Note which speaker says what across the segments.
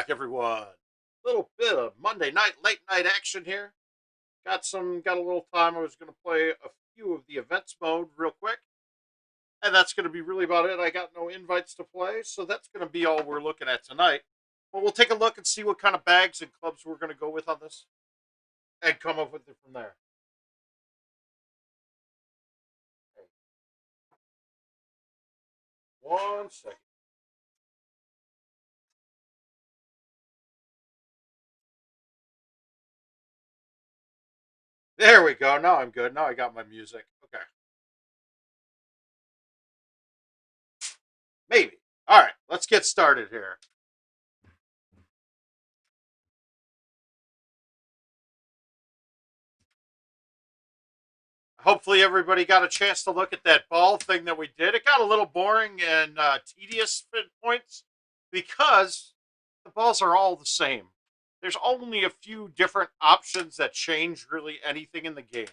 Speaker 1: back, everyone. Little bit of Monday night, late night action here. Got a little time. I was going to play a few of the events mode real quick, and that's going to be really about it. I got no invites to play, so that's going to be all we're looking at tonight. But we'll take a look and see what kind of bags and clubs we're going to go with on this, and come up with it from there. Okay, 1 second. There we go. Now I'm good. Now I got my music. Okay, maybe. All right, let's get started here. Hopefully everybody got a chance to look at that ball thing that we did. It got a little boring and tedious at points because the balls are all the same. There's only a few different options that change really anything in the game.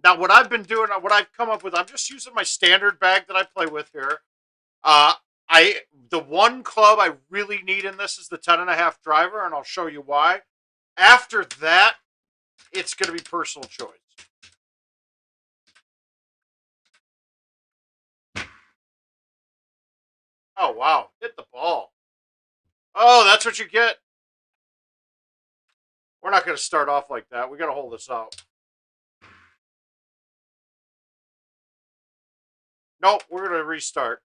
Speaker 1: Now, what I've been doing, what I've come up with, I'm just using my standard bag that I play with here. Uh, the one club I really need in this is the 10.5 driver, and I'll show you why. After that, it's going to be personal choice. Oh, wow. Hit the ball. Oh, that's what you get. We're not going to start off like that. We got to hold this out. Nope, we're going to restart.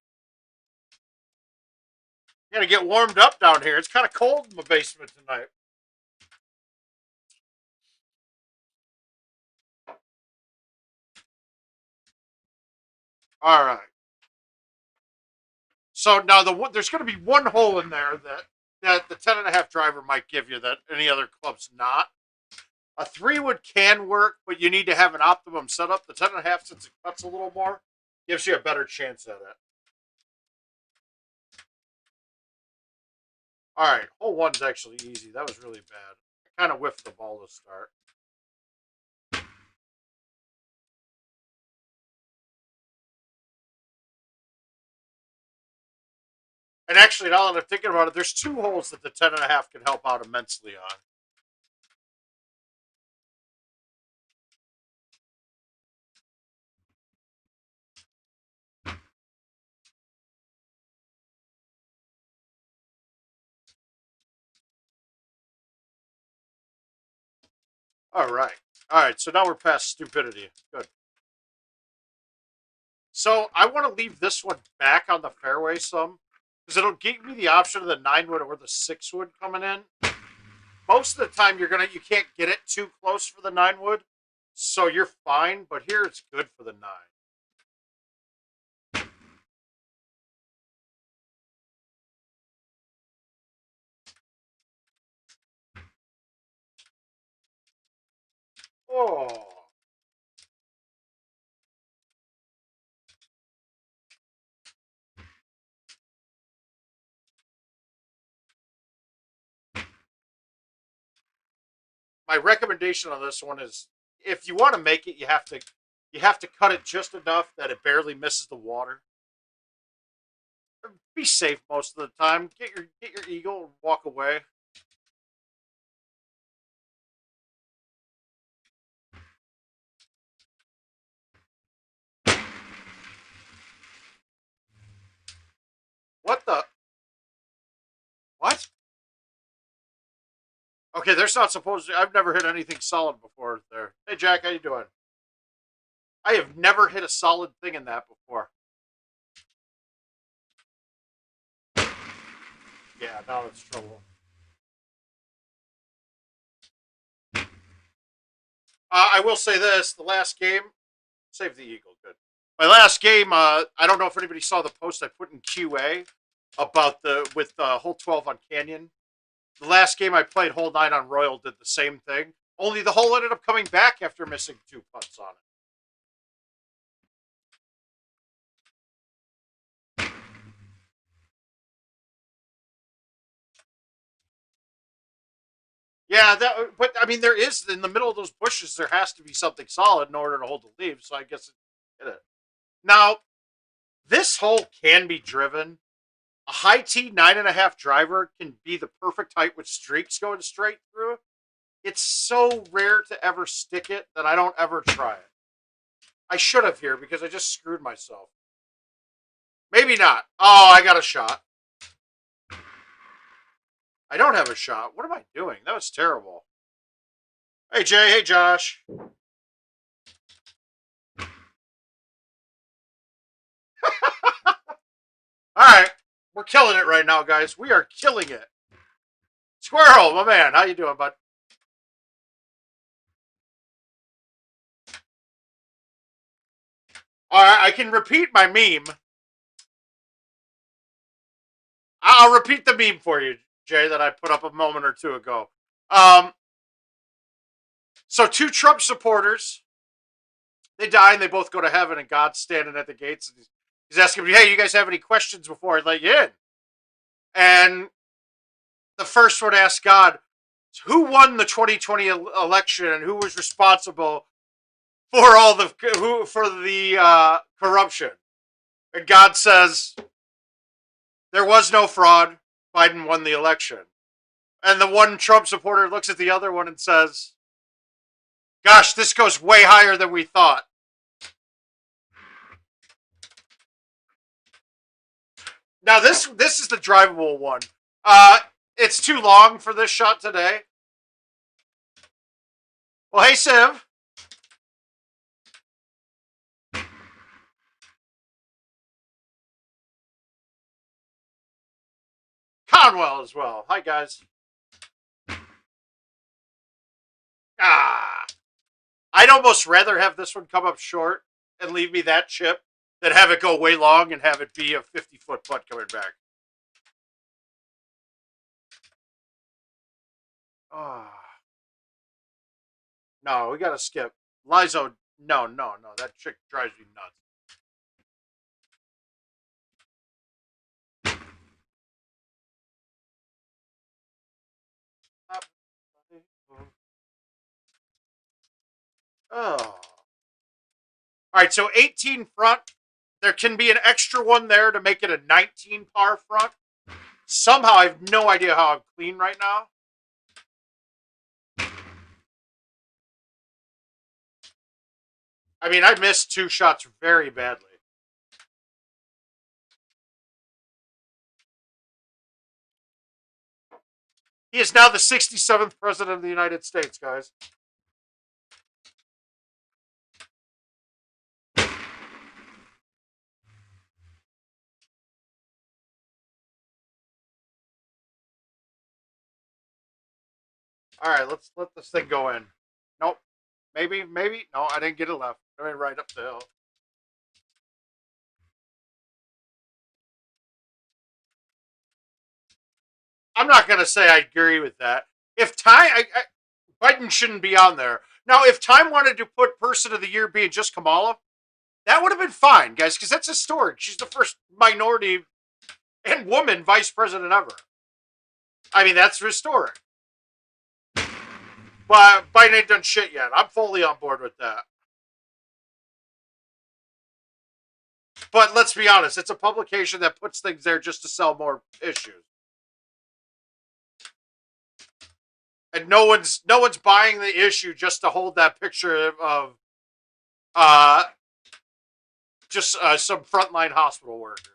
Speaker 1: Got to get warmed up down here. It's kind of cold in my basement tonight. All right. So now there's going to be one hole in there that the 10.5 driver might give you that any other club's not. A 3-wood can work, but you need to have an optimum setup. The 10.5, since it cuts a little more, gives you a better chance at it. All right, hole one's actually easy. That was really bad. I kind of whiffed the ball to start. And actually, now that I'm thinking about it, there's two holes that the 10.5 can help out immensely on. All right. All right, so now we're past stupidity. Good. So I want to leave this one back on the fairway some because it'll give me the option of the 9-wood or the 6-wood coming in. Most of the time, you can't get it too close for the 9-wood, so you're fine. But here it's good for the 9. Oh. My recommendation on this one is if you want to make it, you have to cut it just enough that it barely misses the water. Be safe most of the time. Get your eagle and walk away. What the what? Okay, there's not supposed to. I've never hit anything solid before there. Hey Jack, how you doing? I have never hit a solid thing in that before. Yeah, now it's trouble. I will say this: the last game, save the eagle. Good. My last game. I don't know if anybody saw the post I put in QA about the with hole 12 on Canyon. The last game I played, hole 9 on Royal, did the same thing. Only the hole ended up coming back after missing 2 putts on it. Yeah, but I mean, there is in the middle of those bushes. There has to be something solid in order to hold the lead. So I guess it. Now this hole can be driven. A high T 9.5 driver can be the perfect height with streaks going straight through. It's so rare to ever stick it that I don't ever try it. I should have here because I just screwed myself. Maybe not. Oh, I got a shot. I don't have a shot. What am I doing? That was terrible. Hey, Jay. Hey, Josh. All right. We're killing it right now, guys. We are killing it. Squirrel, my man. How you doing, bud? All right. I can repeat my meme. I'll repeat the meme for you, Jay, that I put up a moment or two ago. So two Trump supporters, they die and they both go to heaven, and God's standing at the gates. And he's asking me, hey, you guys have any questions before I let you in? And the first one asks God, who won the 2020 election and who was responsible for all the corruption? And God says, there was no fraud. Biden won the election. And the one Trump supporter looks at the other one and says, gosh, this goes way higher than we thought. Now this is the drivable one. It's too long for this shot today. Well, hey, Civ. Conwell as well. Hi, guys. I'd almost rather have this one come up short and leave me that chip than have it go way long and have it be a 50-foot putt coming back. No, we gotta skip. Lizo, no. That chick drives me nuts. Oh. All right, so 18 front. There can be an extra one there to make it a 19 par front. Somehow, I have no idea how I'm clean right now. I mean, I missed two shots very badly. He is now the 67th president of the United States, guys. All right, let's let this thing go in. Nope. Maybe. No, I didn't get it left. I mean, right up the hill. I'm not going to say I agree with that. If Time, Biden shouldn't be on there. Now, if Time wanted to put Person of the Year being just Kamala, that would have been fine, guys, because that's historic. She's the first minority and woman vice president ever. I mean, that's historic. But Biden ain't done shit yet. I'm fully on board with that. But let's be honest, it's a publication that puts things there just to sell more issues. And no one's buying the issue just to hold that picture of just some frontline hospital worker.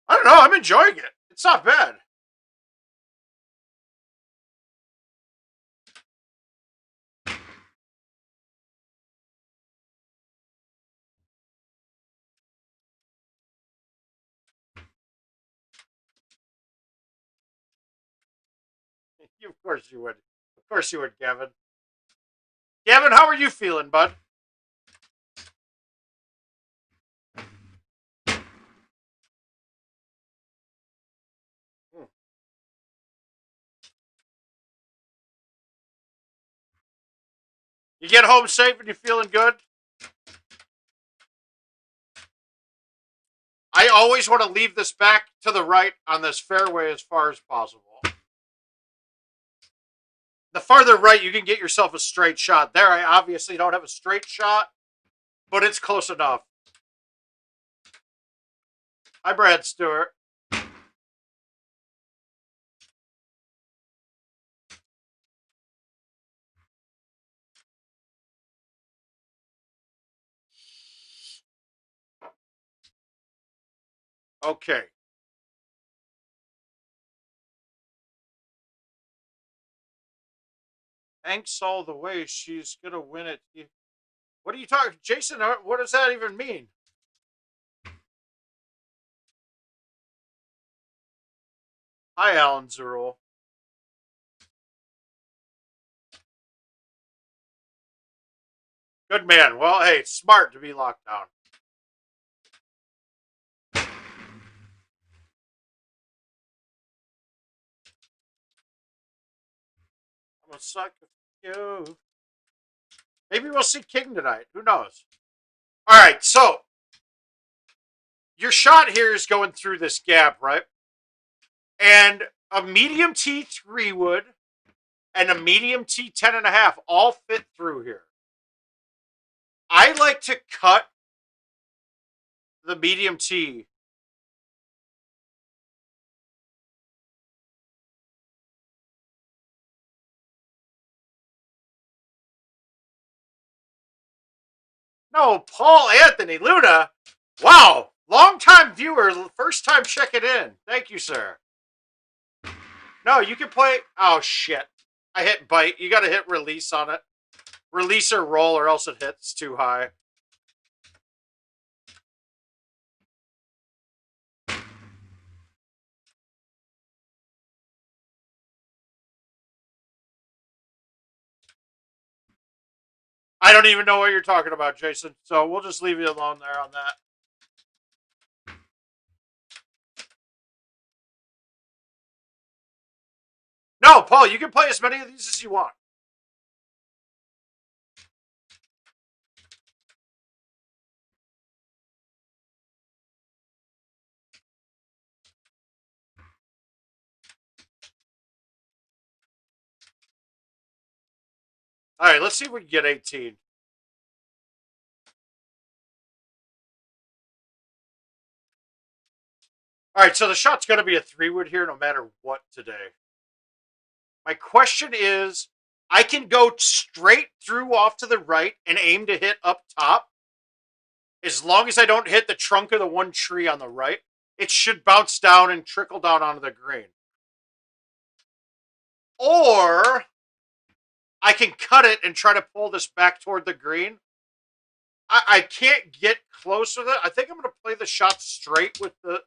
Speaker 1: I don't know. I'm enjoying it. It's not bad. Of course you would. Of course you would, Gavin. Gavin, how are you feeling, bud? You get home safe and you feeling good? I always want to leave this back to the right on this fairway as far as possible. The farther right, you can get yourself a straight shot. There, I obviously don't have a straight shot, but it's close enough. Hi, Brad Stewart. Okay. Thanks all the way. She's going to win it. What are you talking, Jason? What does that even mean? Hi, Alan Zerul. Good man. Well, hey, smart to be locked down. I'm a sucker for you. Maybe we'll see King tonight. Who knows? All right, so your shot here is going through this gap, right? And a medium T 3 wood and a medium T 10.5 all fit through here. I like to cut the medium T. No, Paul Anthony Luna. Wow, long-time viewer, first time checking in. Thank you, sir. No, you can play. Oh shit! I hit bite. You got to hit release on it. Release or roll, or else it hits too high. I don't even know what you're talking about, Jason. So we'll just leave you alone there on that. No, Paul, you can play as many of these as you want. All right, let's see if we can get 18. All right, so the shot's going to be a 3-wood here no matter what today. My question is, I can go straight through off to the right and aim to hit up top. As long as I don't hit the trunk of the one tree on the right, it should bounce down and trickle down onto the green. Or I can cut it and try to pull this back toward the green. I can't get close with it. I think I'm going to play the shot straight with the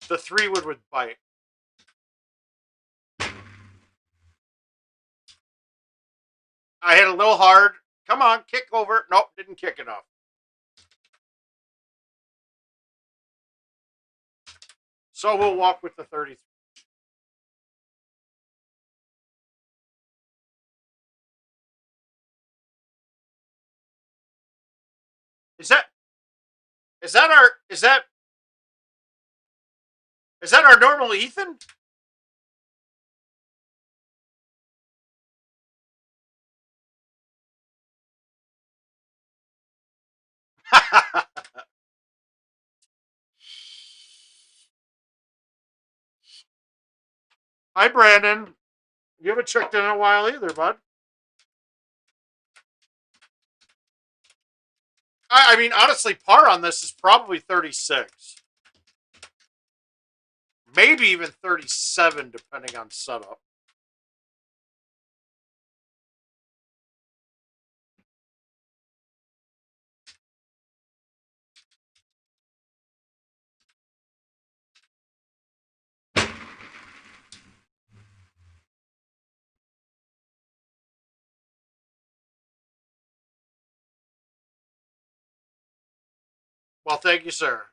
Speaker 1: 3-wood with bite. I hit a little hard. Come on, kick over. Nope, didn't kick enough. So we'll walk with the 33. Is that our normal Ethan? Hi, Brandon. You haven't checked in a while either, bud. I mean, honestly, par on this is probably 36. Maybe even 37, depending on setup. Well, thank you, sir.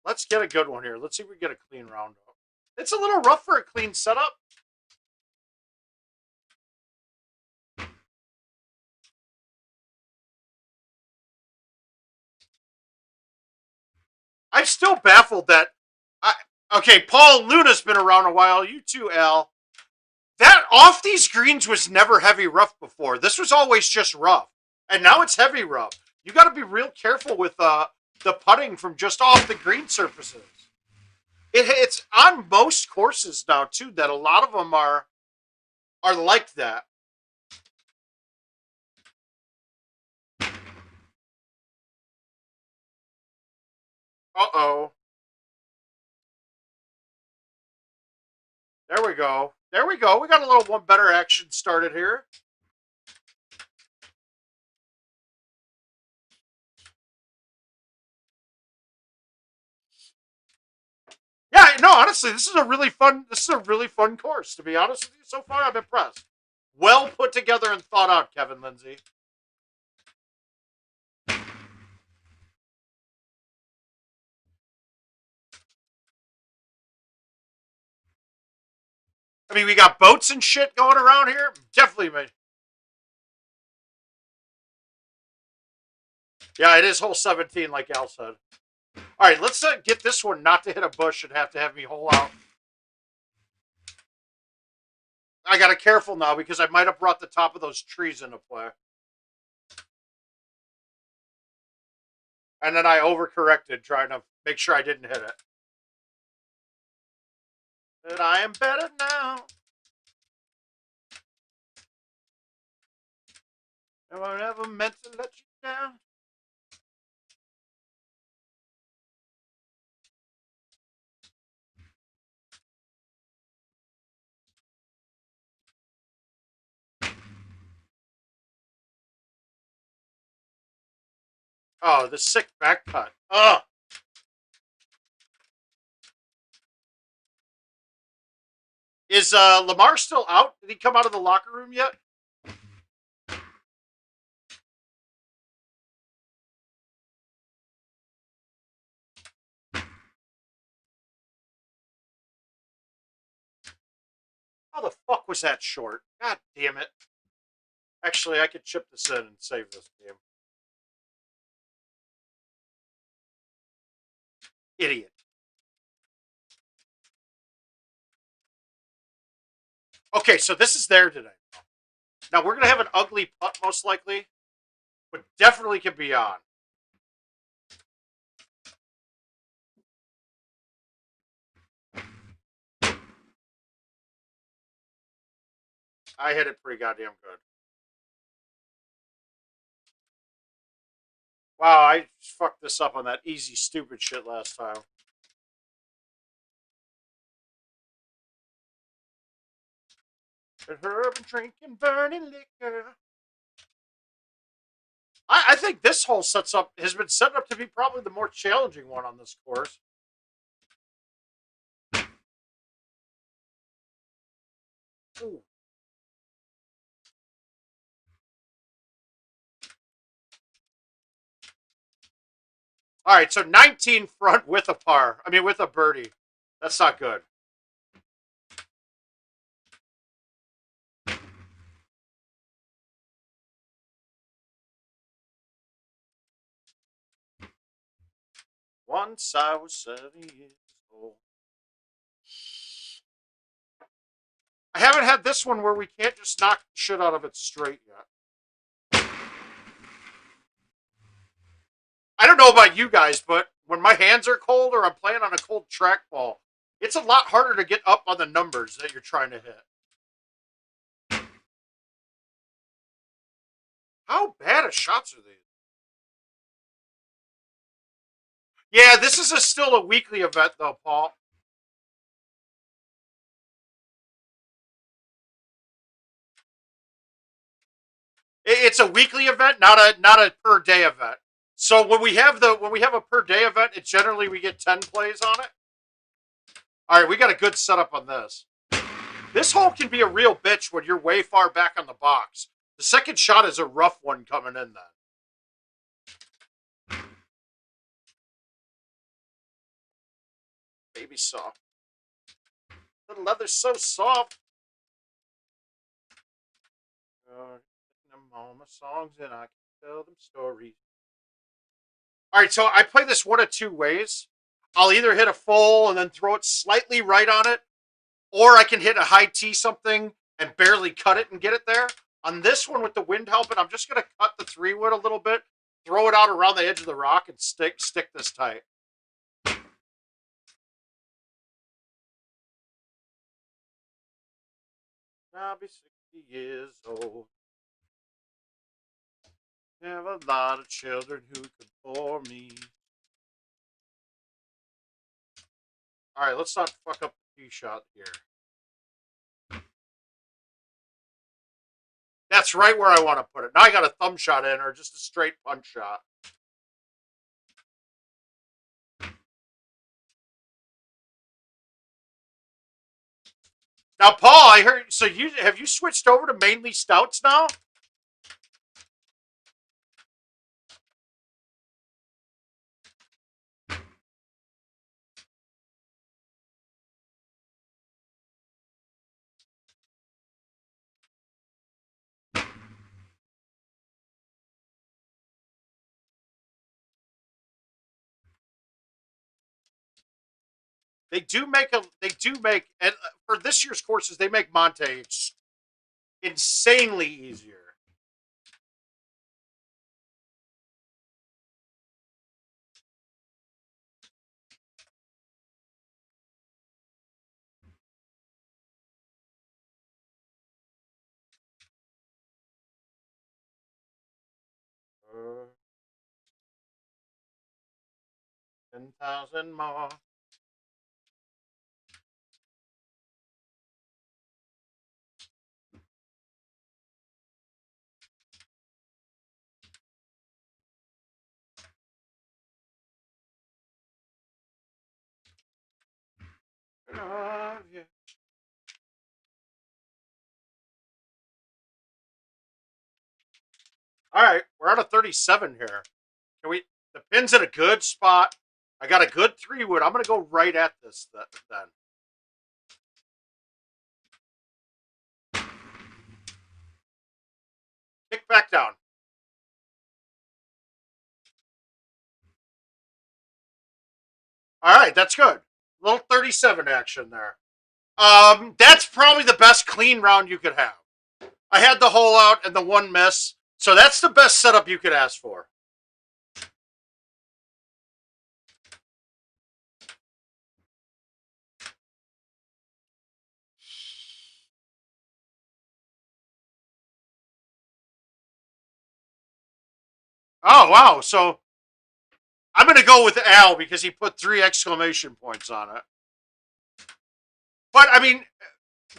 Speaker 1: Let's get a good one here. Let's see if we get a clean round up. It's a little rough for a clean setup. I'm still baffled that. Okay, Paul Luna's been around a while. You too, Al. That off these greens was never heavy rough before. This was always just rough. And now it's heavy rub. You got to be real careful with the putting from just off the green surfaces. It's on most courses now too that a lot of them are like that. Uh-oh. There we go. There we go. We got a little one better action started here. Yeah, no, honestly, this is a really fun course, to be honest with you. So far I'm impressed. Well put together and thought out, Kevin Lindsay. I mean, we got boats and shit going around here. Definitely, man. Yeah, it is hole 17, like Al said. All right, let's get this one not to hit a bush and have me hole out. I got to careful now because I might have brought the top of those trees into play. And then I overcorrected trying to make sure I didn't hit it. But I am better now. And I never meant to let you down. Oh, the sick back cut. Ugh. Is Lamar still out? Did he come out of the locker room yet? How the fuck was that short? God damn it. Actually, I could chip this in and save this game. Idiot. Okay, so this is there today. Now, we're going to have an ugly putt, most likely, but definitely can be on. I hit it pretty goddamn good. Wow, I fucked this up on that easy, stupid shit last time. Herb and drinking burning liquor. I think this hole has been set up to be probably the more challenging one on this course. Ooh. All right, so 19 front with a par. I mean, with a birdie. That's not good. Once I was 7 years old. I haven't had this one where we can't just knock shit out of it straight yet. I don't know about you guys, but when my hands are cold or I'm playing on a cold trackball, it's a lot harder to get up on the numbers that you're trying to hit. How bad of shots are these? Yeah, this is still a weekly event, though, Paul. It's a weekly event, not a per day event. So when we have a per day event, it generally we get 10 plays on it. All right, we got a good setup on this. This hole can be a real bitch when you're way far back on the box. The second shot is a rough one coming in then. Baby soft. The leather's so soft. All my songs and I can tell them stories. All right, so I play this one of two ways. I'll either hit a full and then throw it slightly right on it, or I can hit a high tee something and barely cut it and get it there. On this one with the wind helping, I'm just going to cut the 3-wood a little bit, throw it out around the edge of the rock, and stick this tight. I'll be 60 years old. Have a lot of children who could bore me. All right, let's not fuck up the tee shot here. That's right where I want to put it. Now I got a thumb shot in or just a straight punch shot. Now, Paul, I heard. So have you switched over to mainly stouts now? They do make and for this year's courses, they make Monte insanely easier. Uh, 10,000 more. Love you. All right, we're on a 37 here. Can we? The pin's in a good spot. I got a good 3-wood. I'm gonna go right at this then. Kick back down. All right, that's good. A little 37 action there. That's probably the best clean round you could have. I had the hole out and the one miss, so that's the best setup you could ask for. Oh wow! So I'm gonna go with Al because he put 3 exclamation points on it. But I mean,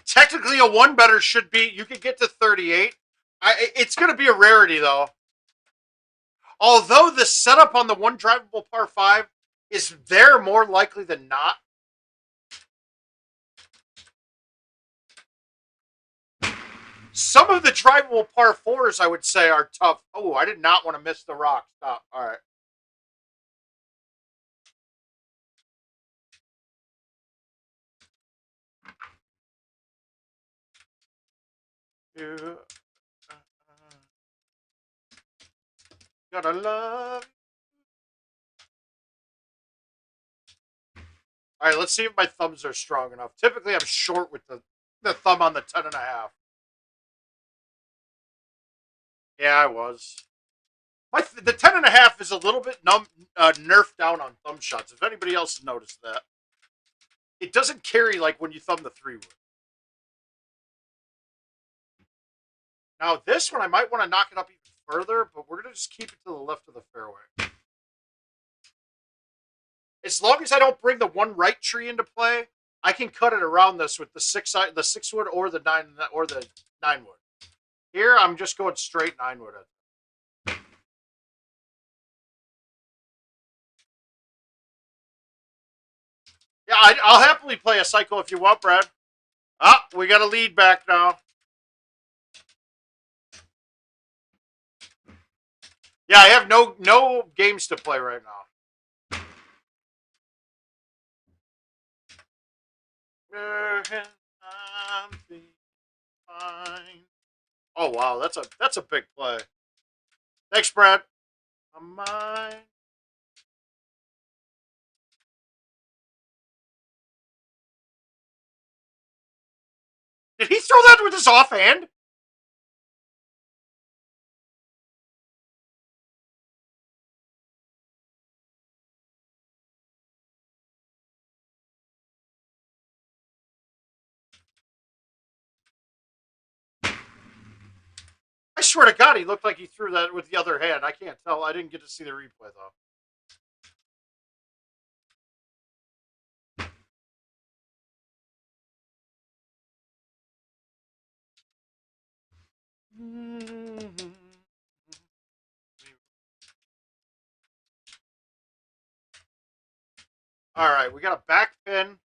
Speaker 1: technically, a one better should be you could get to 38. It's gonna be a rarity though. Although the setup on the one drivable par 5 is there more likely than not. Some of the drivable par 4s, I would say, are tough. Oh, I did not want to miss the rock. Stop. All right. You gotta love. All right, let's see if my thumbs are strong enough. Typically, I'm short with the thumb on the 10.5. Yeah, I was. The 10.5 is a little bit nerfed down on thumb shots. If anybody else has noticed that, it doesn't carry like when you thumb the 3-wood. Now this one, I might want to knock it up even further, but we're gonna just keep it to the left of the fairway. As long as I don't bring the one right tree into play, I can cut it around this with the 6-wood or the 9-wood. Here, I'm just going straight 9-wood. Yeah, I'll happily play a cycle if you want, Brad. Ah, we got a lead back now. Yeah, I have no games to play right now. Fine. Oh wow, that's a big play. Thanks, Brad. Mine. Did he throw that with his offhand? swear to God, he looked like he threw that with the other hand. I can't tell. I didn't get to see the replay, though. All right, we got a back pin.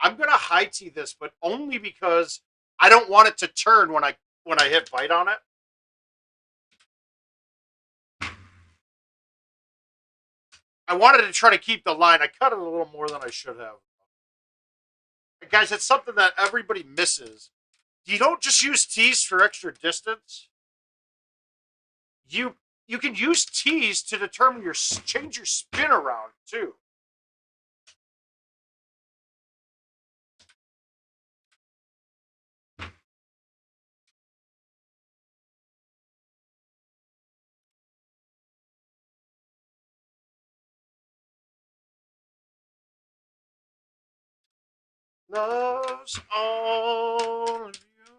Speaker 1: I'm gonna high tee this, but only because I don't want it to turn when I hit bite on it. I wanted to try to keep the line. I cut it a little more than I should have. Guys, it's something that everybody misses. You don't just use tees for extra distance. You can use tees to determine change your spin around too. Loves all of you.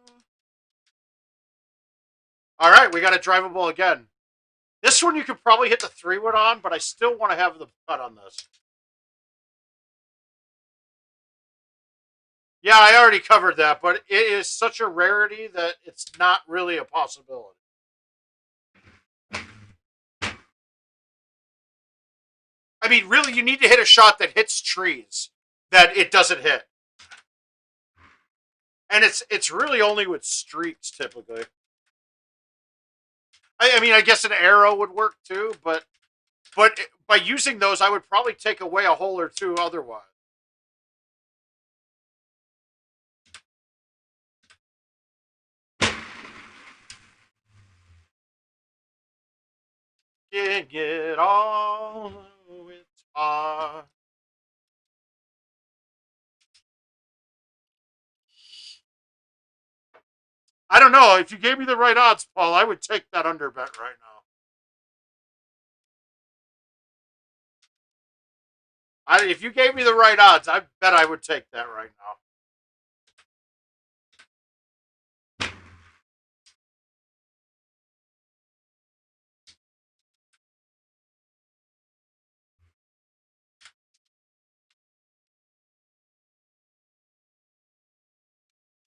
Speaker 1: All right, we got a drivable again. This one you could probably hit the 3-wood on, but I still want to have the cut on this. Yeah, I already covered that, but it is such a rarity that it's not really a possibility. I mean, really, you need to hit a shot that hits trees that it doesn't hit. And it's really only with streaks, typically. I mean, I guess an arrow would work too, but by using those, I would probably take away a hole or two otherwise. Can't get all its heart. I don't know. If you gave me the right odds, Paul, I would take that under bet right now. If you gave me the right odds, I bet I would take that right now.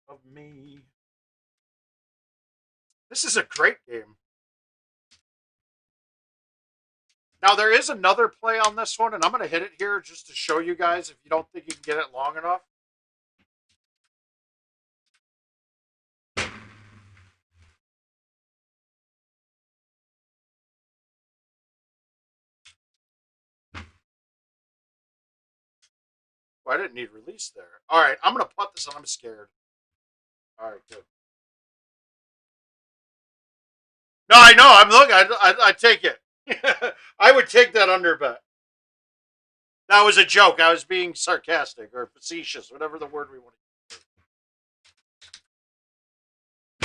Speaker 1: Of me. This is a great game. Now, there is another play on this one, and I'm going to hit it here just to show you guys if you don't think you can get it long enough. Well, I didn't need release there. All right, I'm going to putt this, and I'm scared. All right, good. No, I know. I'm looking. I take it. I would take that under bet. That was a joke. I was being sarcastic or facetious, whatever the word we want to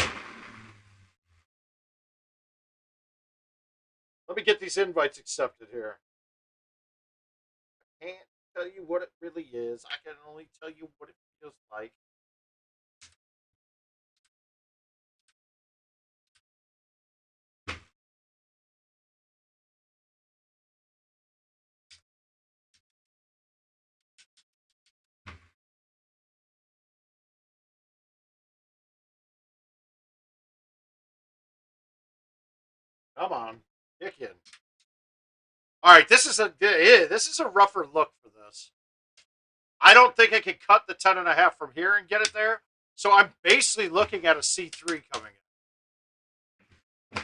Speaker 1: use. Let me get these invites accepted here. I can't tell you what it really is. I can only tell you what it feels like. Come on, kick in. All right, this is a rougher look for this. I don't think I can cut the 10.5 from here and get it there. So I'm basically looking at a C3 coming in.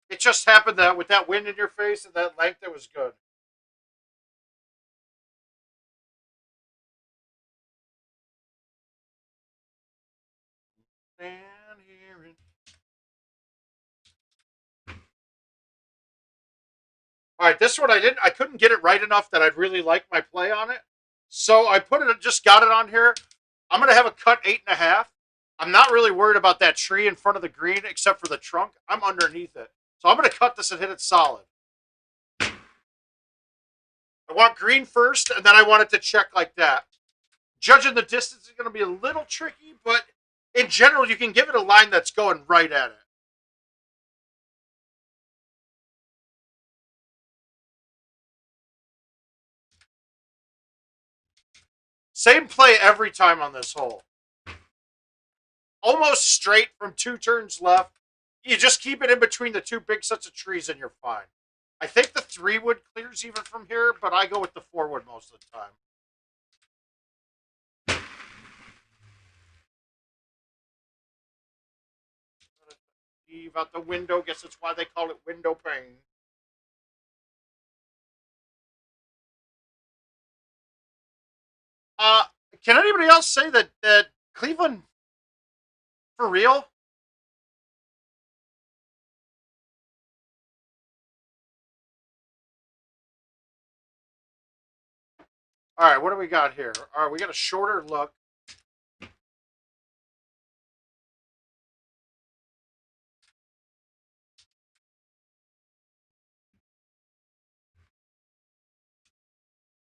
Speaker 1: It just happened that with that wind in your face and that length, it was good. And here it. All right, this one I couldn't get it right enough that I'd really like my play on it. So I just got it on here. I'm gonna have a cut 8.5. I'm not really worried about that tree in front of the green, except for the trunk. I'm underneath it. So I'm gonna cut this and hit it solid. I want green first, and then I want it to check like that. Judging the distance is going to be a little tricky, but in general, you can give it a line that's going right at it. Same play every time on this hole. Almost straight from 2 turns left. You just keep it in between the 2 big sets of trees and you're fine. I think the 3-wood clears even from here, but I go with the 4-wood most of the time. Leave out the window. Guess that's why they call it window pane. Uh, can anybody else say that Cleveland for real? All right, what do we got here? All right, we got a shorter look.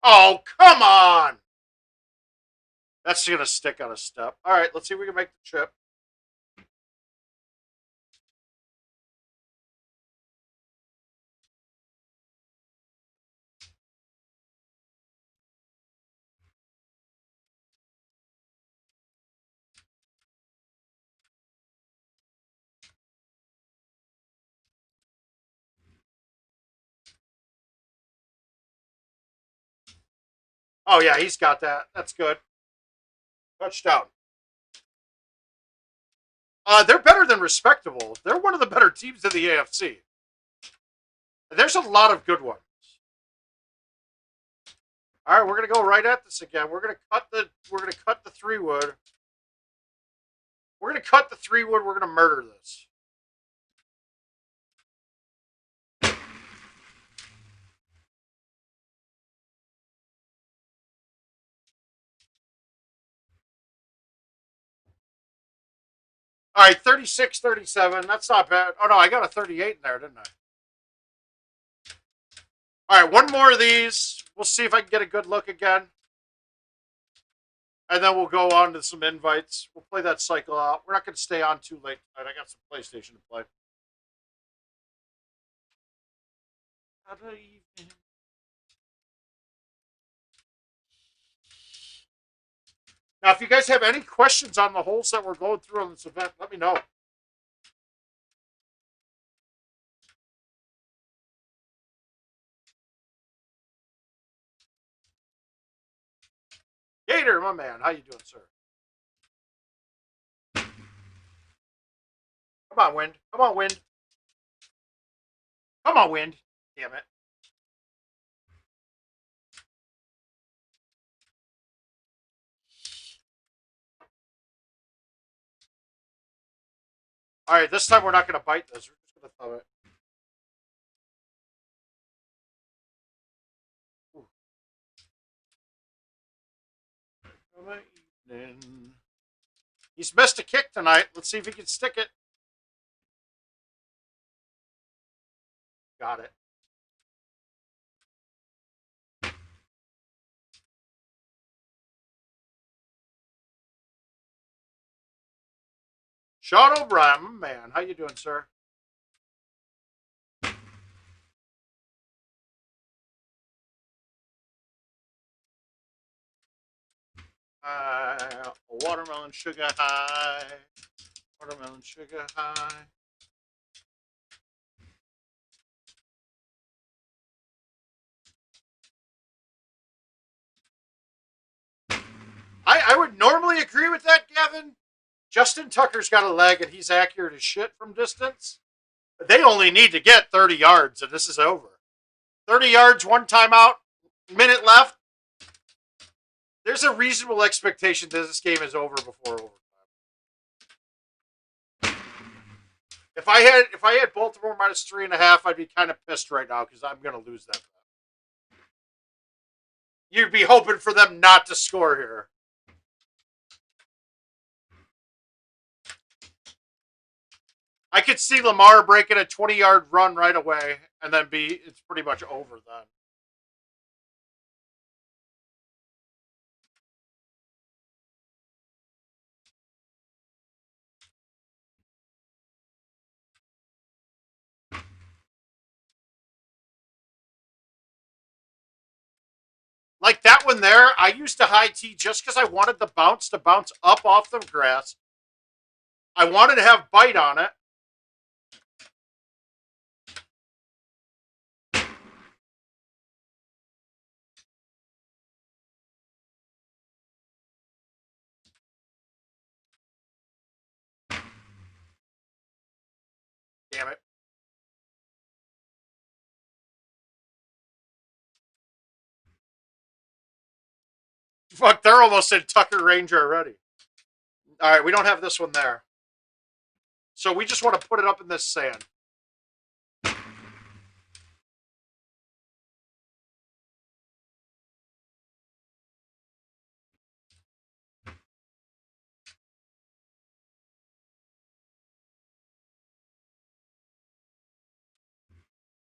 Speaker 1: Oh, come on! That's going to stick on a step. All right, let's see if we can make the chip. Oh, yeah, he's got that. That's good. Touchdown. They're better than respectable. They're one of the better teams in the AFC. There's a lot of good ones. All right, we're gonna go right at this again. We're gonna cut the 3-wood. We're gonna cut the 3-wood. We're gonna murder this. All right, 36, 37. That's not bad. Oh no, I got a 38 in there, didn't I? All right, one more of these. We'll see if I can get a good look again. And then we'll go on to some invites. We'll play that cycle out. We're not going to stay on too late tonight. I got some PlayStation to play. Now, if you guys have any questions on the holes that we're going through on this event, let me know. Gator, my man, how you doing, sir? Come on, wind. Come on, wind. Come on, wind. Damn it. All right, this time we're not going to bite this. We're just going to throw it. He's missed a kick tonight. Let's see if he can stick it. Got it. Sean O'Brien, man, how you doing, sir? Watermelon sugar high. Watermelon sugar high. I would normally agree with that, Gavin. Justin Tucker's got a leg and he's accurate as shit from distance. They only need to get 30 yards and this is over. 30 yards, one timeout, minute left. There's a reasonable expectation that this game is over before overtime. If I had Baltimore minus 3.5, I'd be kind of pissed right now because I'm gonna lose that. You'd be hoping for them not to score here. I could see Lamar breaking a 20-yard run right away, and then it's pretty much over then. Like that one there, I used to high tee just because I wanted the bounce to bounce up off the grass. I wanted to have bite on it. Damn it. Fuck, they're almost in Tucker Ranger already. All right, we don't have this one there. So we just want to put it up in this sand.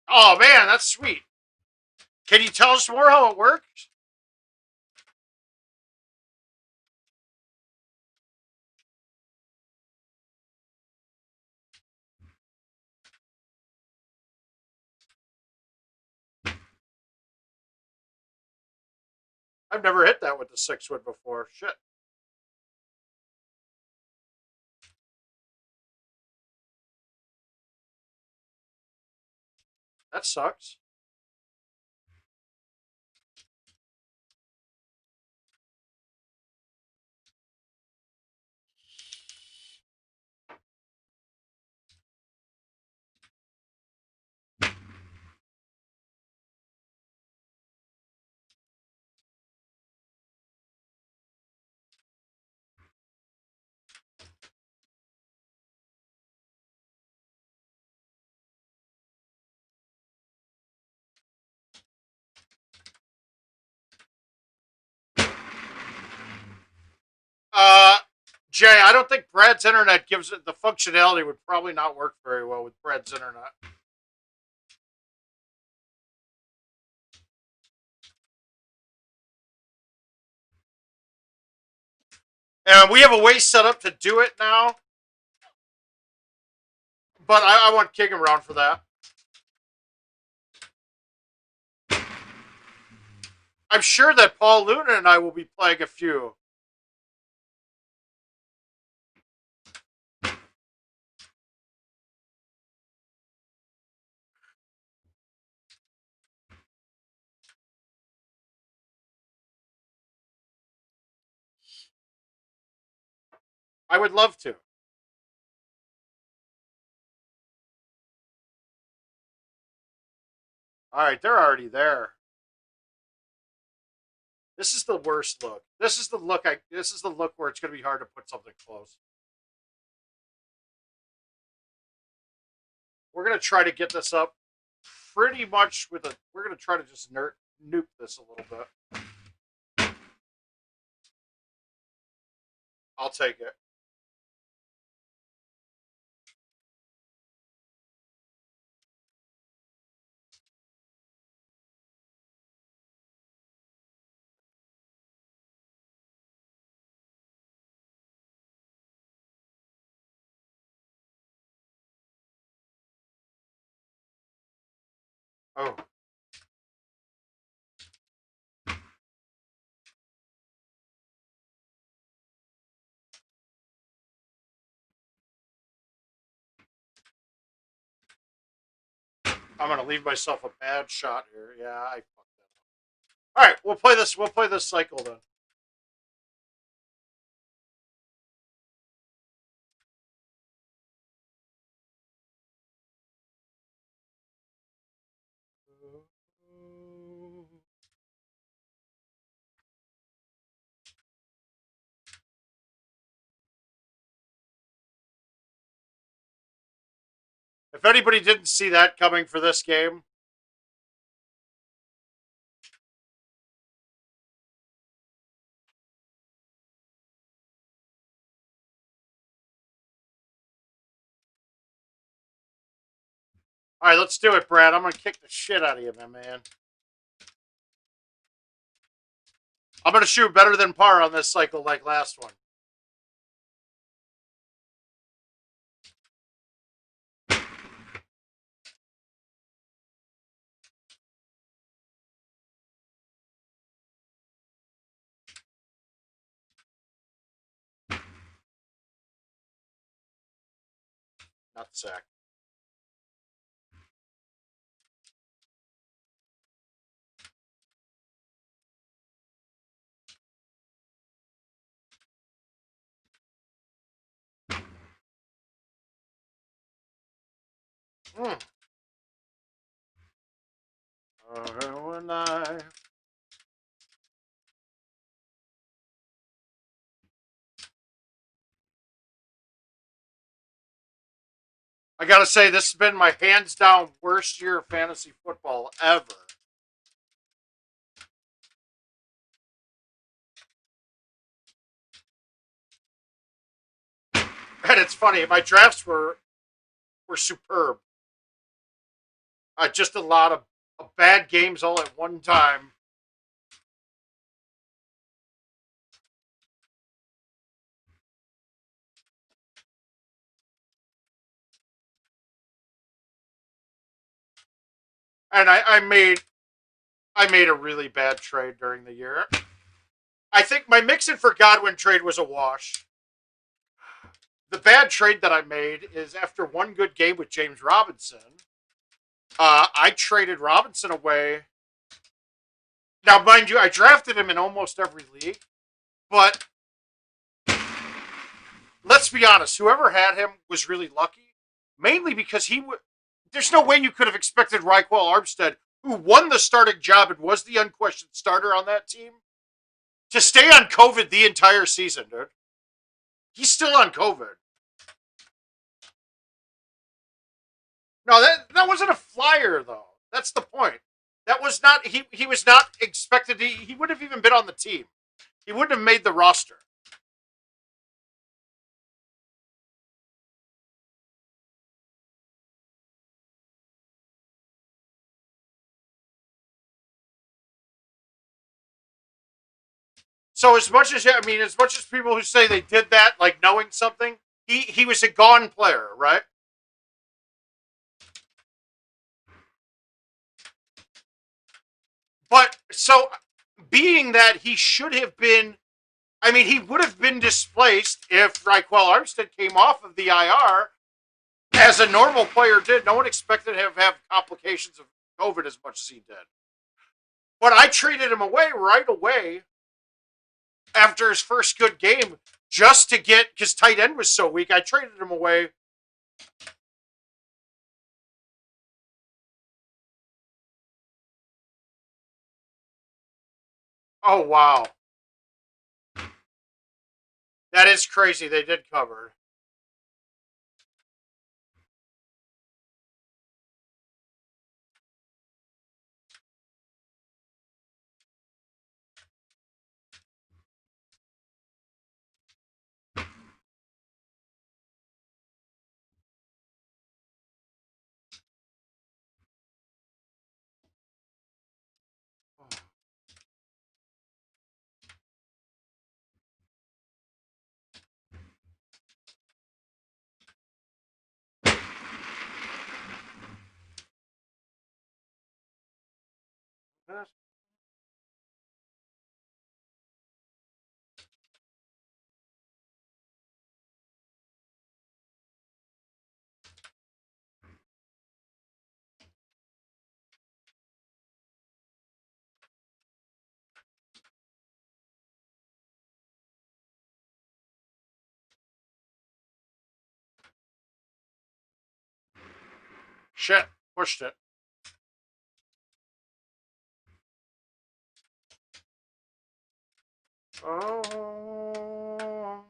Speaker 1: Oh, man, that's sweet. Can you tell us more how it works? I've never hit that with the 6-wood before. Shit. That sucks. Uh, Jay, I don't think Brad's internet gives it the functionality would probably not work very well with Brad's internet. And we have a way set up to do it now, but I want King around for that. I'm sure that Paul Luna and I will be playing a few. I would love to. All right, they're already there. This is the worst look. This is the look. This is the look where it's going to be hard to put something close. We're going to try to get this up pretty much with a. We're going to try to just nuke this a little bit. I'll take it. Oh. I'm going to leave myself a bad shot here. Yeah, I fucked that up. All right, we'll play this. We'll play this cycle then. If anybody didn't see that coming for this game, all right, let's do it, Brad. I'm gonna kick the shit out of you, my man. I'm gonna shoot better than par on this cycle, like last one. not the sack. Mm. When I gotta say, this has been my hands down worst year of fantasy football ever. And it's funny, my drafts were superb. Just a lot of bad games all at one time. And I made a really bad trade during the year. I think my Mixon for Godwin trade was a wash. The bad trade that I made is after one good game with James Robinson, I traded Robinson away. Now, mind you, I drafted him in almost every league, but let's be honest, whoever had him was really lucky, mainly because there's no way you could have expected Raquel Armstead, who won the starting job and was the unquestioned starter on that team, to stay on COVID the entire season, dude. He's still on COVID. No, that wasn't a flyer though. That's the point. That was not he was not expected to he would have even been on the team. He wouldn't have made the roster. So as much as people who say they did that like knowing something, he was a gone player, right? But so being that he should have been he would have been displaced if Raquel Armstead came off of the IR as a normal player did. No one expected him to have complications of COVID as much as he did. But I traded him away right away after his first good game just to get, because tight end was so weak, I traded him away. Oh, wow. That is crazy. They did cover. Shit. Pushed it. Oh.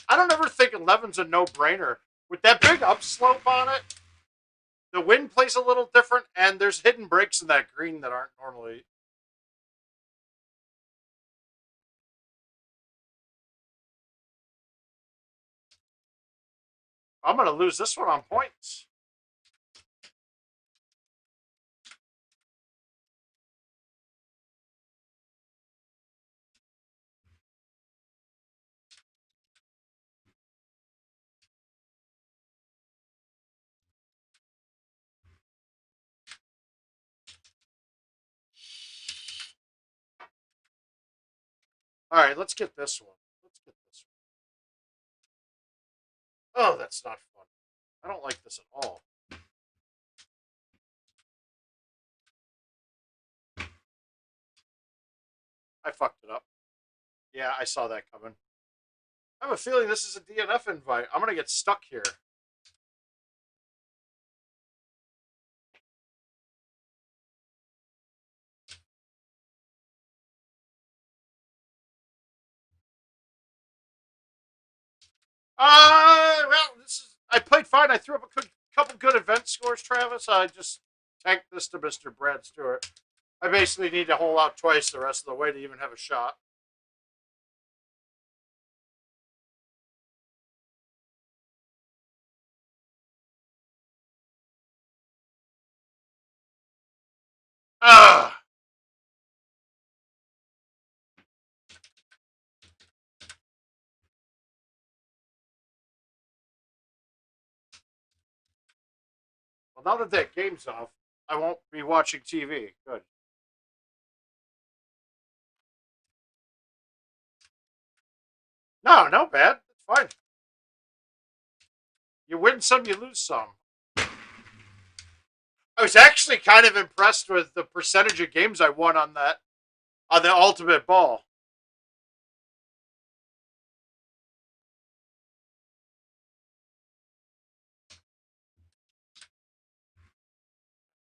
Speaker 1: I don't ever think 11's a no brainer. With that big upslope on it, the wind plays a little different, and there's hidden breaks in that green that aren't normally. I'm going to lose this one on points. All right, let's get this one. Let's get this one. Oh, that's not fun. I don't like this at all. I fucked it up. Yeah, I saw that coming. I have a feeling this is a DNF invite. I'm gonna get stuck here. Well, this is. I played fine. I threw up a couple good event scores, Travis. I just tanked this to Mr. Brad Stewart. I basically need to hole out twice the rest of the way to even have a shot. Ah! Well, now that that game's off, I won't be watching TV. Good. No, no bad. It's fine. You win some, you lose some. I was actually kind of impressed with the percentage of games I won on the ultimate ball.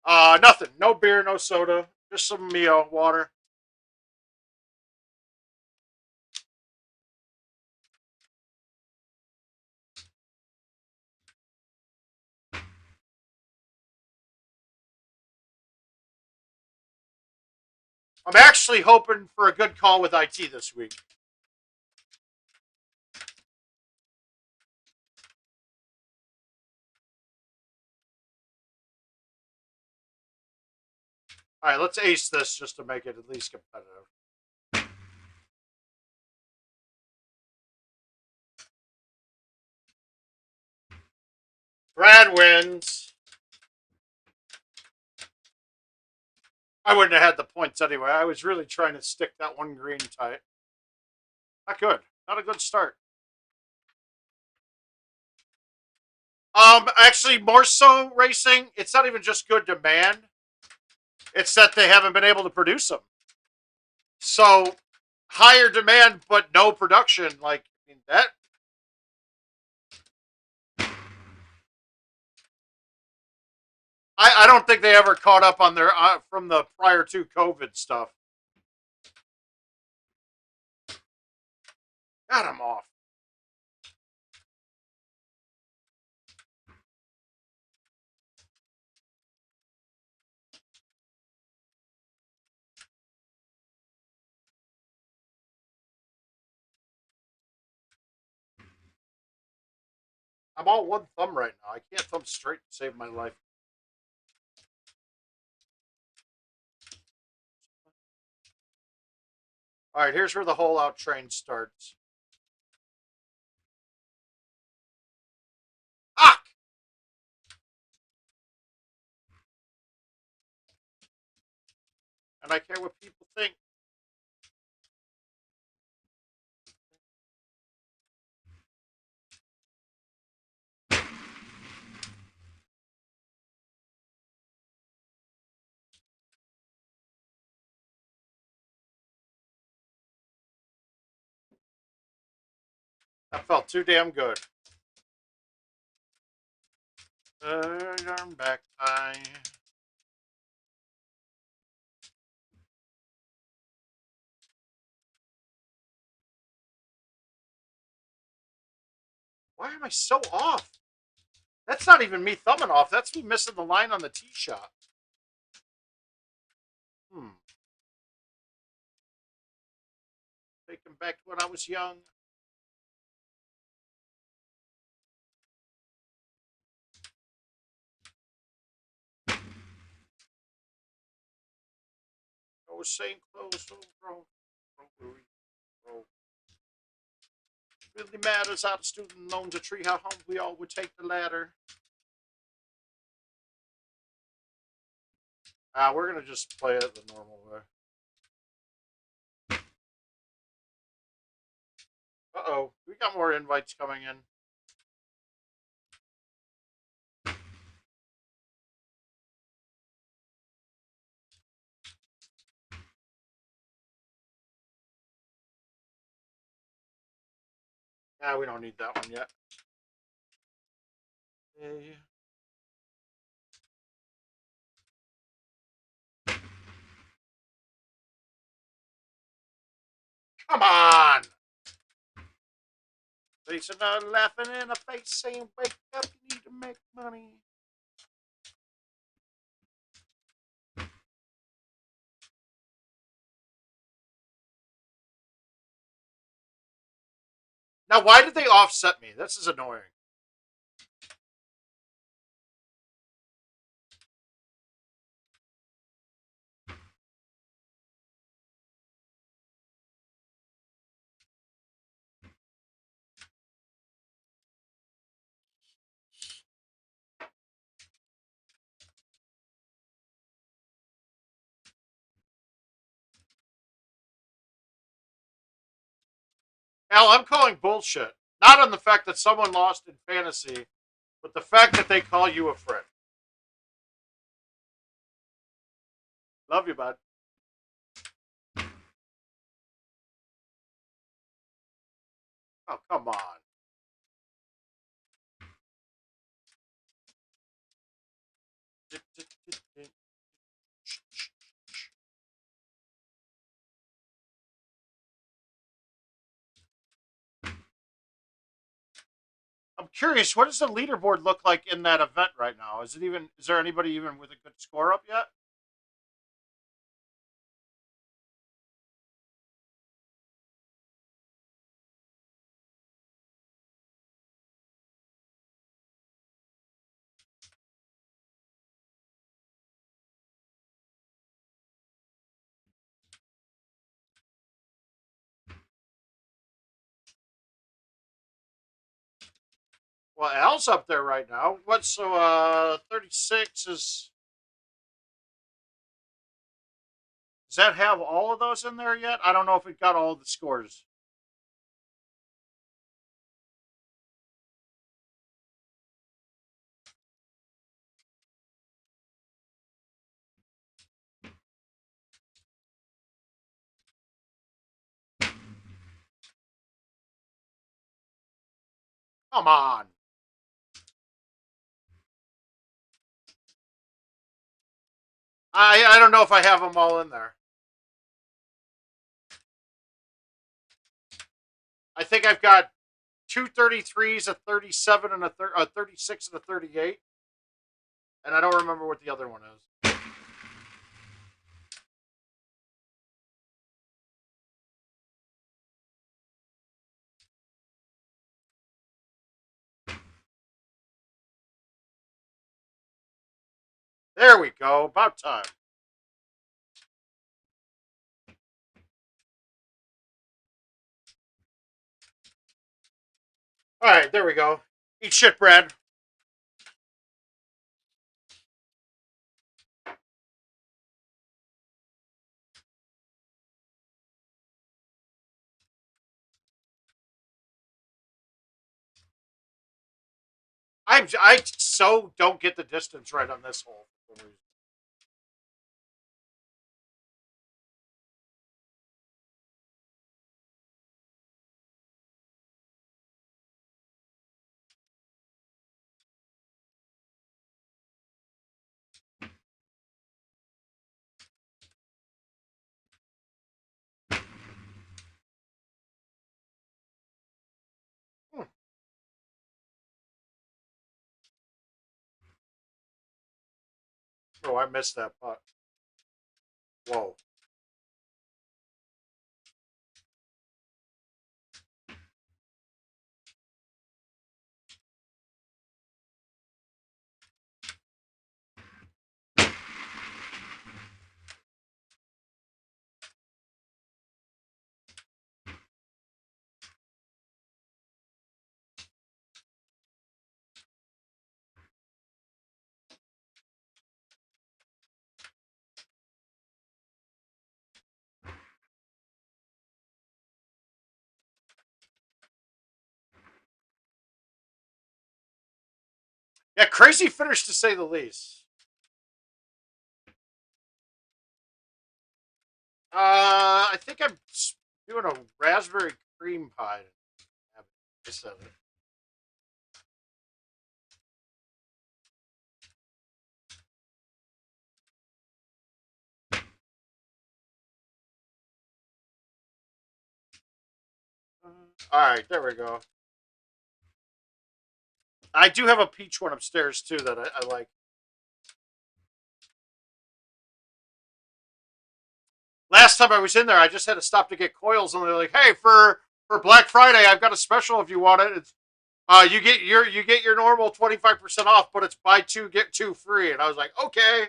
Speaker 1: Nothing. No beer, no soda, just some Mio water. I'm actually hoping for a good call with IT this week. All right, let's ace this just to make it at least competitive. Brad wins. I wouldn't have had the points anyway. I was really trying to stick that one green tight. Not good. Not a good start. Actually, more so racing. It's not even just good demand. It's that they haven't been able to produce them. So higher demand but no production. Like I mean, that. I don't think they ever caught up on their from the prior to COVID stuff. Got them off. I'm all one thumb right now. I can't thumb straight to save my life. All right, here's where the hole out train starts. Ah! And I care what people think. That felt too damn good. Arm back tie. Why am I so off? That's not even me thumbing off. That's me missing the line on the tee shot. Hmm. Taking back to when I was young. I was saying close, bro. Really matters out of student loans, a tree, how home we all would take the ladder. We're gonna just play it the normal way. Uh oh, we got more invites coming in. Ah, we don't need that one yet. Okay. Come on! Facing a laughing in the face saying, wake up, you need to make money. Now, why did they offset me? This is annoying. Al, I'm calling bullshit. Not on the fact that someone lost in fantasy, but the fact that they call you a friend. Love you, bud. Oh, come on. I'm curious, what does the leaderboard look like in that event right now? Is there anybody even with a good score up yet? Well, Al's up there right now. What, so 36 is. Does that have all of those in there yet? I don't know if it got all the scores. Come on. I don't know if I have them all in there. I think I've got two 33s, a 37, and a 36 and a 38. And I don't remember what the other one is. There we go. About time. All right, there we go. Eat shit, Brad. I so don't get the distance right on this hole. Hmm. Oh, I missed that putt. Whoa. Yeah, crazy finish to say the least. I think I'm doing a raspberry cream pie. I said it. All right, there we go. I do have a peach one upstairs too that I like. Last time I was in there, I just had to stop to get coils, and they're like, "Hey, for Black Friday, I've got a special if you want it. It's you get your normal 25% off, but it's buy two get two free." And I was like, "Okay."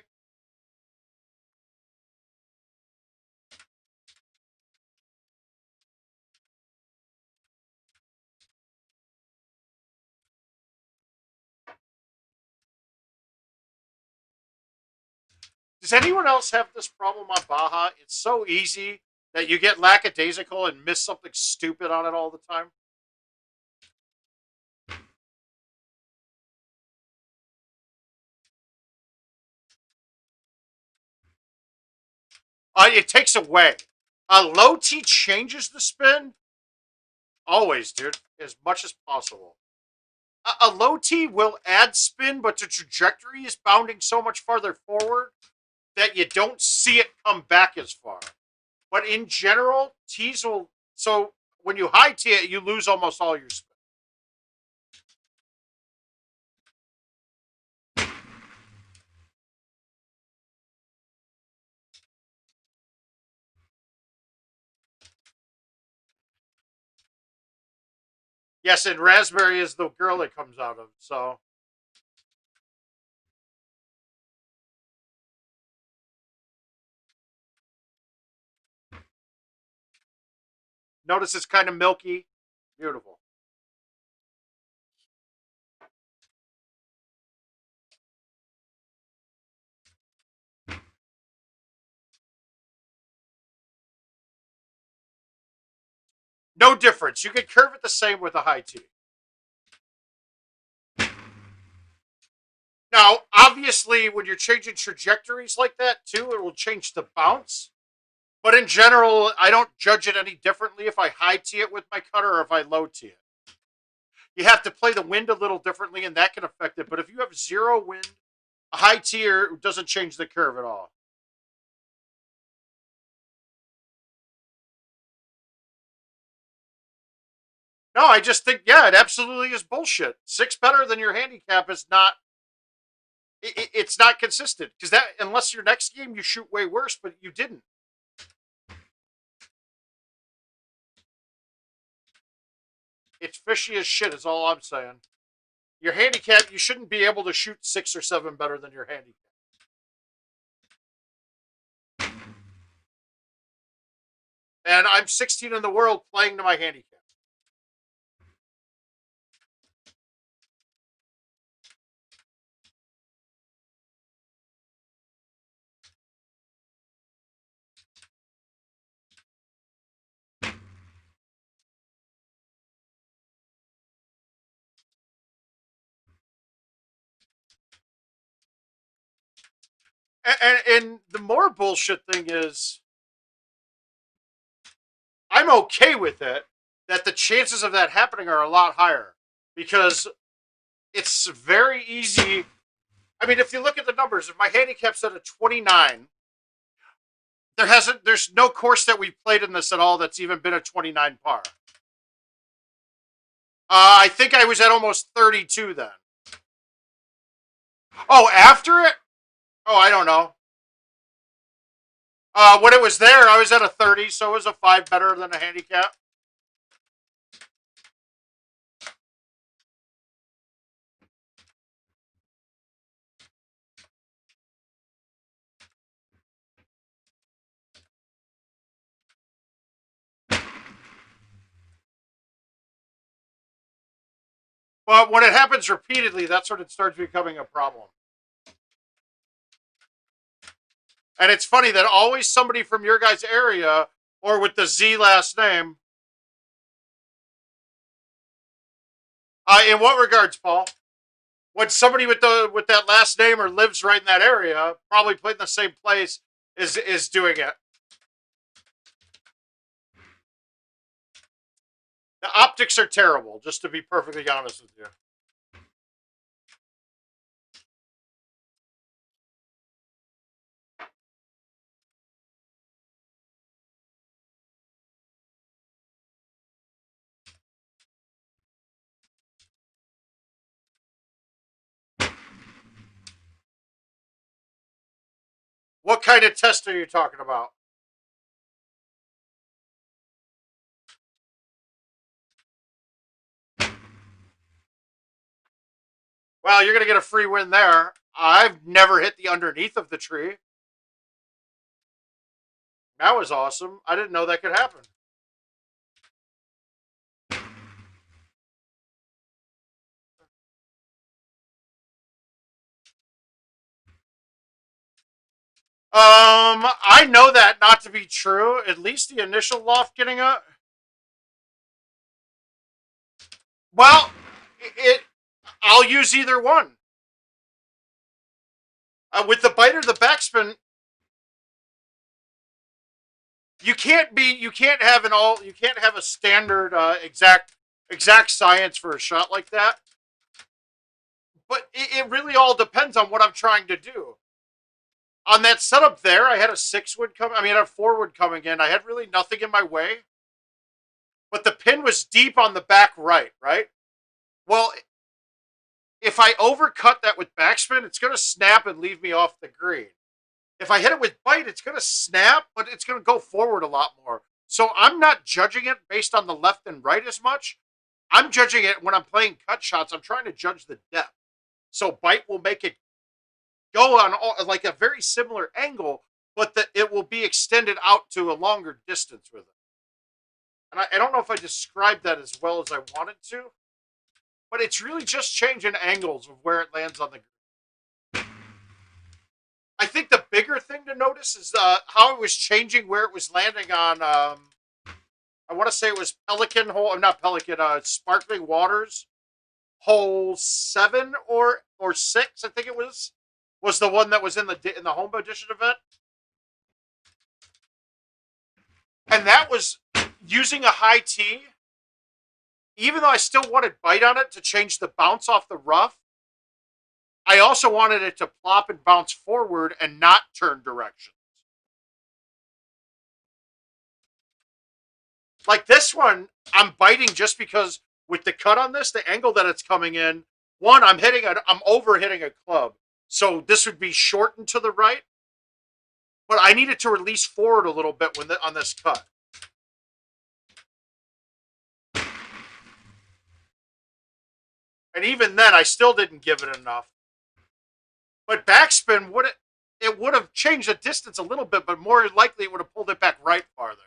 Speaker 1: Does anyone else have this problem on Baja? It's so easy that you get lackadaisical and miss something stupid on it all the time. It takes away. Low T changes the spin. Always, dude, as much as possible. A low T will add spin, but the trajectory is bounding so much farther forward that you don't see it come back as far. But in general, T's will. So when you high T it, you lose almost all your spin. Yes, and Raspberry is the girl it comes out of. So notice it's kind of milky. Beautiful. No difference. You can curve it the same with a high T. Now, obviously, when you're changing trajectories like that too, it will change the bounce. But in general, I don't judge it any differently if I high T it with my cutter or if I low T it. You have to play the wind a little differently, and that can affect it. But if you have zero wind, a high tier doesn't change the curve at all. No, I just think, yeah, it absolutely is bullshit. Six better than your handicap is not. It's not consistent because that unless your next game you shoot way worse, but you didn't. It's fishy as shit. Is all I'm saying. Your handicap, you shouldn't be able to shoot 6 or 7 better than your handicap. And I'm 16 in the world playing to my handicap. And the more bullshit thing is, I'm okay with it that the chances of that happening are a lot higher because it's very easy. I mean, if you look at the numbers, if my handicap's at a 29, there's no course that we've played in this at all that's even been a 29 par. I think I was at almost 32 then. Oh, after it? Oh, I don't know. When it was there, I was at a 30, so it was a 5 better than a handicap. But when it happens repeatedly, that's when it starts becoming a problem. And it's funny that always somebody from your guys' area or with the Z last name. In what regards, Paul? When somebody with that last name or lives right in that area, probably played in the same place, is doing it. The optics are terrible, just to be perfectly honest with you. What kind of test are you talking about? Well, you're going to get a free win there. I've never hit the underneath of the tree. That was awesome. I didn't know that could happen. I know that not to be true. At least the initial loft getting up. Well, I'll use either one. With the bite or the backspin, you can't have you can't have a standard exact science for a shot like that. But it really all depends on what I'm trying to do. On that setup there, I had a 6-wood coming. I mean, I had a 4-wood coming in. I had really nothing in my way, but the pin was deep on the back right? Well, if I overcut that with backspin, it's going to snap and leave me off the green. If I hit it with bite, it's going to snap, but it's going to go forward a lot more. So I'm not judging it based on the left and right as much. I'm judging it when I'm playing cut shots. I'm trying to judge the depth. So bite will make it go on like a very similar angle, but it will be extended out to a longer distance with it. And I don't know if I described that as well as I wanted to, but it's really just changing angles of where it lands on the green. I think the bigger thing to notice is how it was changing where it was landing on. I want to say it was Pelican hole, not Pelican, Sparkling Waters hole 7 or 6. I think it was the one that was in the home edition event, and that was using a high tee. Even though I still wanted bite on it to change the bounce off the rough, I also wanted it to plop and bounce forward and not turn directions. Like this one, I'm biting just because with the cut on this, the angle that it's coming in, one, I'm over hitting a club. So this would be shortened to the right, but I needed to release forward a little bit on this cut. And even then, I still didn't give it enough. But backspin it would have changed the distance a little bit, but more likely it would have pulled it back right farther.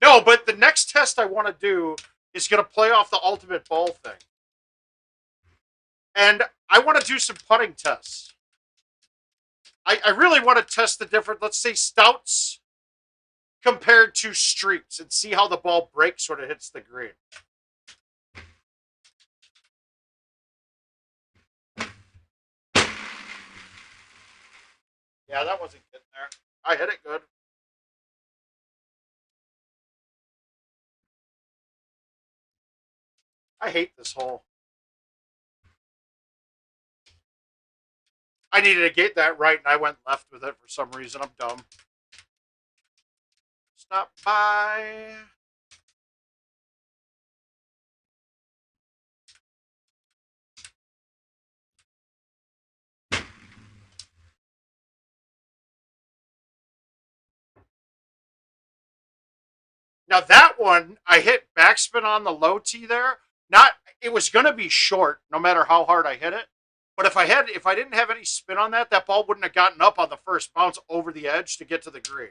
Speaker 1: No, but the next test I want to do is going to play off the ultimate ball thing. And I want to do some putting tests. I really want to test the different, let's say, stouts compared to streets and see how the ball breaks when it hits the green. Yeah, that wasn't getting there. I hit it good. I hate this hole. I needed to get that right, and I went left with it for some reason. I'm dumb. Stop by. Now that one, I hit backspin on the low tee there. Not, it was going to be short, no matter how hard I hit it. But if I didn't have any spin on that, that ball wouldn't have gotten up on the first bounce over the edge to get to the green.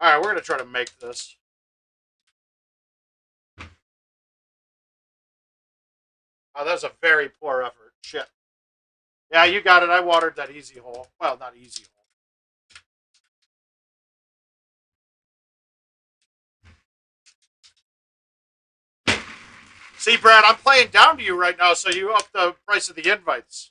Speaker 1: All right, we're going to try to make this. Oh, that was a very poor effort. Shit. Yeah, you got it. I watered that easy hole. Well, not easy hole. See, Brad, I'm playing down to you right now, so you up the price of the invites.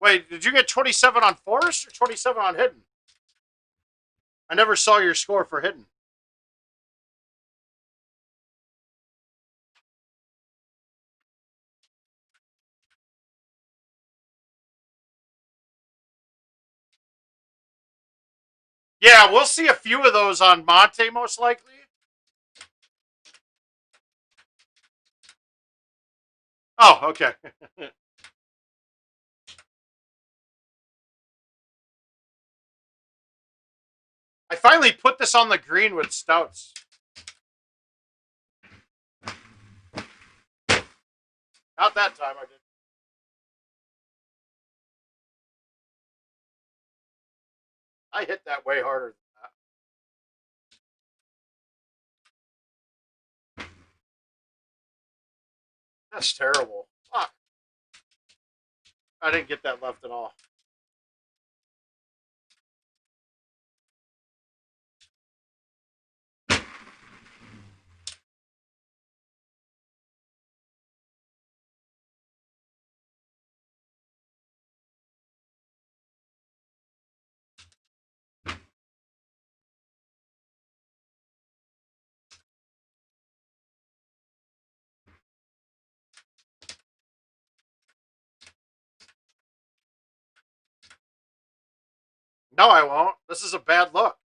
Speaker 1: Wait, did you get 27 on Forest or 27 on Hidden? I never saw your score for Hidden. Yeah, we'll see a few of those on Monte, most likely. Oh, okay. I finally put this on the green with stouts. Not that time I did. I hit that way harder than that. That's terrible. Fuck. I didn't get that left at all. No, I won't. This is a bad look.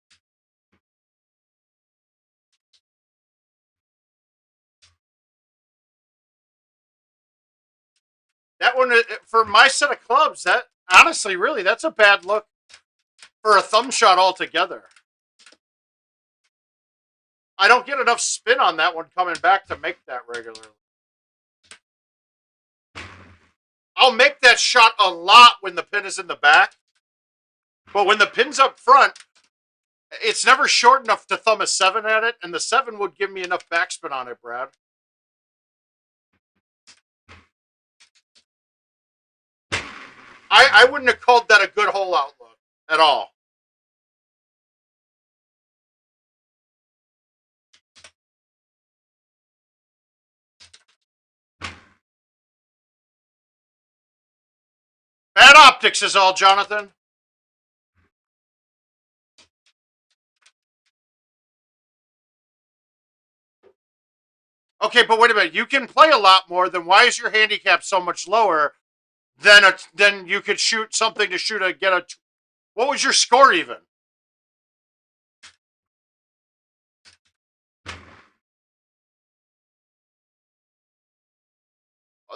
Speaker 1: That one, for my set of clubs, that honestly, really, that's a bad look for a thumb shot altogether. I don't get enough spin on that one coming back to make that regularly. I'll make that shot a lot when the pin is in the back, but when the pin's up front, it's never short enough to thumb a 7 at it, and the 7 would give me enough backspin on it, Brad. I wouldn't have called that a good hole outlook at all. Bad optics is all, Jonathan. Okay, but wait a minute. You can play a lot more. Then why is your handicap so much lower than you could shoot something to shoot a get a? What was your score even?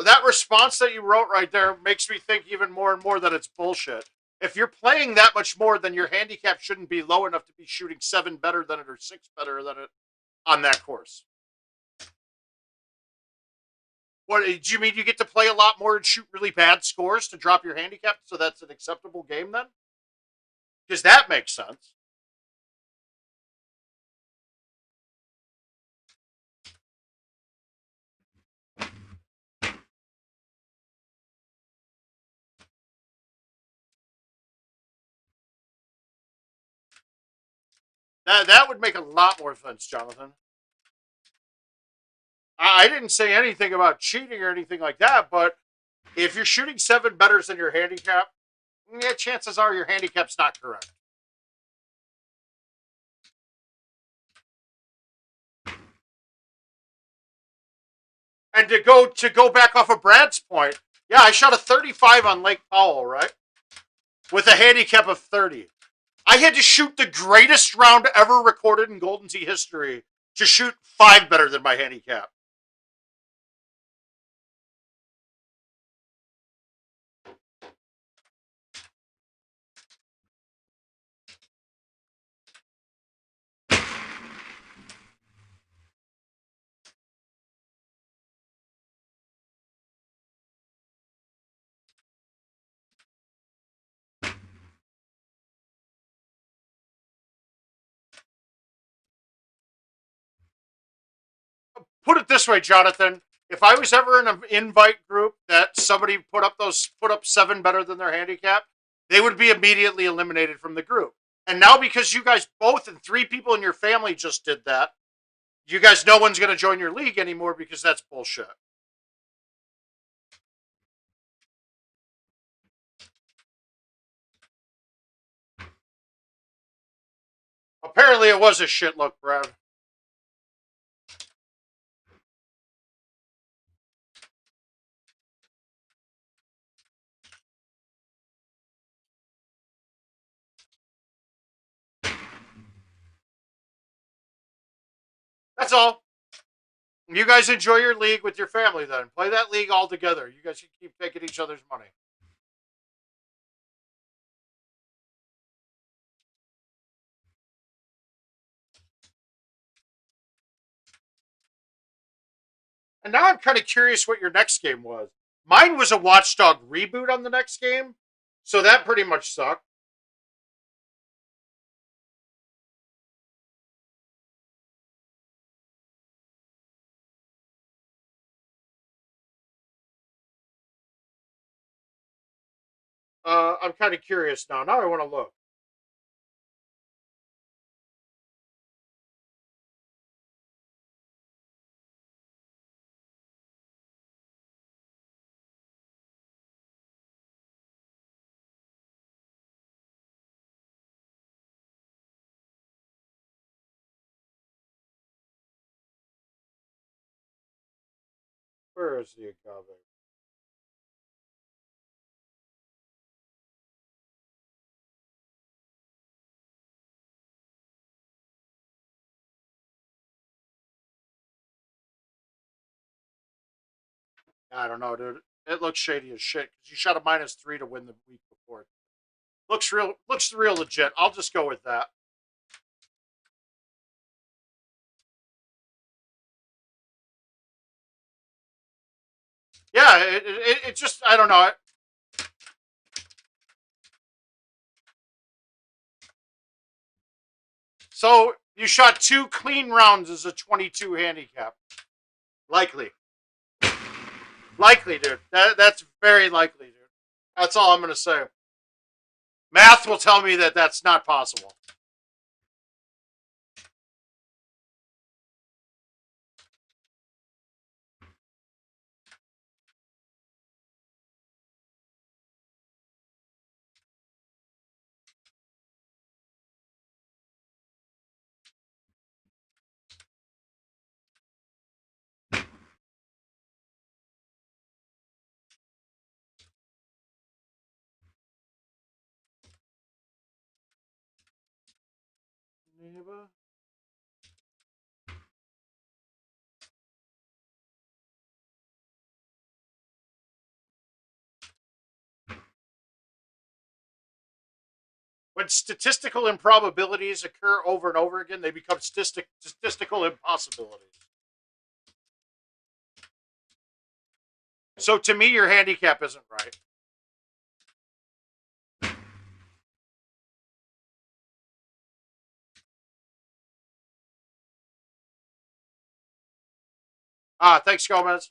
Speaker 1: That response that you wrote right there makes me think even more and more that it's bullshit. If you're playing that much more, then your handicap shouldn't be low enough to be shooting 7 better than it or 6 better than it on that course. What do you mean? You get to play a lot more and shoot really bad scores to drop your handicap, so that's an acceptable game then? Because that makes sense. That would make a lot more sense, Jonathan. I didn't say anything about cheating or anything like that, but if you're shooting 7 betters than your handicap, yeah, chances are your handicap's not correct. And to go back off of Brad's point, yeah, I shot a 35 on Lake Powell, right? With a handicap of 30. I had to shoot the greatest round ever recorded in Golden Tee history to shoot 5 better than my handicap. Put it this way, Jonathan. If I was ever in an invite group that somebody put up 7 better than their handicap, they would be immediately eliminated from the group. And now because you guys both and 3 people in your family just did that, you guys no one's going to join your league anymore because that's bullshit. Apparently it was a shit look, Brad. That's all. You guys enjoy your league with your family then. Play that league all together. You guys can keep taking each other's money. And now I'm kind of curious what your next game was. Mine was a Watchdog reboot on the next game, so that pretty much sucked. I'm kind of curious now. Now I want to look. Where is the agave? I don't know, dude. It looks shady as shit because you shot a -3 to win the week before. Looks real legit. I'll just go with that. Yeah, it just I don't know. So you shot 2 clean rounds as a 22 handicap. Likely, likely, dude. That's very likely, dude. That's all I'm gonna say. Math will tell me that that's not possible. When statistical improbabilities occur over and over again, they become statistical impossibilities. So to me, your handicap isn't right. Thanks, Gomez.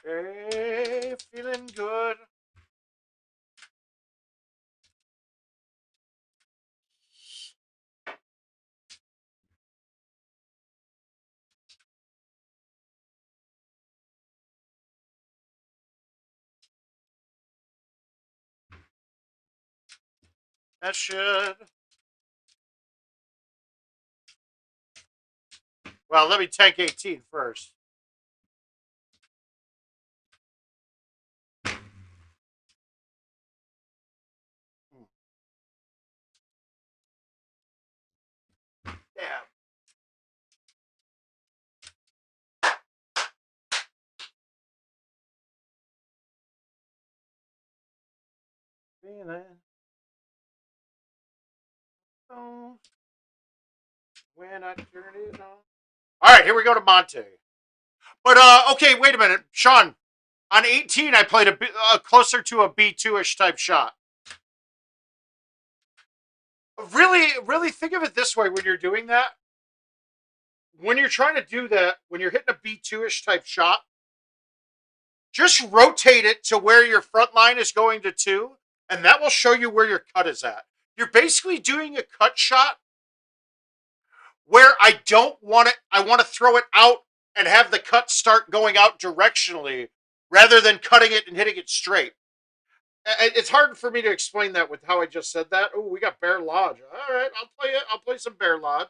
Speaker 1: Hey, feeling good. That should. Well, let me tank 18 first. Yeah. Feeling. Oh, when I turn it on. All right, here we go to Monte. But okay, wait a minute, Sean. On 18, I played closer to a B2-ish type shot. really think of it this way when you're doing that. When you're trying to do that, when you're hitting a B2-ish type shot, just rotate it to where your front line is going to 2, and that will show you where your cut is at. You're basically doing a cut shot where I don't want it, I want to throw it out and have the cut start going out directionally rather than cutting it and hitting it straight. It's hard for me to explain that with how I just said that. Oh, we got Bear Lodge. All right, I'll play it. I'll play some Bear Lodge.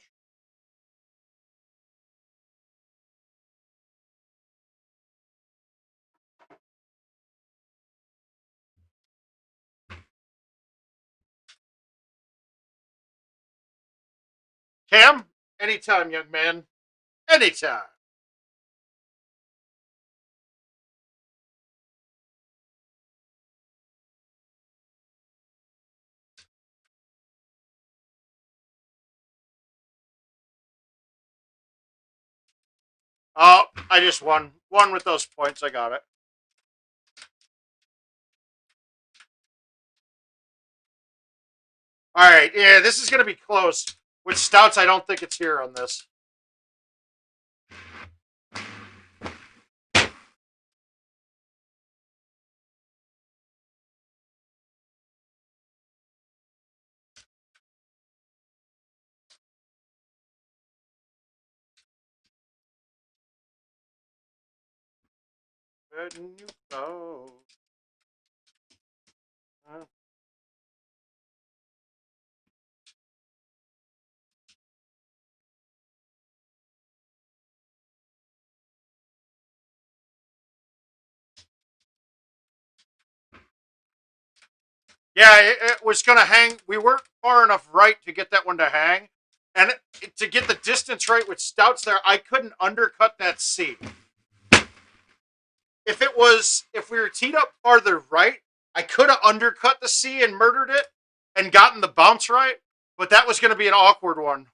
Speaker 1: Cam, anytime, young man. Anytime. Oh, I just won. Won with those points. I got it. All right. Yeah, this is going to be close. With Stouts, I don't think it's here on this. Where do you go? Yeah, it was going to hang. We weren't far enough right to get that one to hang. And to get the distance right with Stouts there, I couldn't undercut that C. If we were teed up farther right, I could have undercut the C and murdered it and gotten the bounce right, but that was going to be an awkward one.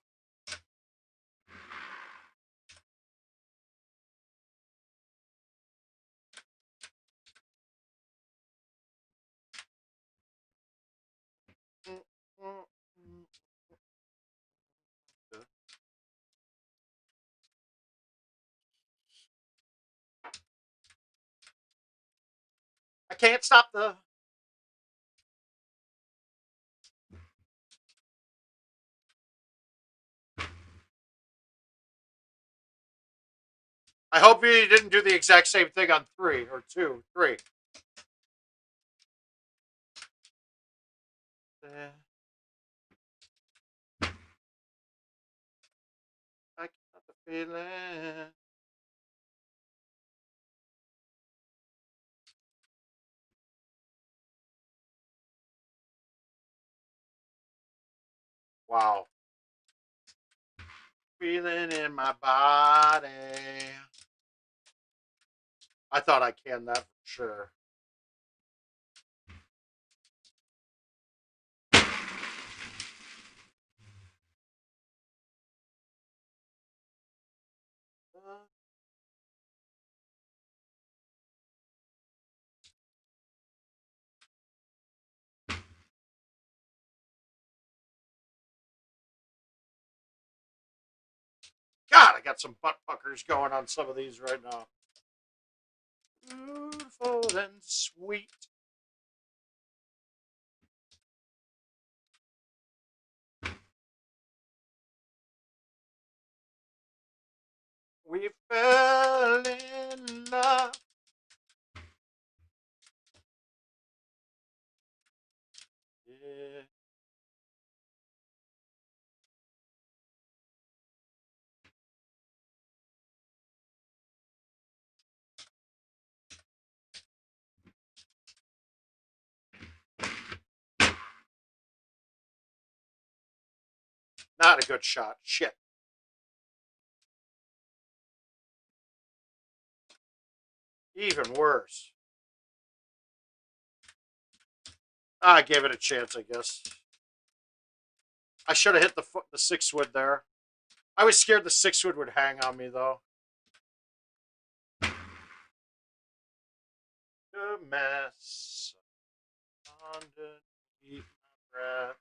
Speaker 1: I can't stop the. I hope you didn't do the exact same thing on 3 or 2, 3. I got the feeling. Wow. Feeling in my body. I thought I canned that for sure. God, I got some butt puckers going on some of these right now. Beautiful and sweet. We fell in love. Yeah. Not a good shot. Shit. Even worse. I gave it a chance, I guess. I should have hit the 6-wood there. I was scared the 6-wood would hang on me, though. A mess. Underneath my breath.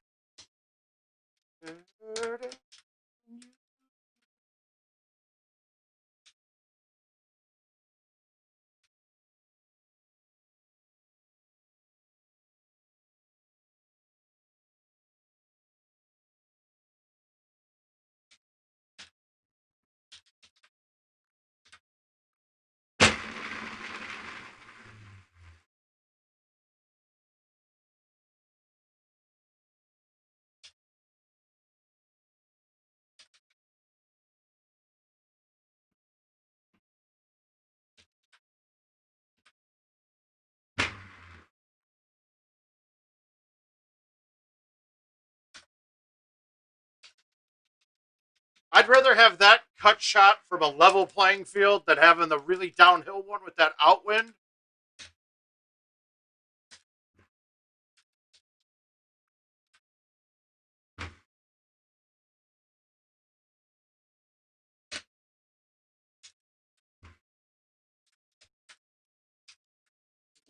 Speaker 1: I'd rather have that cut shot from a level playing field than having the really downhill one with that outwind.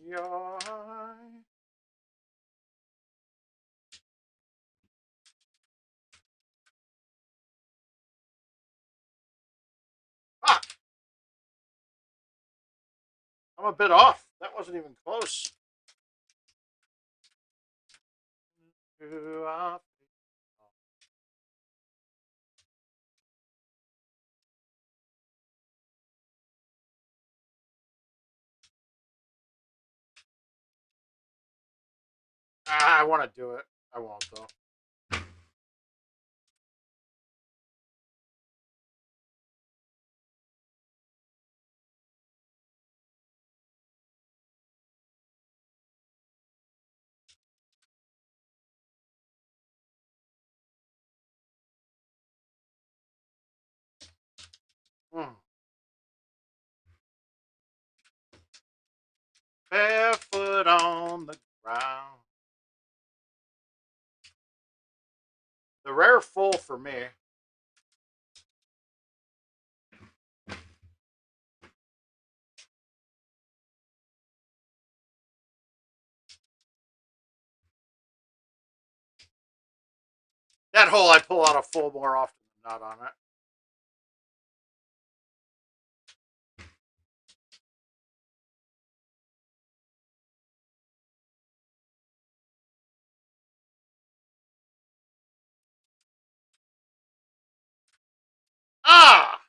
Speaker 1: Yeah. Fuck! I'm a bit off. That wasn't even close. I want to do it. I won't, though. Hmm. Barefoot on the ground. The rare full for me. That hole I pull out a full more often than not on it. Ah!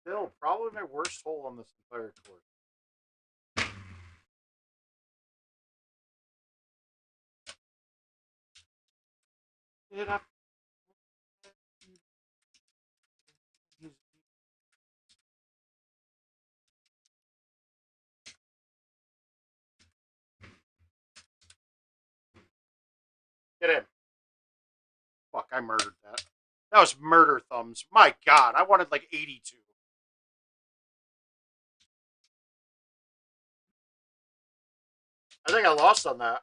Speaker 1: Still, probably my worst hole on this entire course. Get up. Get in. Fuck, I murdered that. That was murder thumbs. My God, I wanted like 82. I think I lost on that.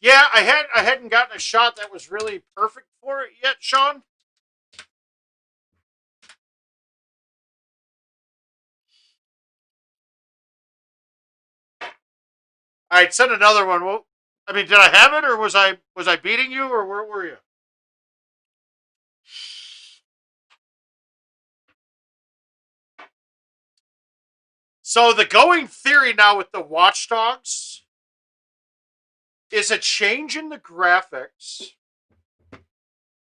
Speaker 1: Yeah, I hadn't gotten a shot that was really perfect for it yet, Sean. All right, send another one. Well, I mean, did I have it, or was I beating you, or where were you? So the going theory now with the Watchdogs is a change in the graphics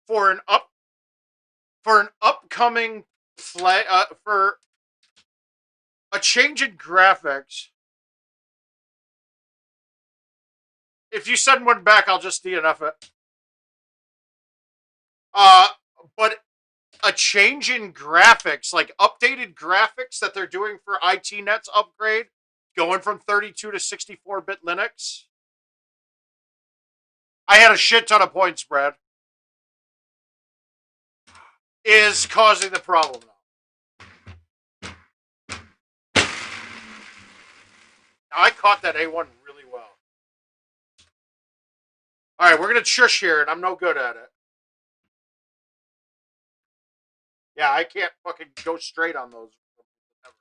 Speaker 1: for an upcoming play for a change in graphics. If you send one back, I'll just DNF it. Uh, but a change in graphics, like updated graphics that they're doing for ITNet's upgrade, going from 32 to 64-bit Linux. I had a shit ton of points, Brad. Is causing the problem now. I caught that A1 really well. All right, we're gonna shush here, and I'm no good at it. Yeah, I can't fucking go straight on those. Ever.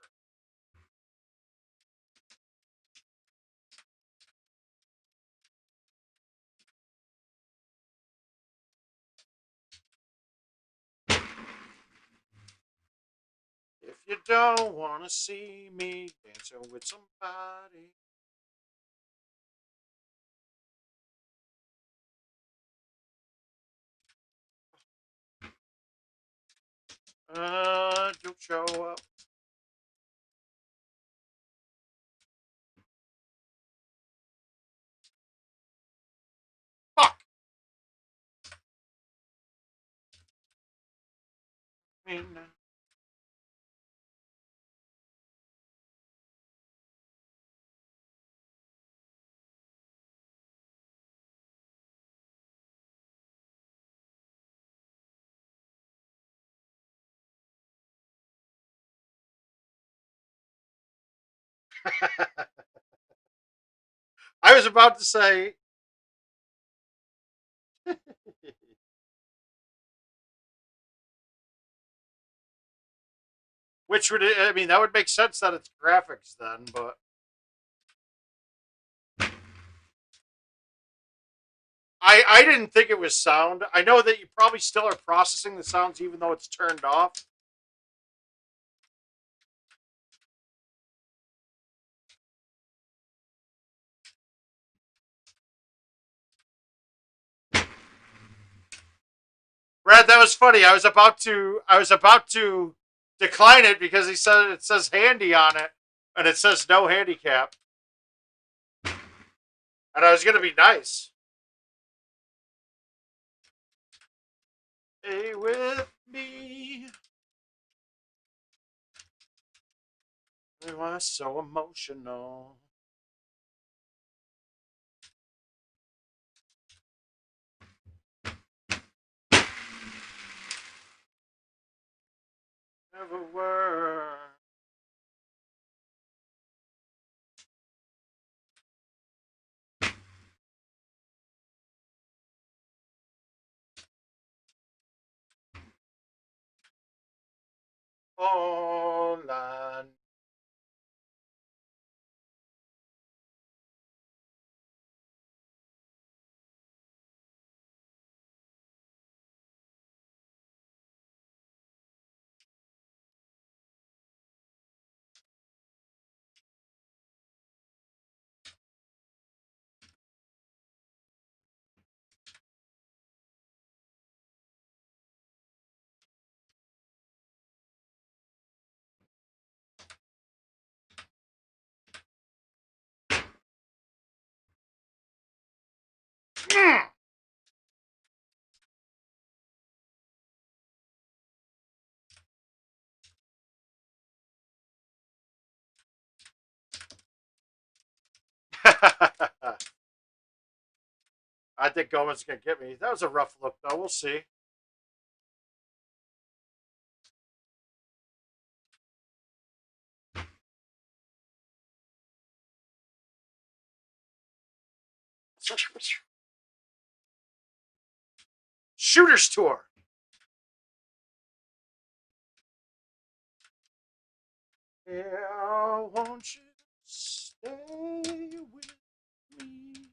Speaker 1: You don't want to see me dancing with somebody. Don't show up. Fuck. I mean, I was about to say. Which would, I mean, that would make sense that it's graphics then, but I didn't think it was sound. I know that you probably still are processing the sounds even though it's turned off. Brad, that was funny. I was about to decline it because he said it says handy on it and it says no handicap. And I was gonna be nice. Stay with me. It was so emotional. Never were. All I I think Gomez gonna get me. That was a rough look though. We'll see. Shooters tour. Yeah, won't you stay with me?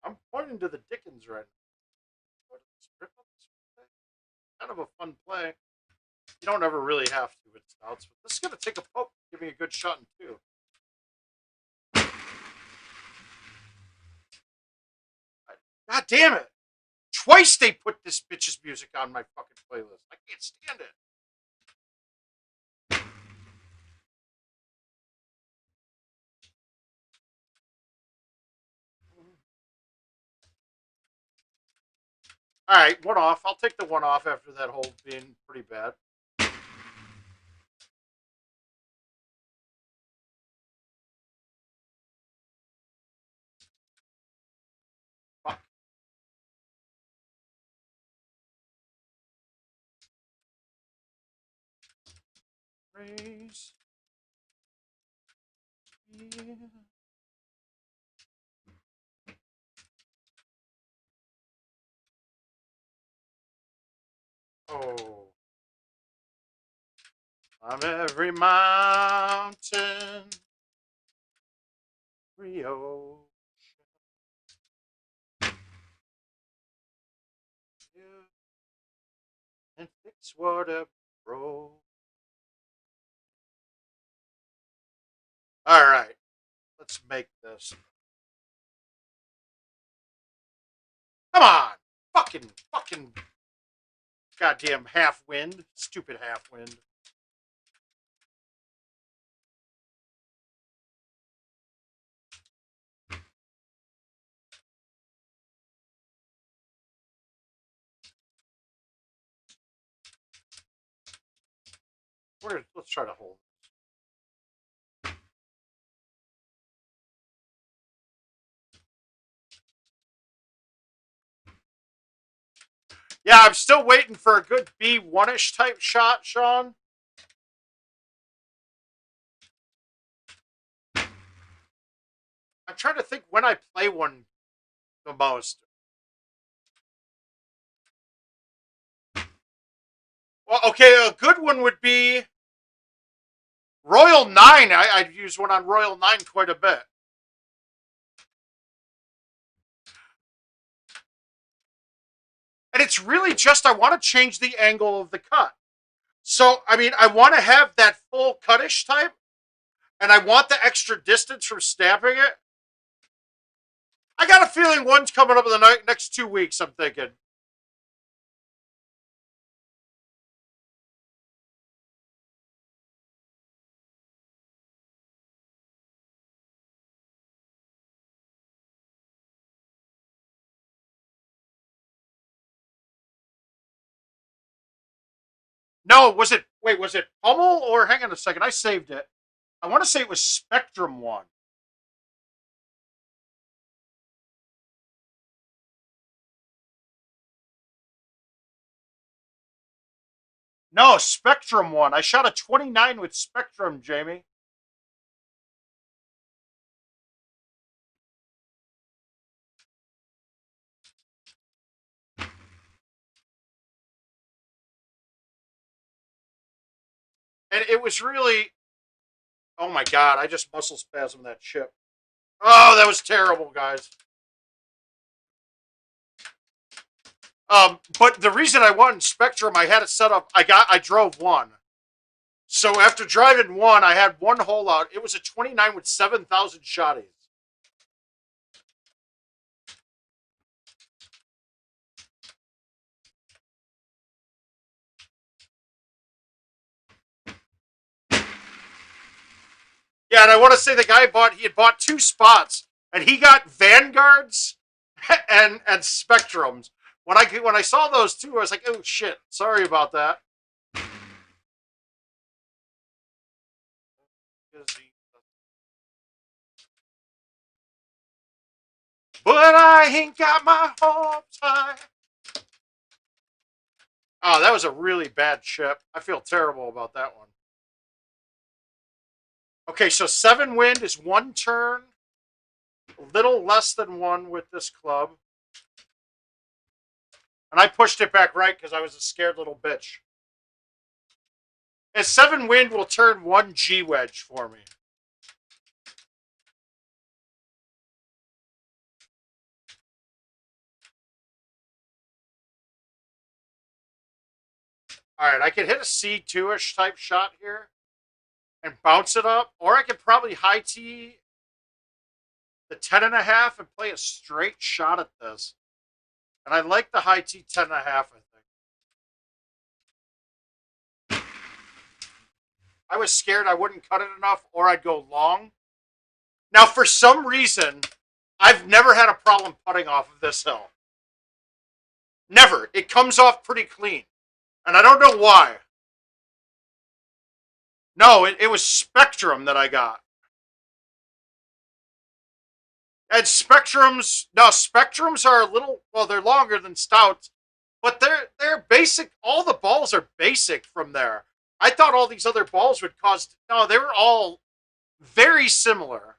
Speaker 1: I'm pointing to the Dickens right now. Kind of a fun play. You don't ever really have to with stouts, but this is gonna take a poke, give me a good shot in two. God damn it! Twice they put this bitch's music on my fucking playlist. I can't stand it. All right, one off. I'll take the one off after that hole being pretty bad. Fuck. Raise. Yeah. Oh. I'm every mountain, Rio. And fix what a broke. All right, let's make this. Come on, fucking, goddamn half wind, stupid half wind. Let's try to hold. Yeah, I'm still waiting for a good B1-ish type shot, Sean. I'm trying to think when I play one the most. Well, okay, a good one would be Royal 9. I'd use one on Royal 9 quite a bit. And it's really just I want to change the angle of the cut. So, I mean, I want to have that full cutish type, and I want the extra distance from stamping it. I got a feeling one's coming up in the next 2 weeks, I'm thinking. No, was it, wait, was it Pummel or, hang on a second, I saved it. I want to say it was Spectrum 1. No, Spectrum 1. I shot a 29 with Spectrum, Jamie. And it was really, oh my God, I just muscle spasmed that chip. Oh, that was terrible, guys. But the reason I won Spectrum, I had it set up. I drove one. So after driving one, I had one hole out. It was a 29 with 7,000 shotties. Yeah, and I want to say the guy he had bought 2 spots, and he got Vanguards and Spectrums. When I saw those two, I was like, oh shit, sorry about that. But I ain't got my hopes high. Oh, that was a really bad chip. I feel terrible about that one. Okay, so 7 wind is 1 turn. A little less than 1 with this club. And I pushed it back right because I was a scared little bitch. And 7 wind will turn 1 G wedge for me. All right, I could hit a C2-ish type shot here and bounce it up, or I could probably high tee the 10.5 and play a straight shot at this. And I like the high tee 10.5, I think. I was scared I wouldn't cut it enough, or I'd go long. Now, for some reason, I've never had a problem putting off of this hill. Never. It comes off pretty clean. And I don't know why. No, it was Spectrum that I got. And Spectrums, no, Spectrums are a little, well, they're longer than Stouts, but they're basic. All the balls are basic from there. I thought all these other balls would cause, no, they were all very similar.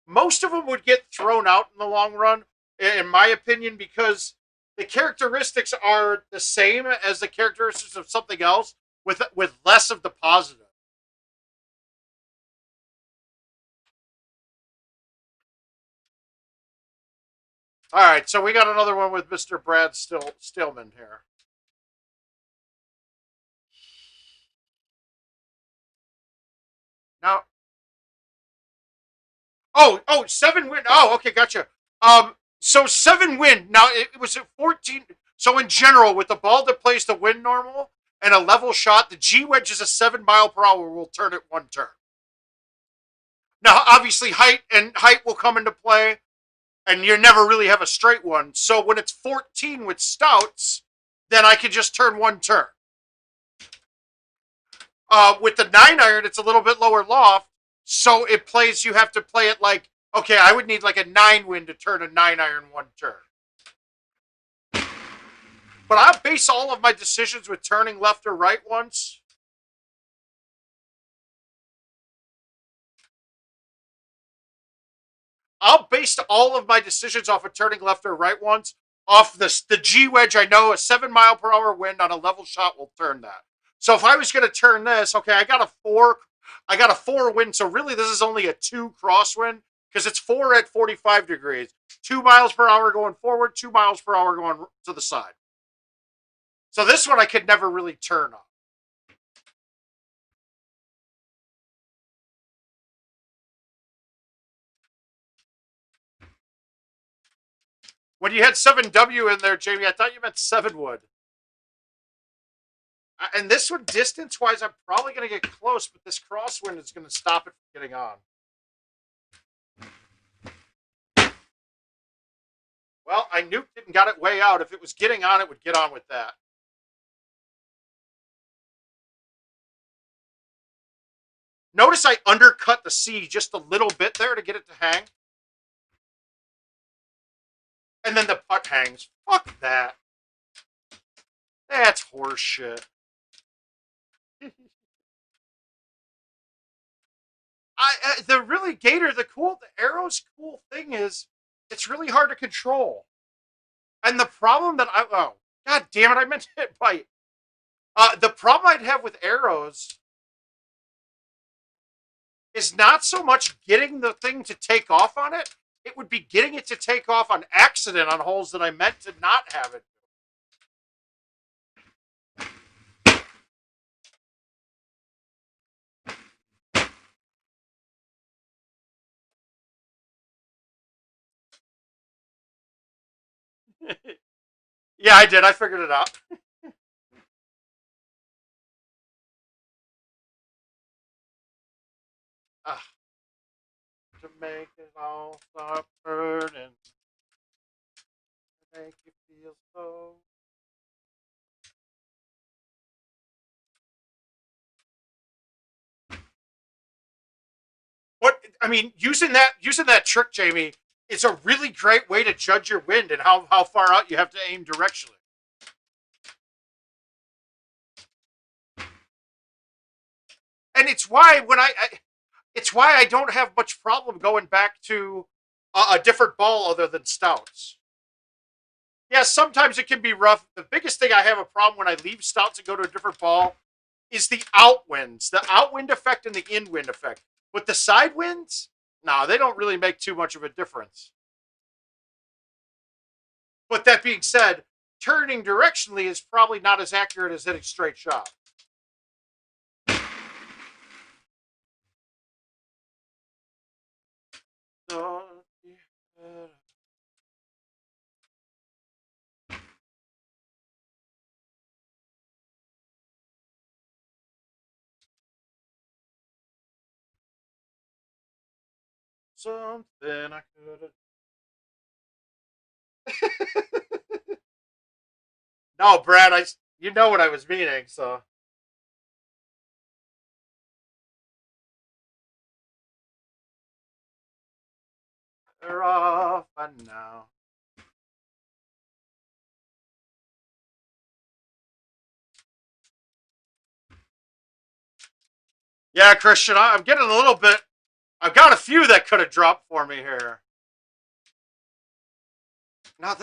Speaker 1: Most of them would get thrown out in the long run, in my opinion, because the characteristics are the same as the characteristics of something else with less of the positive. All right, so we got another one with Mr. Brad Stillman here. Now, Oh, 7 wind. Oh, okay, gotcha. So 7 wind. Now it was at 14. So in general, with the ball that plays the wind normal and a level shot, the G wedge is a 7 mile per hour. Will turn it one turn. Now, obviously, height will come into play, and you never really have a straight one. So when it's 14 with stouts, then I can just turn one turn. With the 9 iron, it's a little bit lower loft, so it plays. You have to play it like, okay, I would need like a 9 wind to turn a 9 iron one turn. But I base all of my decisions with turning left or right once. I'll base all of my decisions off of turning left or right once. Off the G wedge, I know a 7 mile per hour wind on a level shot will turn that. So if I was going to turn this, okay, I got a 4 wind. So really, this is only a 2 crosswind because it's 4 at 45 degrees. 2 miles per hour going forward, 2 miles per hour going to the side. So this one I could never really turn on. When you had 7W in there, Jamie, I thought you meant 7 wood. And this one, distance wise, I'm probably going to get close, but this crosswind is going to stop it from getting on. Well, I nuked it and got it way out. If it was getting on, it would get on with that. Notice I undercut the C just a little bit there to get it to hang. And then the putt hangs. Fuck that. That's horseshit. The arrow's cool thing is it's really hard to control. And the problem that god damn it, I meant to hit bite. The problem I'd have with arrows is not so much getting the thing to take off on it. It would be getting it to take off on accident on holes that I meant to not have it. Yeah, I did. I figured it out. uh, to make it all stop burning, to make you feel so. What I mean, using that trick, Jamie, is a really great way to judge your wind and how far out you have to aim directionally. And it's why I don't have much problem going back to a different ball other than stouts. Yeah, sometimes it can be rough. The biggest thing I have a problem when I leave stouts and go to a different ball is the outwinds, the outwind effect and the inwind effect. But the side winds, no, they don't really make too much of a difference. But that being said, turning directionally is probably not as accurate as hitting straight shot. So, yeah. Something I could have. No, Brad, you know what I was meaning, so they're off and now. Yeah, Christian, I'm getting a little bit. I've got a few that could have dropped for me here. Now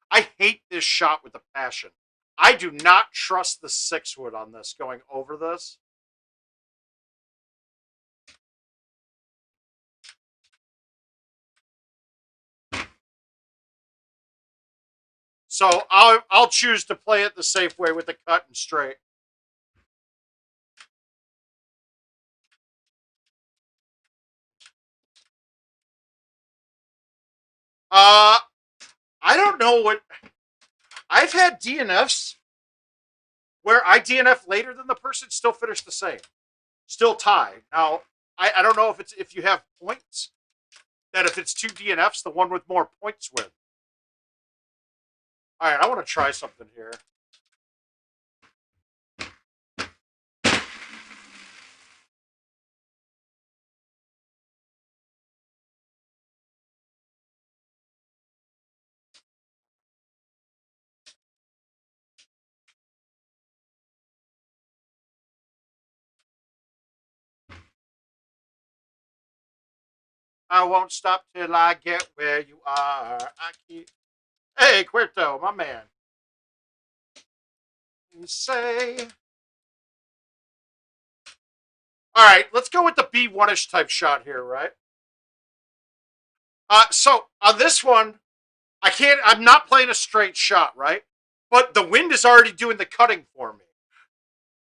Speaker 1: I hate this shot with a passion. I do not trust the 6 wood on this going over this. So I'll choose to play it the safe way with the cut and straight. Uh, I don't know what. I've had DNFs where I DNF later than the person, still finish the same, still tied. Now, I don't know if you have points, that if it's two DNFs, the one with more points wins. All right, I want to try something here. I won't stop till I get where you are. I keep. Hey, Quirto, my man. You say. All right, let's go with the B1-ish type shot here, right? So on this one, I can't. I'm not playing a straight shot, right? But the wind is already doing the cutting for me.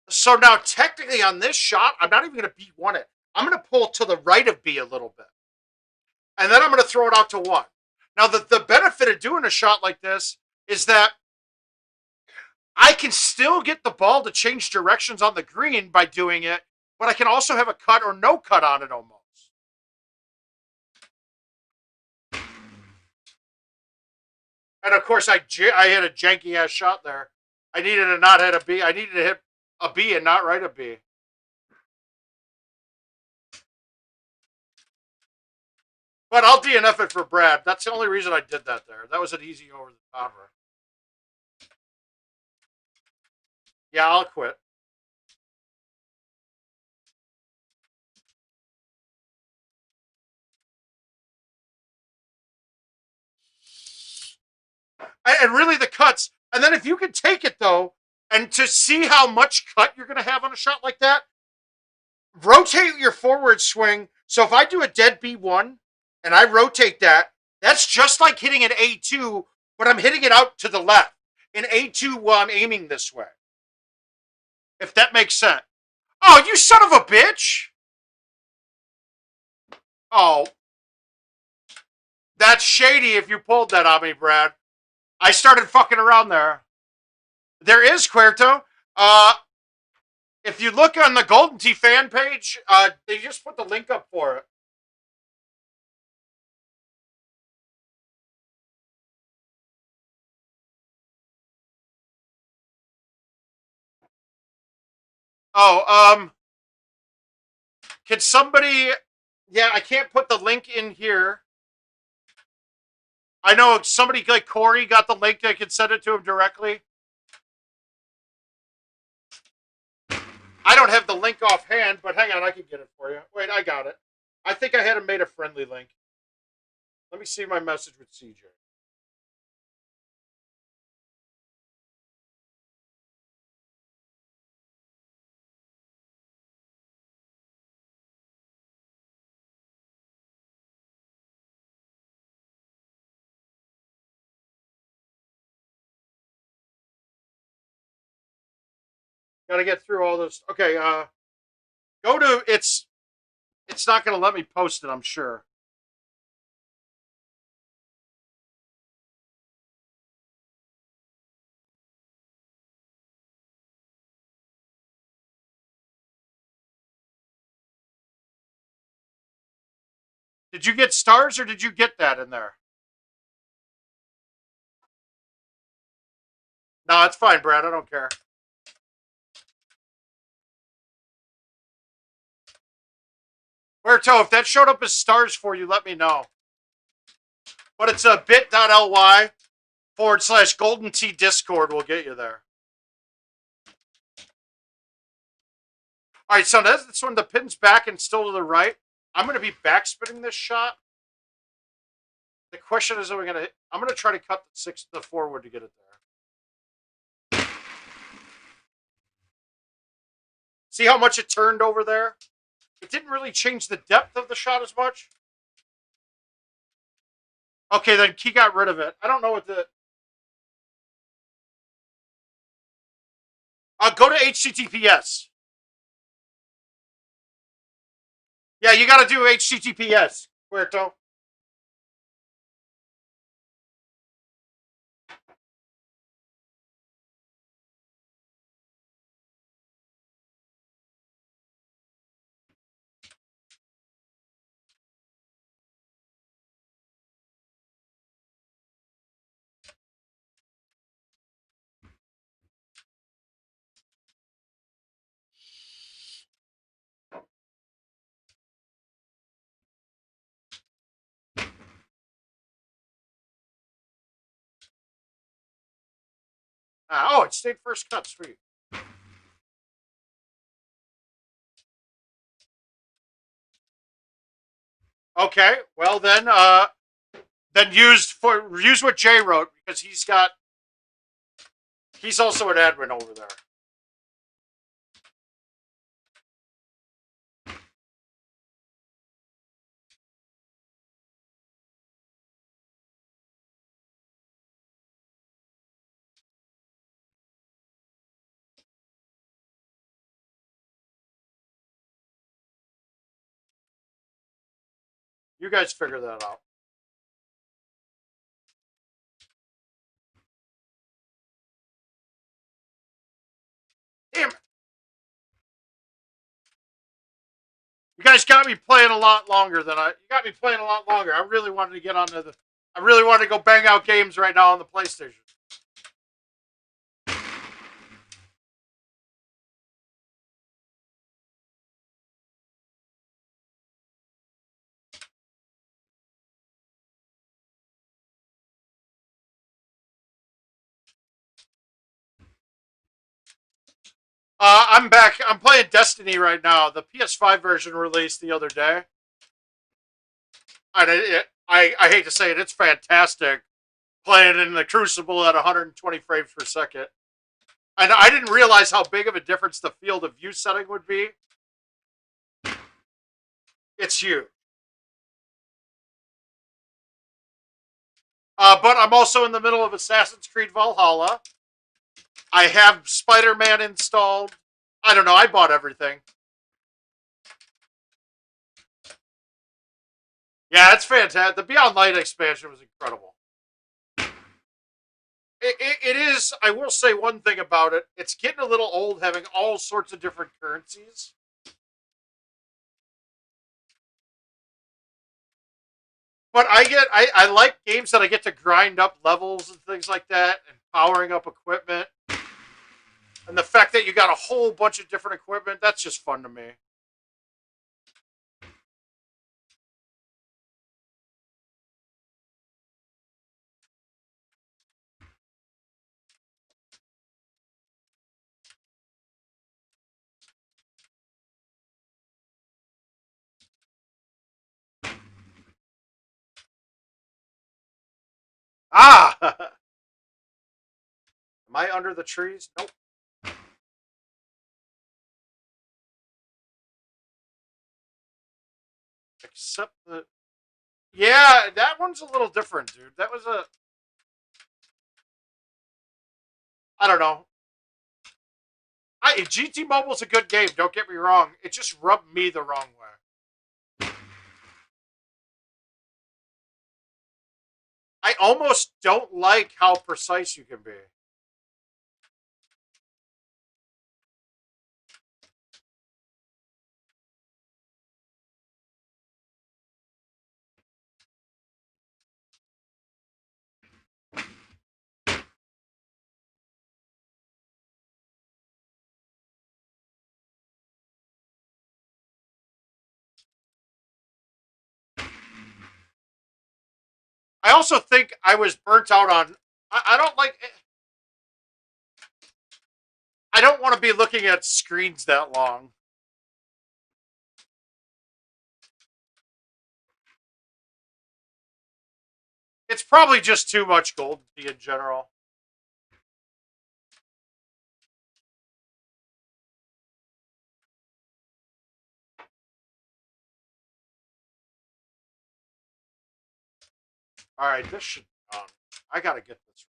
Speaker 1: So now, technically, on this shot, I'm not even going to B1 it. I'm going to pull to the right of B a little bit, and then I'm going to throw it out to one. Now, the benefit of doing a shot like this is that I can still get the ball to change directions on the green by doing it, but I can also have a cut or no cut on it almost. And of course, I hit a janky ass shot there. I needed to not hit a B. I needed to hit a B and not write a B. But I'll DNF it for Brad. That's the only reason I did that there. That was an easy over the topper. Yeah, I'll quit. And really the cuts. And then if you can take it though, and to see how much cut you're going to have on a shot like that, rotate your forward swing. So if I do a dead B1 and I rotate that, that's just like hitting an A2, but I'm hitting it out to the left. In A2 while I'm aiming this way. If that makes sense. Oh, you son of a bitch! Oh, that's shady if you pulled that on me, Brad. I started fucking around there. There is Querto. If you look on the Golden Tee fan page, they just put the link up for it. Oh, can somebody? Yeah, I can't put the link in here. I know somebody like Corey got the link. I can send it to him directly. I don't have the link offhand, but hang on, I can get it for you. Wait, I got it. I think I had him made a friendly link. Let me see my message with CJ. Got to get through all this. Okay, go to it's. It's not going to let me post it, I'm sure. Did you get stars or did you get that in there? No, it's fine, Brad. I don't care. Puerto, if that showed up as stars for you, let me know. But it's a bit.ly/Golden Tee Discord will get you there. All right, so that's when the pin's back and still to the right. I'm going to be backspinning this shot. The question is, I'm going to try to cut the forward to get it there. See how much it turned over there? It didn't really change the depth of the shot as much. Okay, then he got rid of it. I don't know what the... Go to HTTPS. Yeah, you got to do HTTPS, Puerto. Oh, it stayed first cut. Sweet. Okay. Well then use what Jay wrote because he's also an admin over there. You guys figure that out. Damn it. You guys got me playing a lot longer than I. You got me playing a lot longer. I really wanted to get onto the. I really wanted to go bang out games right now on the PlayStation. I'm back. I'm playing Destiny right now. The PS5 version released the other day. I hate to say it, it's fantastic. Playing in the Crucible at 120 frames per second. And I didn't realize how big of a difference the field of view setting would be. It's huge. But I'm also in the middle of Assassin's Creed Valhalla. I have Spider-Man installed. I don't know. I bought everything. Yeah, it's fantastic. The Beyond Light expansion was incredible. It is. I will say one thing about it. It's getting a little old having all sorts of different currencies. But I like games that I get to grind up levels and things like that and powering up equipment. And the fact that you got a whole bunch of different equipment, that's just fun to me. Ah! Am I under the trees? Nope. Except the. Yeah, that one's a little different, dude. That was a. I don't know. GT Mobile's a good game, don't get me wrong. It just rubbed me the wrong way. I almost don't like how precise you can be. I also think I was burnt out on. I don't like. I don't want to be looking at screens that long. It's probably just too much Golden Tee in general. All right, this should be on. I gotta get this.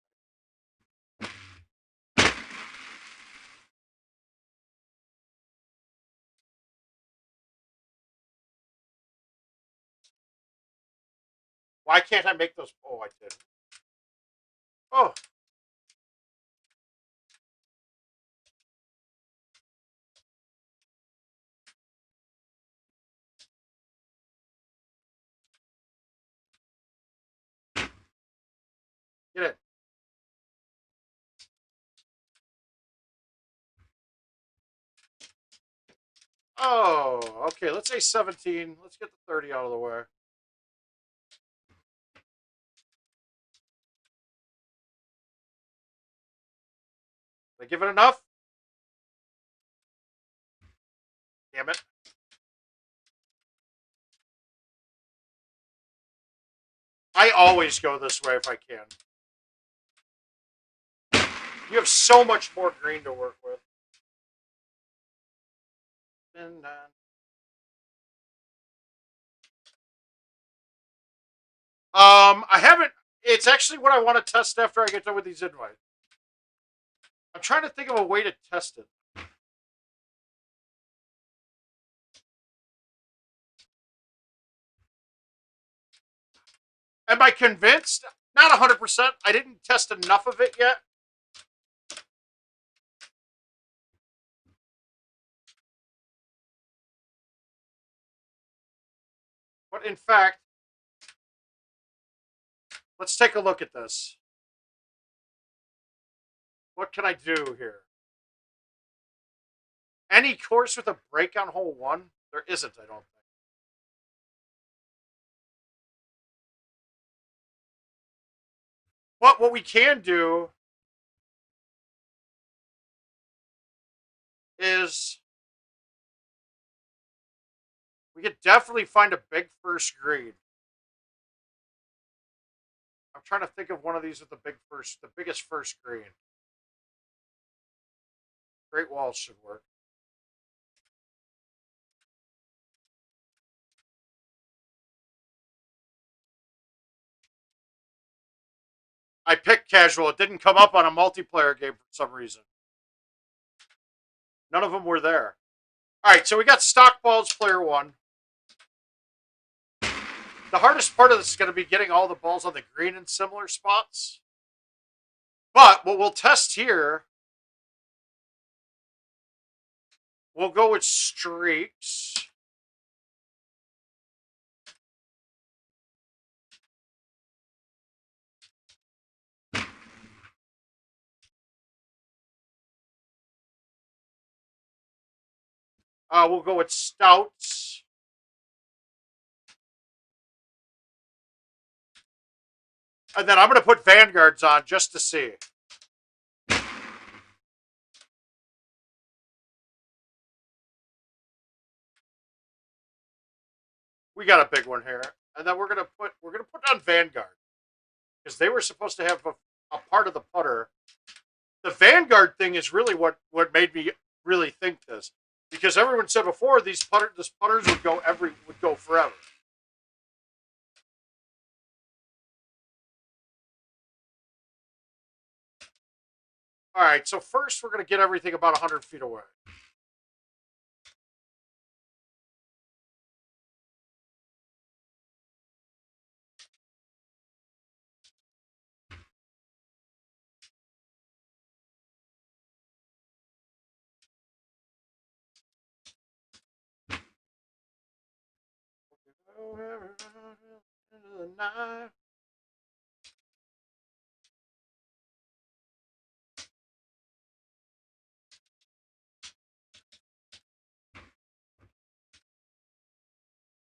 Speaker 1: Why can't I make those? Oh, I did. Oh, get it. Oh, okay. Let's say 17. Let's get the 30 out of the way. Did I give it enough? Damn it. I always go this way if I can. You have so much more green to work with. And I haven't. It's actually what I want to test after I get done with these invites. I'm trying to think of a way to test it. Am I convinced? Not 100%. I didn't test enough of it yet. But in fact, let's take a look at this. What can I do here? Any course with a break on hole 1? There isn't, I don't think. But what we can do is we could definitely find a big first green. I'm trying to think of one of these with the biggest first green. Great Walls should work. I picked casual. It didn't come up on a multiplayer game for some reason. None of them were there. All right, so we got stock balls, player 1. The hardest part of this is going to be getting all the balls on the green in similar spots. But what we'll test here, we'll go with streaks. We'll go with stouts. And then I'm going to put Vanguards on just to see. We got a big one here. And then we're gonna put on Vanguard. Because they were supposed to have a part of the putter. The Vanguard thing is really what made me really think this. Because everyone said before these putters would go forever. All right, so first we're going to get everything about 100 feet away.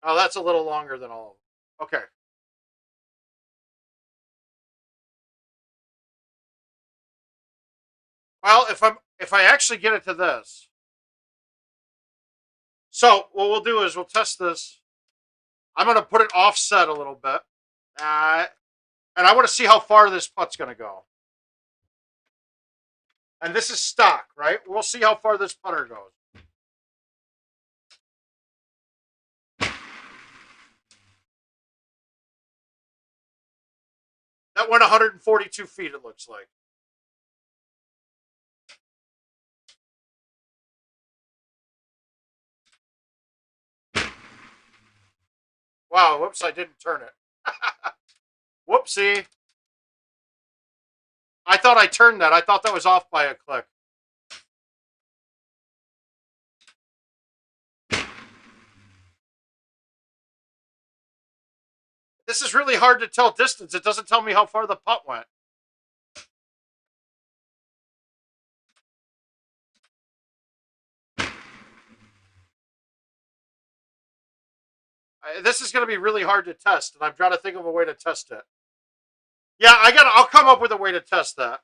Speaker 1: Oh, that's a little longer than all of them. Okay. Well, if I actually get it to this. So what we'll do is we'll test this. I'm going to put it offset a little bit. And I want to see how far this putt's going to go. And this is stock, right? We'll see how far this putter goes. That went 142 feet, it looks like. Wow, whoops, I didn't turn it. Whoopsie. I thought I turned that. I thought that was off by a click. This is really hard to tell distance. It doesn't tell me how far the putt went. This is going to be really hard to test, and I'm trying to think of a way to test it. Yeah, I'll come up with a way to test that.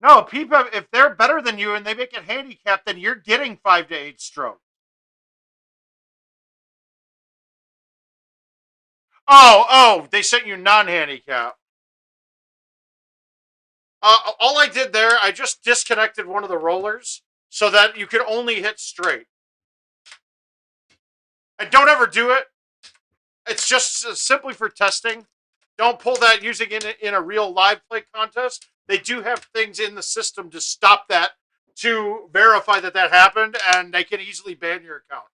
Speaker 1: No, people, if they're better than you and they make it handicapped, then you're getting 5 to 8 strokes. Oh, they sent you non-handicap. All I did there, I just disconnected one of the rollers so that you could only hit straight. And don't ever do it. It's just simply for testing. Don't pull that using it in a real live play contest. They do have things in the system to stop that, to verify that that happened, and they can easily ban your account.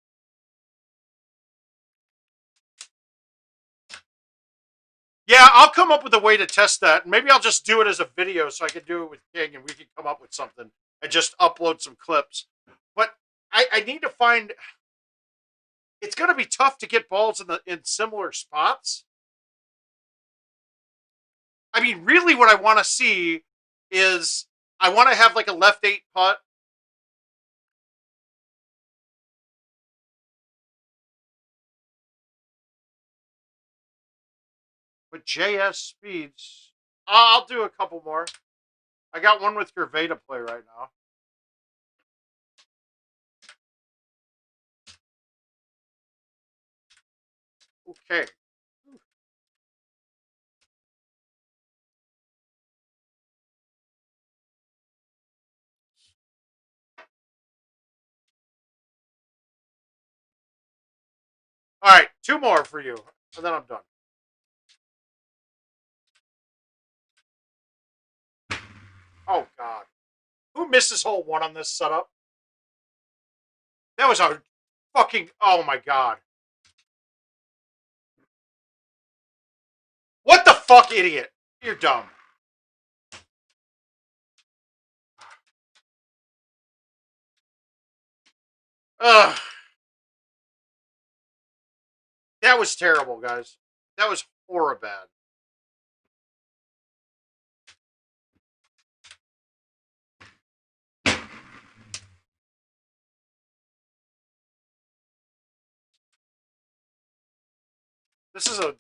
Speaker 1: Yeah, I'll come up with a way to test that. Maybe I'll just do it as a video so I can do it with King and we can come up with something and just upload some clips. But I need to find. It's going to be tough to get balls in similar spots. I mean, really, what I want to see is I want to have like a left 8 putt. With JS speeds. I'll do a couple more. I got one with Gervais to play right now. Okay. All right, 2 more for you, and then I'm done. Oh, God. Who misses hole 1 on this setup? That was a fucking... Oh, my God. What the fuck, idiot? You're dumb. Ugh. That was terrible, guys. That was horrible.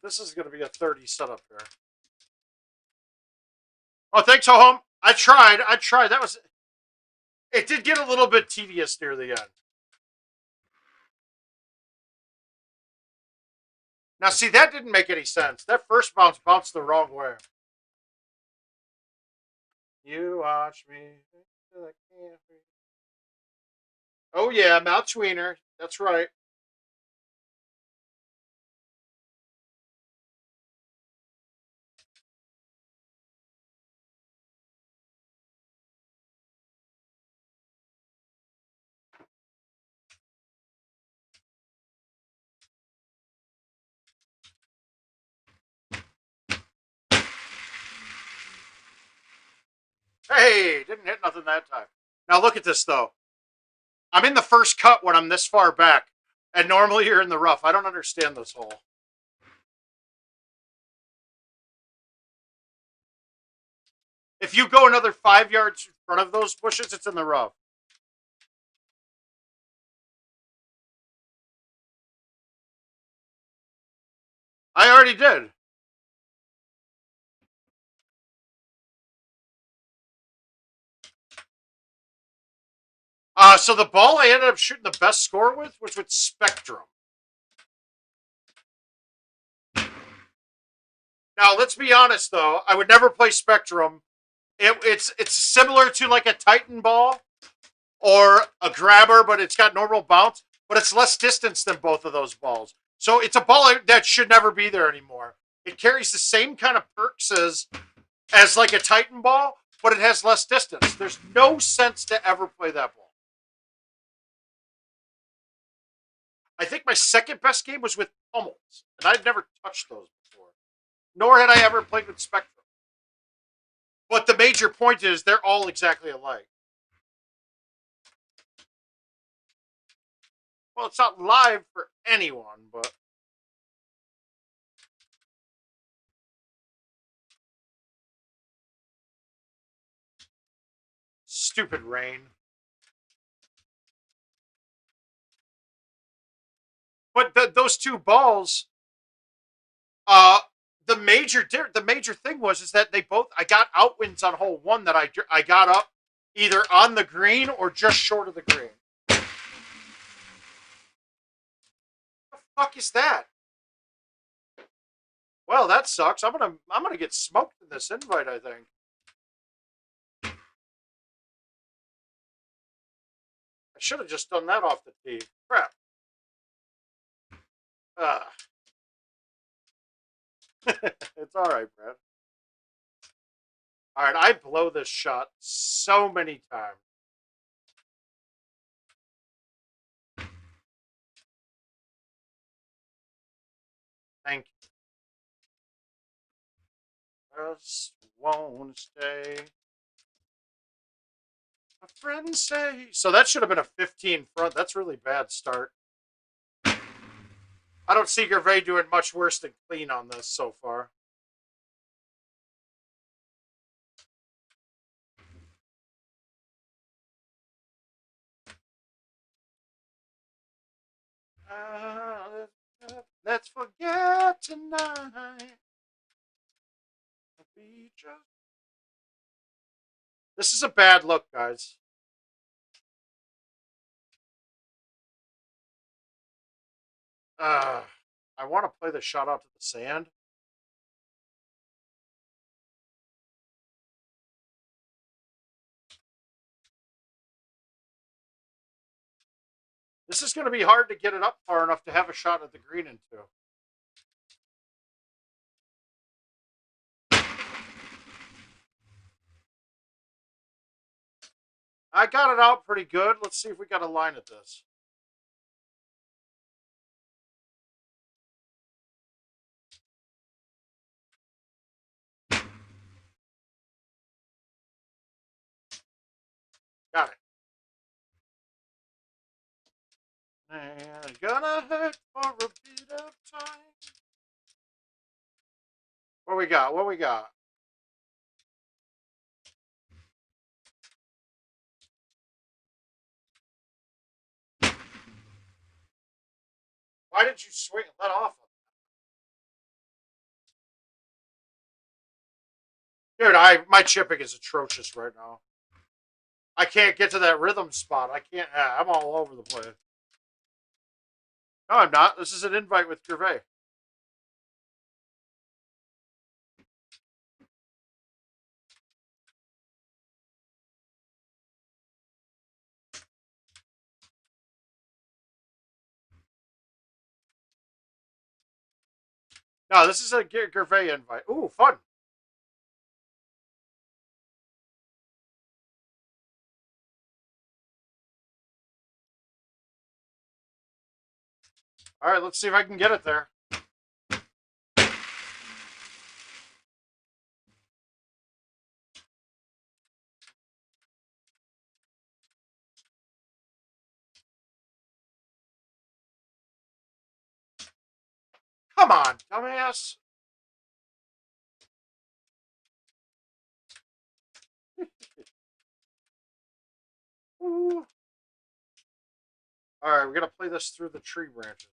Speaker 1: This is going to be a 30 setup here. Oh, thanks, Ho-Hum. I tried. That was... It did get a little bit tedious near the end. Now, see, that didn't make any sense. That first bounce bounced the wrong way. You watch me. Oh, yeah, Mount Tweener. That's right. Hey, didn't hit nothing that time. Now, look at this, though. I'm in the first cut when I'm this far back, and normally you're in the rough. I don't understand this hole. If you go another 5 yards in front of those bushes, it's in the rough. I already did. So the ball I ended up shooting the best score with was with Spectrum. Now, let's be honest, though. I would never play Spectrum. It's similar to like a Titan ball or a grabber, but it's got normal bounce, but it's less distance than both of those balls. So it's a ball that should never be there anymore. It carries the same kind of perks as like a Titan ball, but it has less distance. There's no sense to ever play that ball. I think my second best game was with Pummels, and I'd never touched those before. Nor had I ever played with Spectrum. But the major point is they're all exactly alike. Well, it's not live for anyone, but... Stupid rain. But those 2 balls, the major thing is that I got outwinds on hole one that I got up either on the green or just short of the green. What the fuck is that? Well, that sucks. I'm gonna get smoked in this invite, I think. I should have just done that off the tee. Crap. It's all right, Brad. All right, I blow this shot so many times. Thank you. Just won't stay. My friends say. So that should have been a 15 front. That's really bad start. I don't see Gervais doing much worse than clean on this so far. Let's forget tonight. This is a bad look, guys. I want to play the shot out to the sand. This is going to be hard to get it up far enough to have a shot at the green into. I got it out pretty good. Let's see if we got a line at this. Got it. And gonna hurt for a bit of time. What we got? What we got? Why did you swing and let off? Dude, my chipping is atrocious right now. I can't get to that rhythm spot. I can't. I'm all over the place. No, I'm not. This is an invite with Gervais. No, this is a Gervais invite. Ooh, fun. All right, let's see if I can get it there. Come on, dumbass. Ooh. All right, we're going to play this through the tree branches.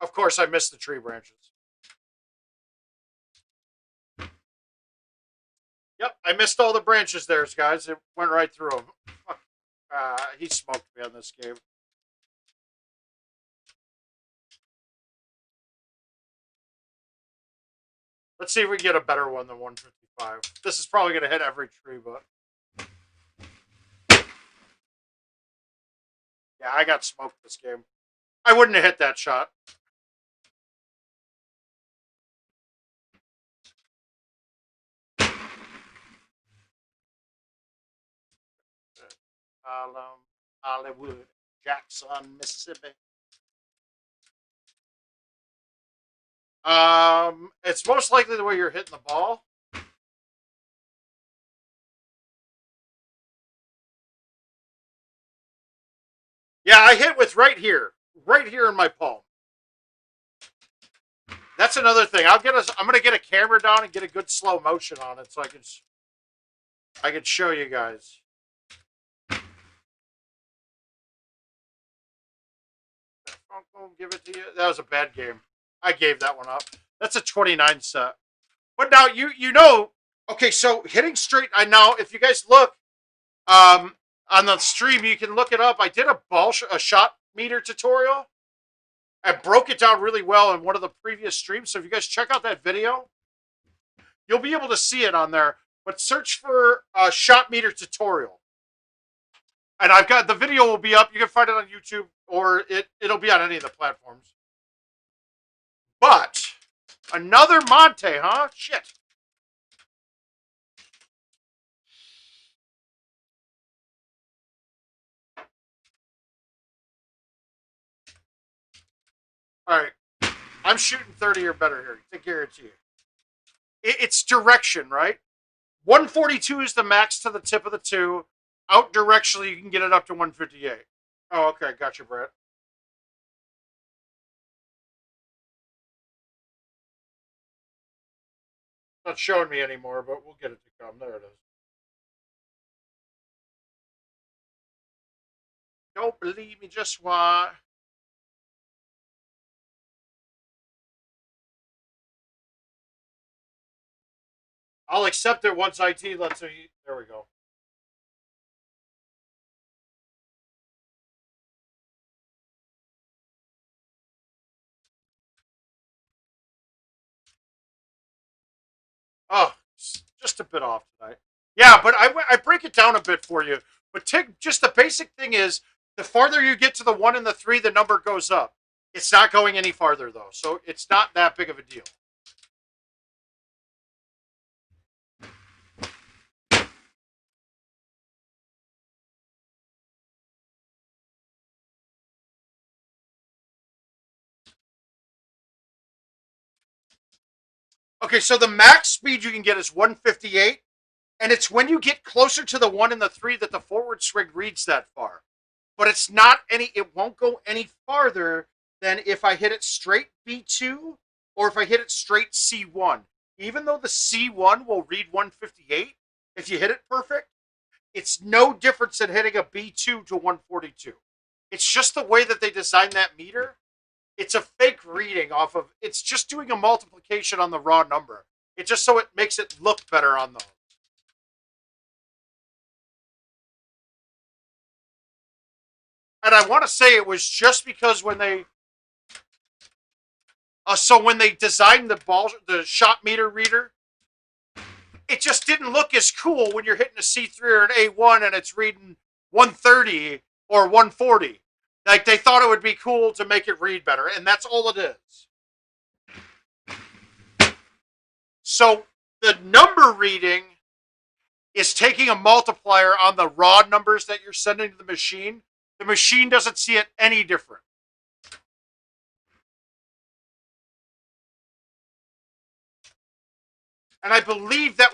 Speaker 1: Of course, I missed the tree branches. Yep, I missed all the branches there, guys. It went right through them. He smoked me on this game. Let's see if we can get a better one than 155. This is probably going to hit every tree, but... Yeah, I got smoked this game. I wouldn't have hit that shot. Hollywood, Jackson, Mississippi. It's most likely the way you're hitting the ball. Yeah, I hit with right here in my palm. That's another thing. I'm gonna get a camera down and get a good slow motion on it so I can show you guys. won't give it to you. That was a bad game. I gave that one up. That's a 29 set. But now you know. Okay, so hitting straight. I now if you guys look on the stream, you can look it up. I did a shot meter tutorial. I broke it down really well in one of the previous streams. So if you guys check out that video, you'll be able to see it on there. But search for a shot meter tutorial. And I've got the video will be up. You can find it on YouTube or it'll be on any of the platforms. But another Monte, huh? Shit. All right. I'm shooting 30 or better here. I guarantee you. It's direction, right? 142 is the max to the tip of the 2. Out directionally, you can get it up to 158. Oh, okay. Gotcha, Brett. Not showing me anymore, but we'll get it to come. There it is. Don't believe me, just why. I'll accept it once IT lets me. There we go. Oh, just a bit off tonight. Yeah, but I break it down a bit for you. But take just the basic thing is the farther you get to the 1 and the 3, the number goes up. It's not going any farther though, so it's not that big of a deal. Okay, so the max speed you can get is 158, and it's when you get closer to the 1 and the 3 that the forward swing reads that far. But it's not any. It won't go any farther than if I hit it straight B2 or if I hit it straight C1. Even though the C1 will read 158, if you hit it perfect, it's no difference than hitting a B2 to 142. It's just the way that they designed that meter. It's a fake reading off of. It's just doing a multiplication on the raw number. It just so it makes it look better on those. And I want to say it was just because when they when they designed the shot meter reader, it just didn't look as cool when you're hitting a C3 or an A1 and it's reading 130 or 140. Like they thought it would be cool to make it read better, and that's all it is. So the number reading is taking a multiplier on the raw numbers that you're sending to the machine. The machine doesn't see it any different. And I believe that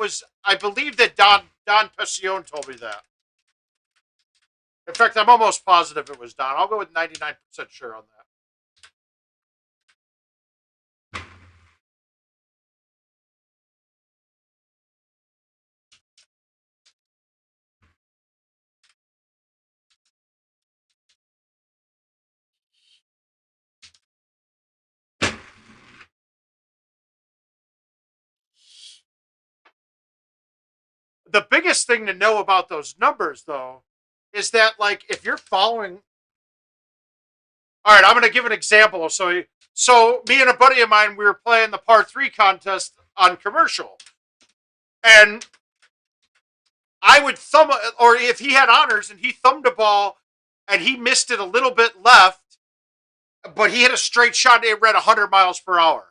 Speaker 1: Don Pessione told me that. In fact, I'm almost positive it was Don. I'll go with 99% sure on that. The biggest thing to know about those numbers, though, is that, like, if you're following. All right, I'm going to give an example. So me and a buddy of mine, we were playing the par 3 contest on commercial. And I would thumb, or if he had honors and he thumbed a ball and he missed it a little bit left, but he hit a straight shot and it read 100 miles per hour.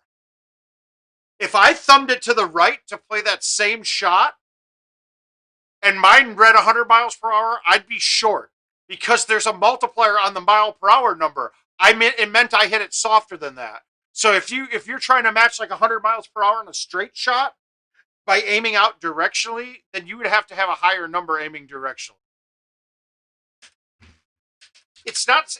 Speaker 1: If I thumbed it to the right to play that same shot and mine read 100 miles per hour, I'd be short because there's a multiplier on the mile per hour number. It meant I hit it softer than that. So if you're trying to match like 100 miles per hour in a straight shot by aiming out directionally, then you would have to have a higher number aiming directionally. It's not.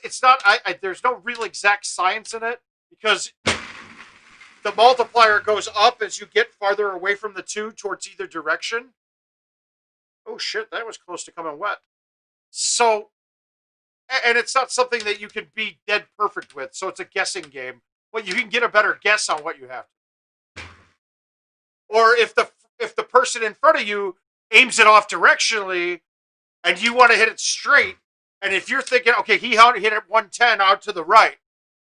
Speaker 1: There's no real exact science in it because the multiplier goes up as you get farther away from the 2 towards either direction. Oh shit, that was close to coming wet. So and it's not something that you can be dead perfect with. So it's a guessing game, but you can get a better guess on what you have. Or if the person in front of you aims it off directionally, and you want to hit it straight, and if you're thinking, okay, he hit it 110 out to the right,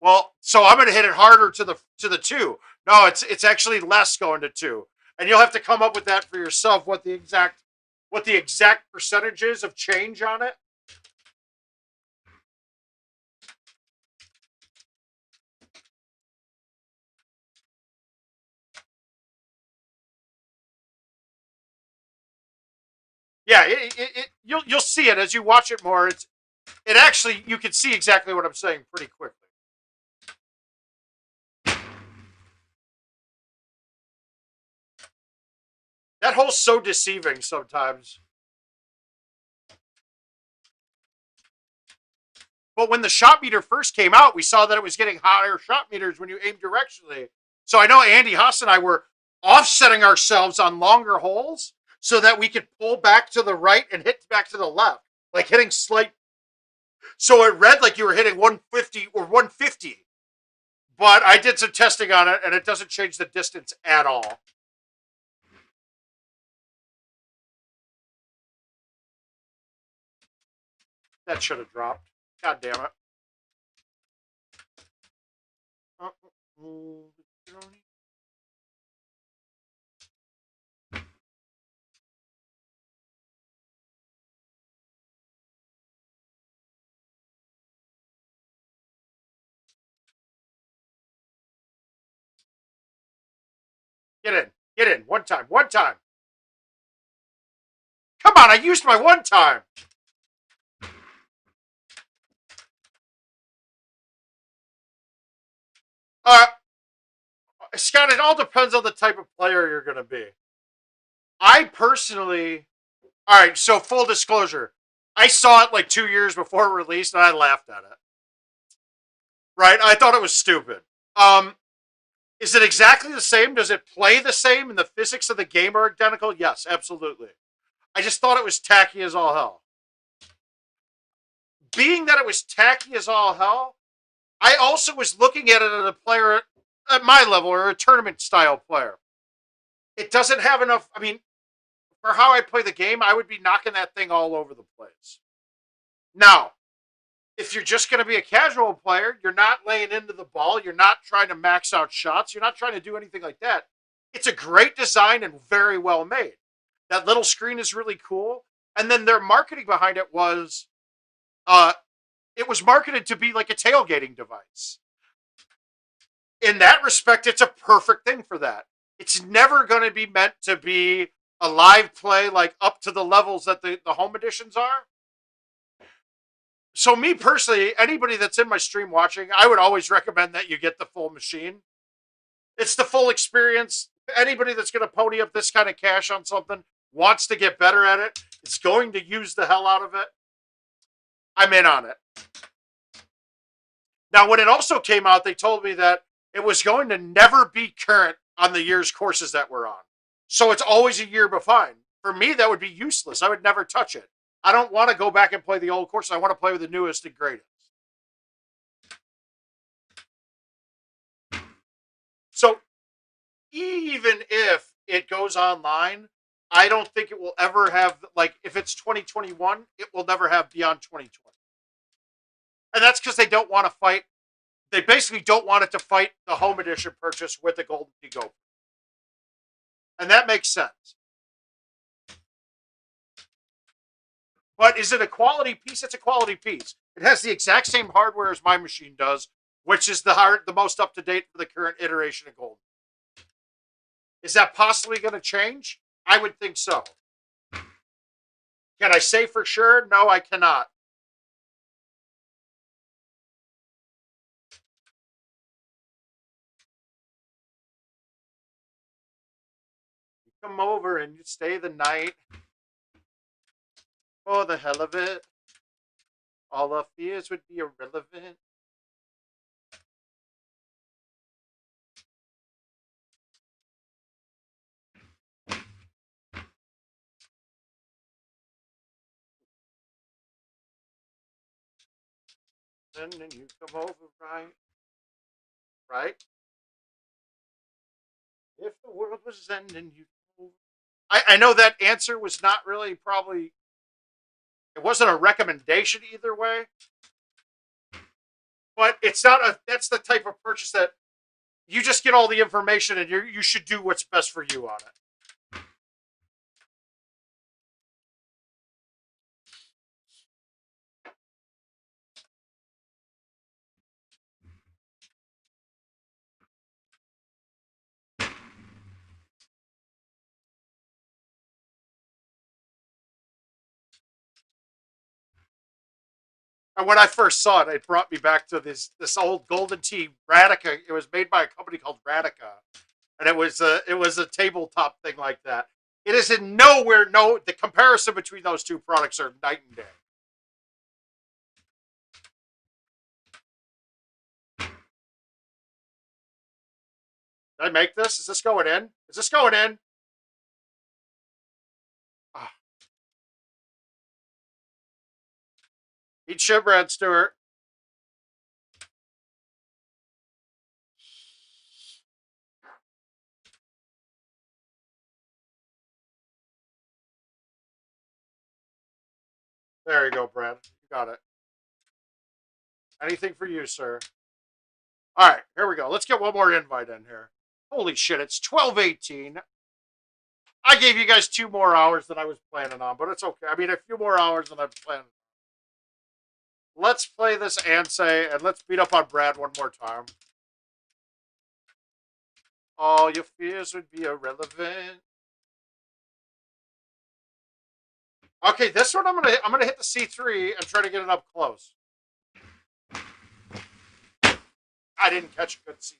Speaker 1: well, so I'm going to hit it harder to the two. No, it's actually less going to two, and you'll have to come up with that for yourself. What the exact percentages of change on it. Yeah, you'll see it as you watch it more. It actually, you can see exactly what I'm saying pretty quickly. That hole's so deceiving sometimes. But when the shot meter first came out, we saw that it was getting higher shot meters when you aim directionally. So I know Andy Haas and I were offsetting ourselves on longer holes so that we could pull back to the right and hit back to the left, like hitting slight. So it read like you were hitting 150 or 150. But I did some testing on it, and it doesn't change the distance at all. That should have dropped. God damn it. Get in. Get in. One time. One time. Come on, I used my one time. Uh, Scott, it all depends on the type of player you're going to be. I personally, all right, so full disclosure, I saw it like 2 years before it released and I laughed at it. Right? I thought it was stupid. Um, is it exactly the same? Does it play the same and the physics of the game are identical? Yes, absolutely. I just thought it was tacky as all hell. Being that it was tacky as all hell, I also was looking at it as a player at my level or a tournament style player. It doesn't have enough. I mean, for how I play the game, I would be knocking that thing all over the place. Now, if you're just going to be a casual player, you're not laying into the ball, you're not trying to max out shots, you're not trying to do anything like that. It's a great design and very well made. That little screen is really cool. And then their marketing behind uh, it was marketed to be like a tailgating device. In that respect, it's a perfect thing for that. It's never going to be meant to be a live play like up to the levels that the home editions are. So me personally, anybody that's in my stream watching, I would always recommend that you get the full machine. It's the full experience. Anybody that's going to pony up this kind of cash on something wants to get better at it. It's going to use the hell out of it. I'm in on it. Now, when it also came out, they told me that it was going to never be current on the year's courses that we're on. So it's always a year behind. For me, that would be useless. I would never touch it. I don't want to go back and play the old courses. I want to play with the newest and greatest. So even if it goes online, I don't think it will ever have, like, if it's 2021, it will never have beyond 2020. And that's because they don't want to fight. They basically don't want it to fight the home edition purchase with the Golden Go. And that makes sense. But is it a quality piece? It's a quality piece. It has the exact same hardware as my machine does, which is the most up to date for the current iteration of Golden. Is that possibly going to change? I would think so. Can I say for sure? No, I cannot. You come over and you stay the night for the hell of it. All our fears would be irrelevant. ending, you come over, right? Right? If the world was ending, you come over. I know that answer was not really probably, it wasn't a recommendation either way, but it's not a, that's the type of purchase that you just get all the information and you should do what's best for you on it. And when I first saw it, it brought me back to this old Golden Tee Radica. It was made by a company called Radica, and it was a tabletop thing like that. It is in nowhere no the comparison between those two products are night and day. Did I make this? Is this going in? Is this going in? Oh, eat shit, Brad Stewart. There you go, Brad. You got it. Anything for you, sir. All right, here we go. Let's get one more invite in here. Holy shit, it's 12:18. I gave you guys 2 more hours than I was planning on, but it's okay. I mean, a few more hours than I was planning. Let's play this Ansei and let's beat up on Brad one more time. All your fears would be irrelevant. Okay, this one I'm gonna hit the C3 and try to get it up close. I didn't catch a good C3.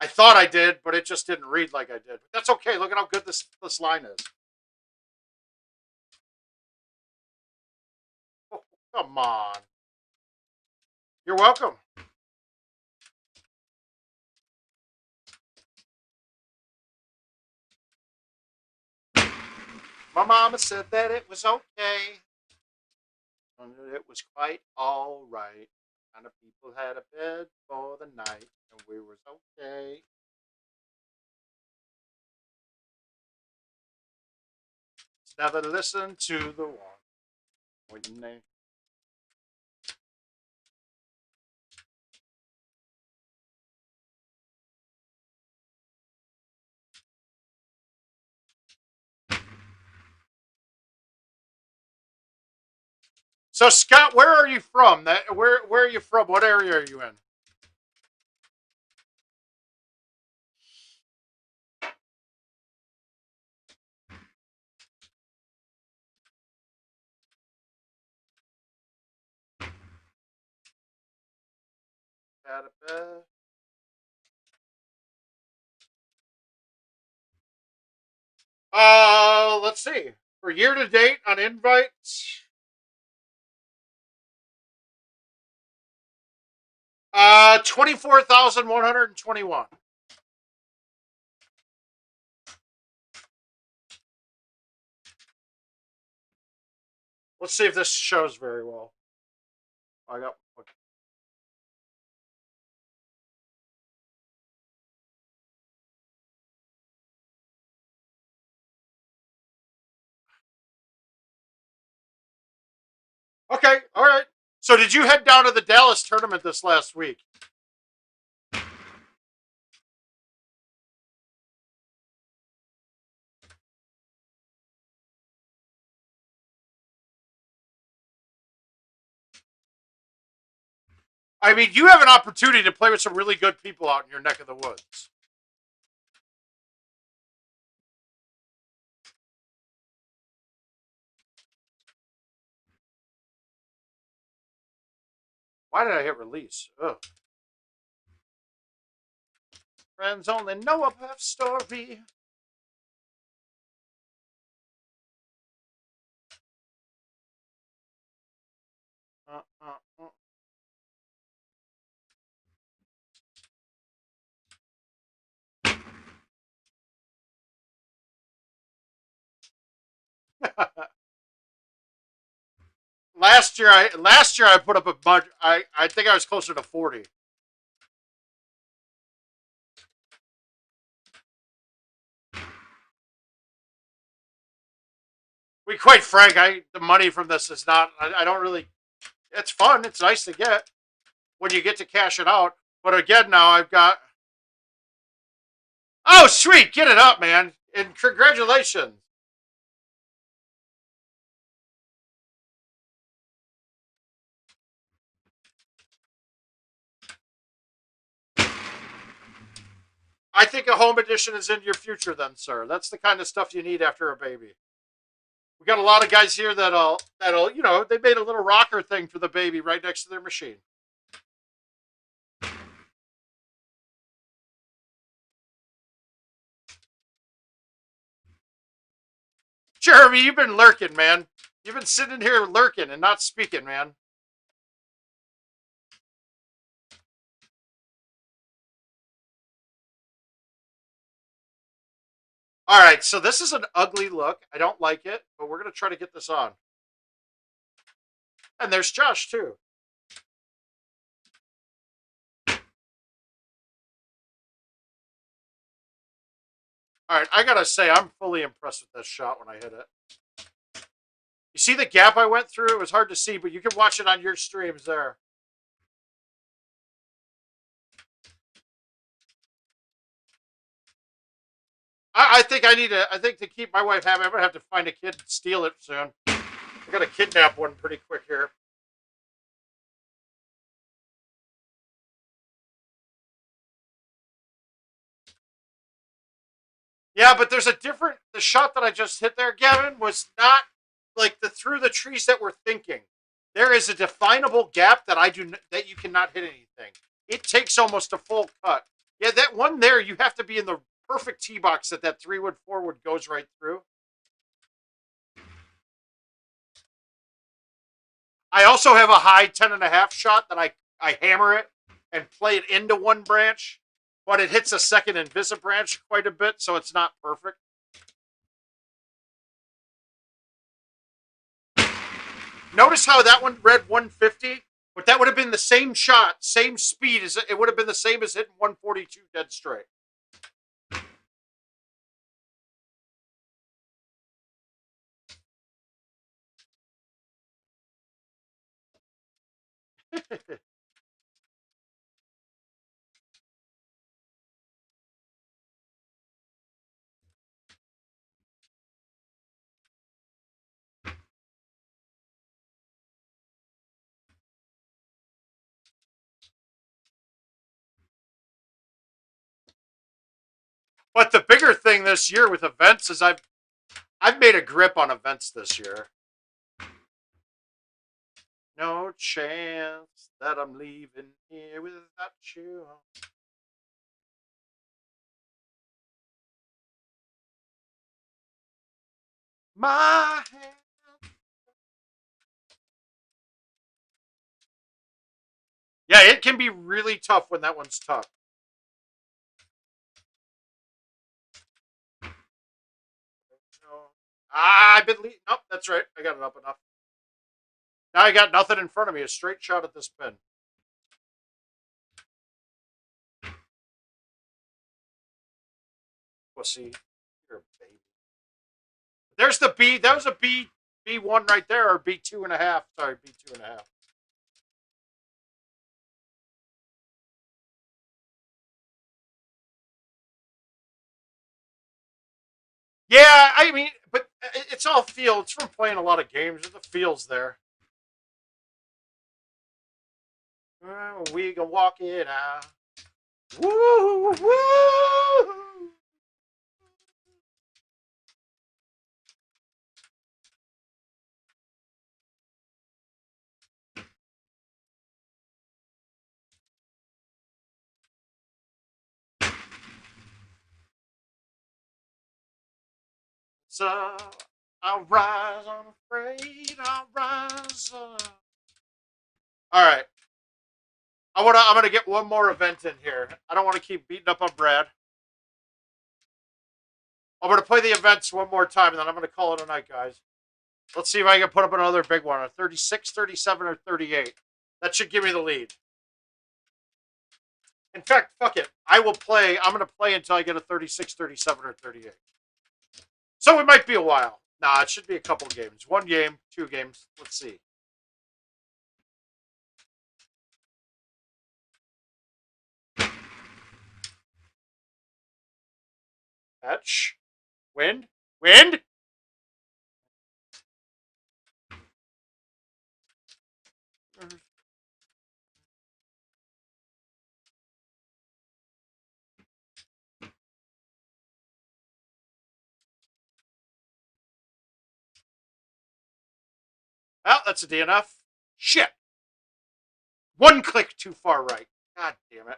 Speaker 1: I thought I did, but it just didn't read like I did. But that's okay. Look at how good this line is. Oh, come on. You're welcome. My mama said that it was okay. And it was quite all right. And the people had a bed for the night, and we was okay. Never listen to the one when they. So Scott, where are you from? Where are you from? What area are you in? Had a bed. Let's see. For year to date on invites, 24,121. Let's see if this shows very well. I got. Okay, all right. So did you head down to the Dallas tournament this last week? I mean, you have an opportunity to play with some really good people out in your neck of the woods. Why did I hit release? Ugh. Friends only know a half story. Uh, uh, last year I put up a budget. I think I was closer to 40. To be quite frank, the money from this is not. I don't really. It's fun. It's nice to get when you get to cash it out. But again, now I've got. Oh, sweet! Get it up, man! And congratulations. I think a home edition is in your future, then, sir. That's the kind of stuff you need after a baby. We got a lot of guys here that'll they made a little rocker thing for the baby right next to their machine. Jeremy, you've been lurking, man. You've been sitting here lurking and not speaking, man. All right, so this is an ugly look. I don't like it, but we're going to try to get this on. And there's Josh, too. All right, I got to say, I'm fully impressed with this shot when I hit it. You see the gap I went through? It was hard to see, but you can watch it on your streams there. I think I think to keep my wife happy, I'm going to have to find a kid and steal it soon. I got to kidnap one pretty quick here. Yeah, but there's a different. The shot that I just hit there, Gavin, was not like the through the trees that we're thinking. There is a definable gap that you cannot hit anything. It takes almost a full cut. Yeah, that one there, you have to be in the perfect tee box that 3-wood 4-wood goes right through. I also have a high 10.5 shot that I hammer it and play it into one branch, but it hits a second Invisa branch quite a bit, so it's not perfect. Notice how that one read 150, but that would have been the same shot, same speed as it would have been the same as hitting 142 dead straight. But the bigger thing this year with events is I've made a grip on events this year. No chance that I'm leaving here without you. My hand. Yeah, it can be really tough when that one's tough. I believe. Nope, that's right. I got it up enough. Now I got nothing in front of me. A straight shot at this pin. Pussy. You're a baby. There's the B. That was a B1 right there, or B2.5. Sorry, B2.5. Yeah, I mean, but it's all feel. It's from playing a lot of games. The feels there. We can walk it out. Woo, woo. So I'll rise unafraid. I'll rise up. All right. I'm gonna get one more event in here. I don't want to keep beating up on Brad. I'm gonna play the events one more time, and then I'm gonna call it a night, guys. Let's see if I can put up another big one. A 36, 37, or 38. That should give me the lead. In fact, fuck it. I will play. I'm going to play until I get a 36, 37, or 38. So it might be a while. Nah, it should be a couple games. One game, two games. Let's see. Fetch. Wind. Wind. Oh, that's a DNF. Shit. One click too far right. God damn it.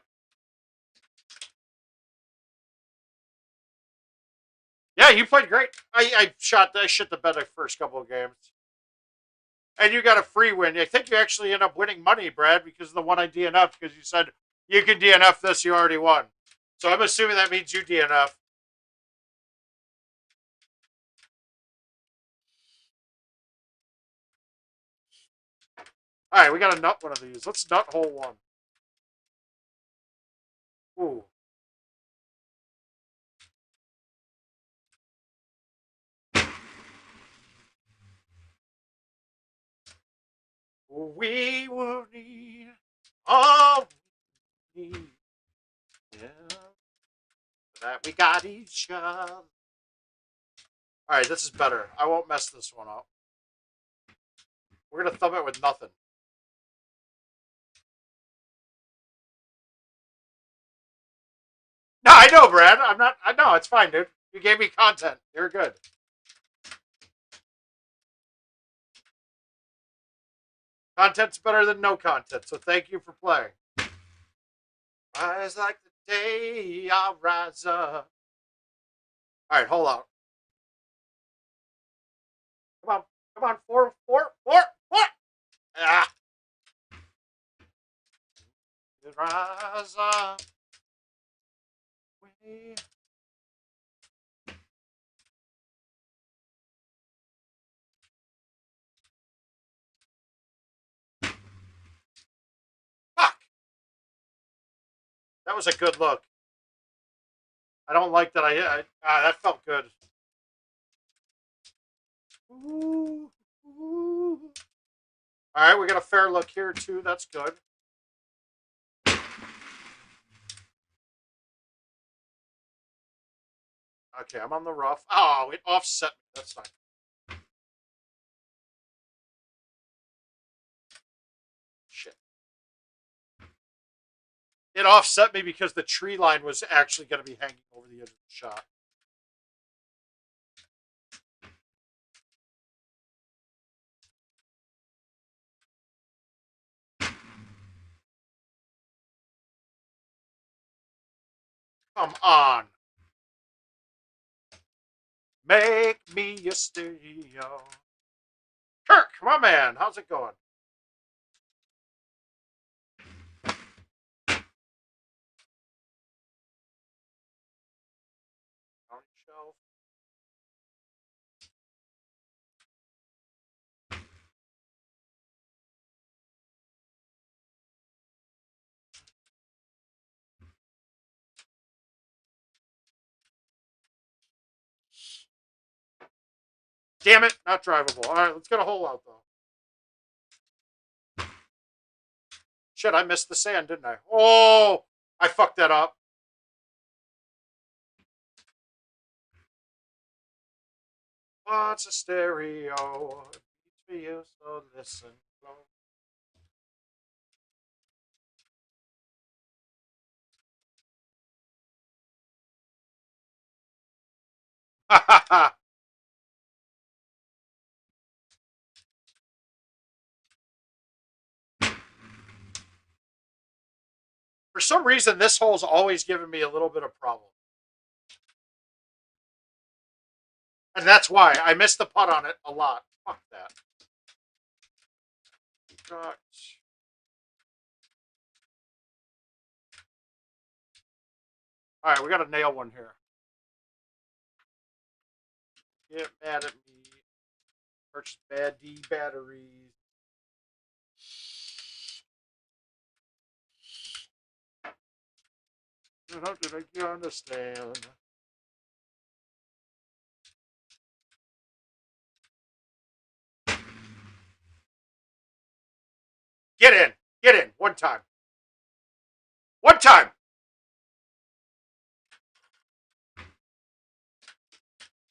Speaker 1: Yeah, you played great. I shit the bed the first couple of games. And you got a free win. I think you actually end up winning money, Brad, because of the one I DNF, because you said you can DNF this, you already won. So I'm assuming that means you DNF. All right, we got to nut one of these. Let's nut hole one. Ooh. We will need all we need. Yeah. That we got each other. All right, this is better. I won't mess this one up. We're gonna thumb it with nothing. No, I know, Brad. I'm not. I know it's fine, dude. You gave me content. You're good. Content's better than no content. So thank you for playing. Rise like the day I rise up. All right, hold on. Come on, come on, four, four, four, four. Ah, rise up. We... Fuck. That was a good look. I don't like that. That felt good. Ooh, ooh. All right, we got a fair look here too. That's good. Okay, I'm on the rough. Oh, it offset me. That's fine. Shit. It offset me because the tree line was actually going to be hanging over the edge of the shot. Come on. Make me a stereo. Kirk, my man, how's it going? On shelf. Damn it, not drivable. All right, let's get a hole out though. Shit, I missed the sand, didn't I? Oh, I fucked that up. What's a stereo? It beats for you, so listen. Ha ha ha. For some reason, this hole's always given me a little bit of problem. And that's why I missed the putt on it a lot. Fuck that. All right, we got to nail one here. Get mad at me. Purchase bad D batteries. How did I get understand? Get in. Get in. One time. One time.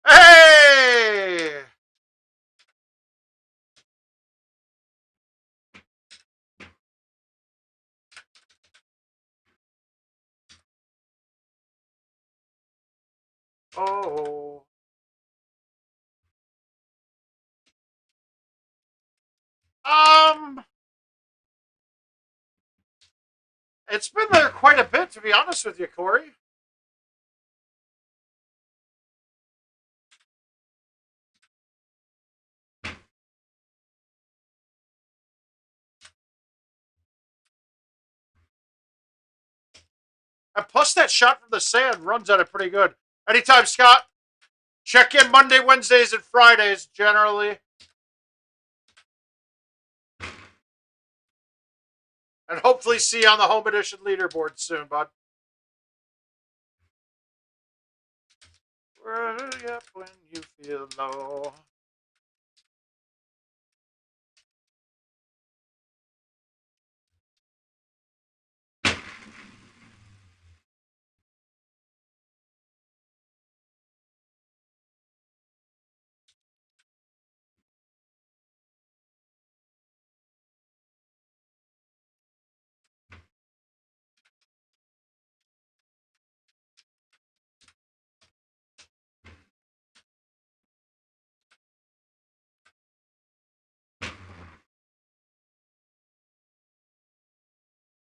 Speaker 1: Hey! Oh. Um, it's been there quite a bit, to be honest with you, Corey. And plus, that shot from the sand runs at it pretty good. Anytime, Scott. Check in Monday, Wednesdays, and Fridays, generally. And hopefully see you on the home edition leaderboard soon, bud. Hurry up when you feel low.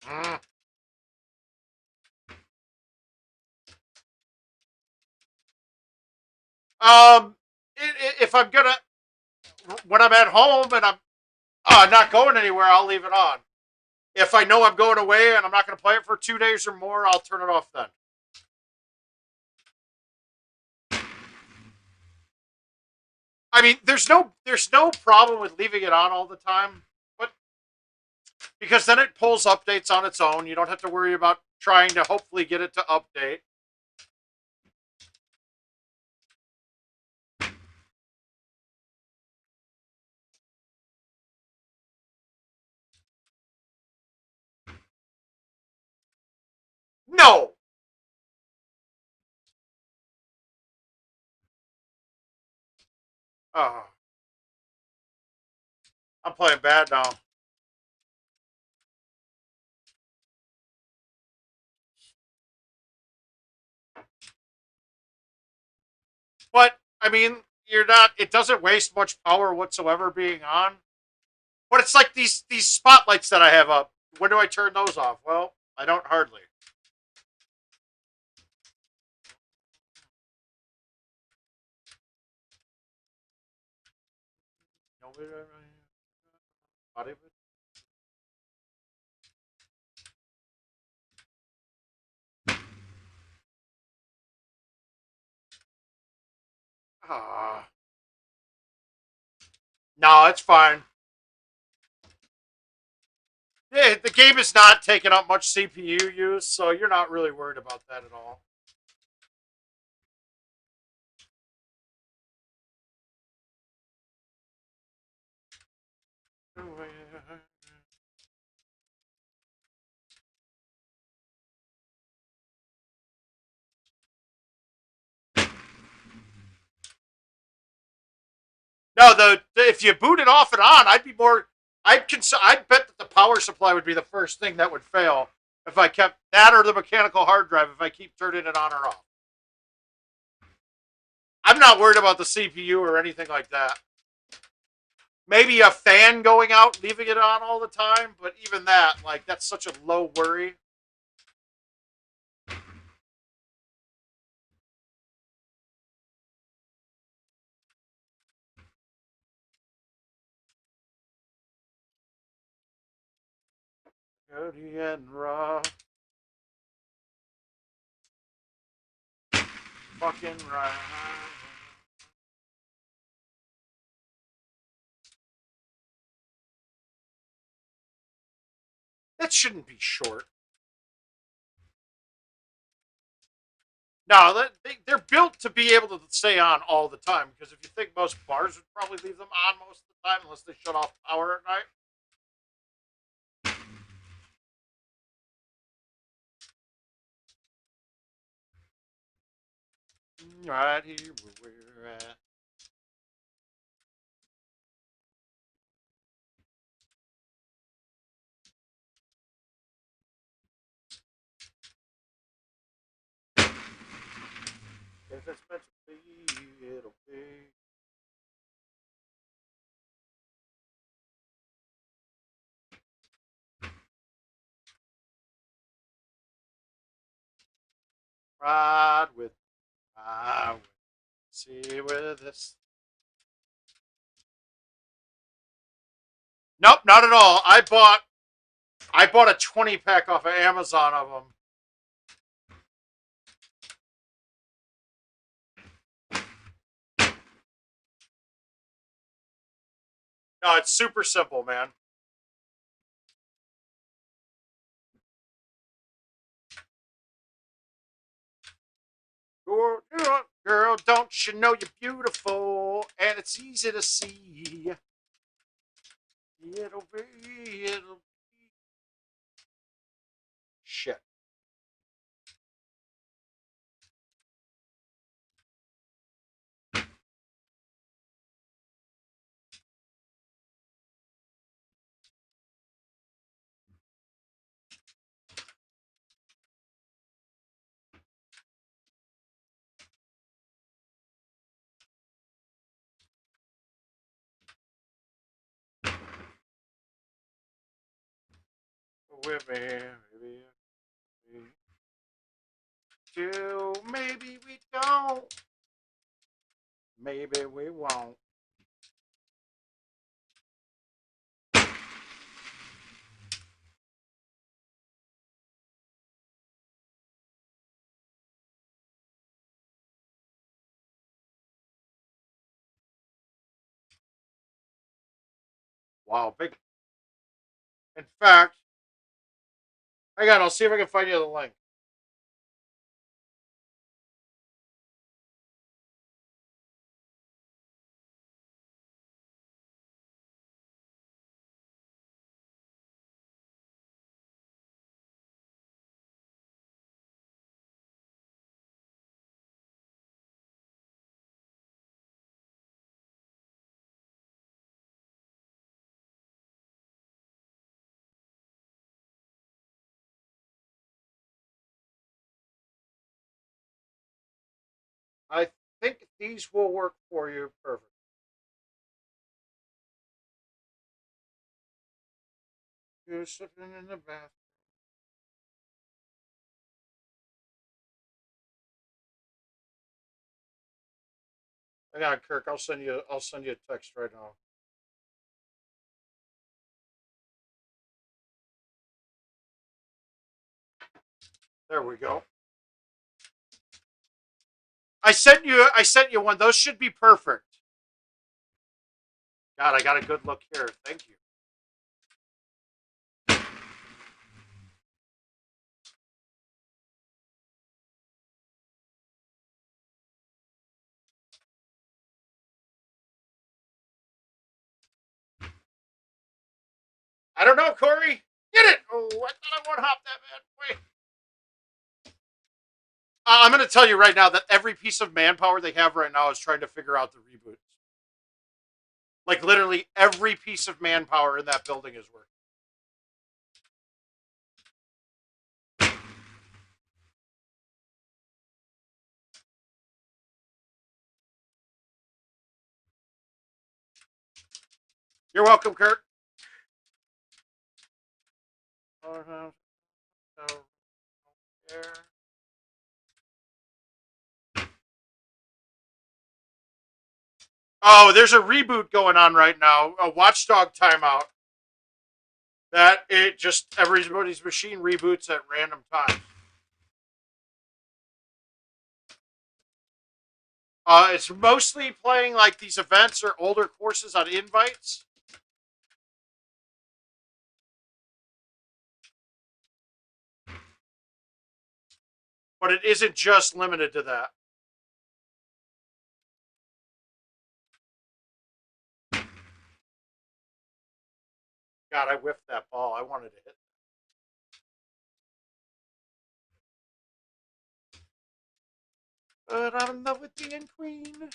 Speaker 1: Mm. Um, if I'm gonna, when I'm at home and I'm not going anywhere, I'll leave it on. If I know I'm going away and I'm not going to play it for 2 days or more, I'll turn it off then. I mean, there's no problem with leaving it on all the time, but because then it pulls updates on its own. You don't have to worry about trying to hopefully get it to update. No. Oh, I'm playing bad now. But I mean, you're not. It doesn't waste much power whatsoever being on. But it's like these spotlights that I have up. When do I turn those off? Well, I don't hardly. Ah, no, it's fine. Yeah, the game is not taking up much CPU use, so you're not really worried about that at all. No, the if you boot it off and on, I'd be more. I'd bet that the power supply would be the first thing that would fail if I kept that or the mechanical hard drive if I keep turning it on or off. I'm not worried about the CPU or anything like that. Maybe a fan going out, leaving it on all the time, but even that, like, that's such a low worry. Dirty and raw. Fucking right. That shouldn't be short. No, they're built to be able to stay on all the time. Because if you think most bars would probably leave them on most of the time unless they shut off power at night. Right here where we're at. If it's meant to be, it'll be. Ride with, ride with. See where this. Nope, not at all. I bought a 20-pack off of Amazon of them. No, it's super simple, man. Girl, don't you know you're beautiful and it's easy to see. It'll be. Shit. With me, maybe. Do maybe we don't. Maybe we won't. Wow, big. In fact, hang on, I'll see if I can find you the link. I think these will work for you perfect. You're sitting in the bath. Hang on, Kirk. I'll send you a text right now. There we go. I sent you one. Those should be perfect. God, I got a good look here. Thank you. I don't know, Corey. Get it! Oh, I thought I would hop that man. Wait. I'm going to tell you right now that every piece of manpower they have right now is trying to figure out the reboot. Like literally every piece of manpower in that building is working. You're welcome, Kurt. Oh, there's a reboot going on right now. A Watchdog timeout. That it just everybody's machine reboots at random times. It's mostly playing like these events or older courses on invites. But it isn't just limited to that. God, I whiffed that ball. I wanted to hit. But I'm in love with being queen.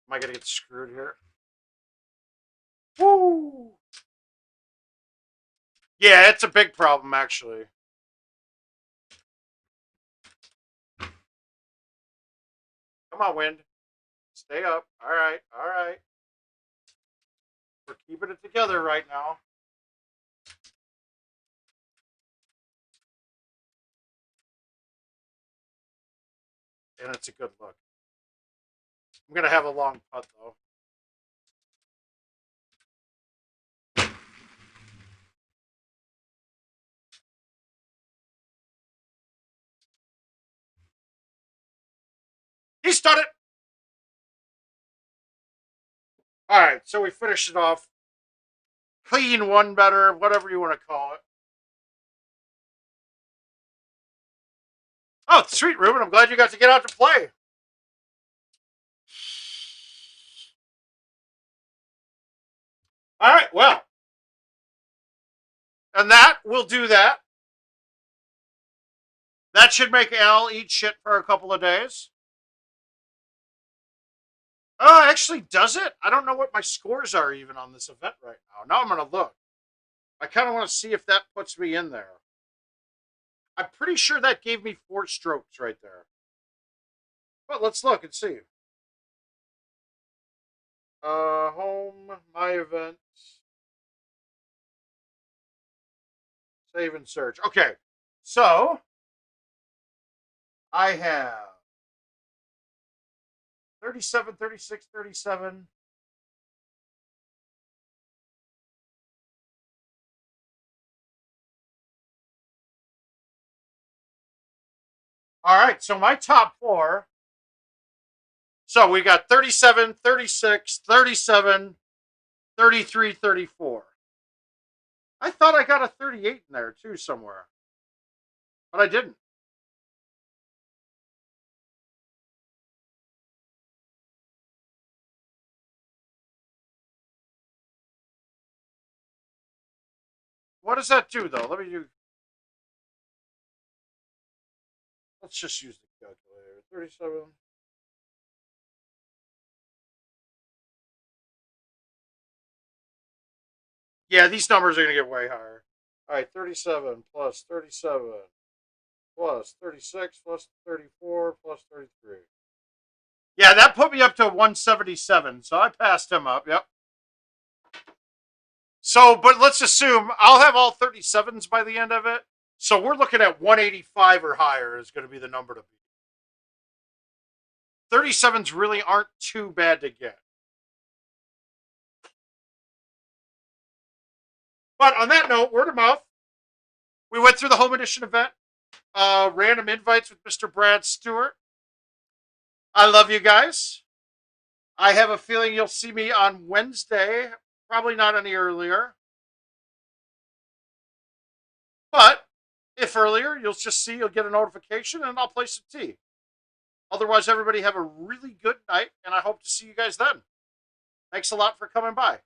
Speaker 1: Am I going to get screwed here? Woo! Yeah, it's a big problem, actually. Come on, wind. Stay up. All right, all right. We're keeping it together right now. And it's a good look. I'm going to have a long putt, though. He's done it. All right, so we finished it off. Clean, one better, whatever you want to call it. Oh, sweet, Ruben. I'm glad you got to get out to play. All right, well. And that will do that. That should make Al eat shit for a couple of days. Oh, actually, does it? I don't know what my scores are even on this event right now. Now I'm going to look. I kind of want to see if that puts me in there. I'm pretty sure that gave me 4 strokes right there. But let's look and see. Home, my events. Save and search. Okay, so I have 37, 36, 37. All right, so my top 4. So we got 37, 36, 37, 33, 34. I thought I got a 38 in there too somewhere, but I didn't. What does that do though? Let me do. Let's just use the calculator. 37. Yeah, these numbers are going to get way higher. All right, 37 plus 37 plus 36 plus 34 plus 33. Yeah, that put me up to 177, so I passed him up. Yep. So, but let's assume I'll have all 37s by the end of it. So we're looking at 185 or higher is going to be the number to beat. 37s really aren't too bad to get. But on that note, word of mouth. We went through the home edition event. Random invites with Mr. Brad Stewart. I love you guys. I have a feeling you'll see me on Wednesday. Probably not any earlier. But if earlier, you'll just see, you'll get a notification and I'll play some tea. Otherwise, everybody have a really good night and I hope to see you guys then. Thanks a lot for coming by.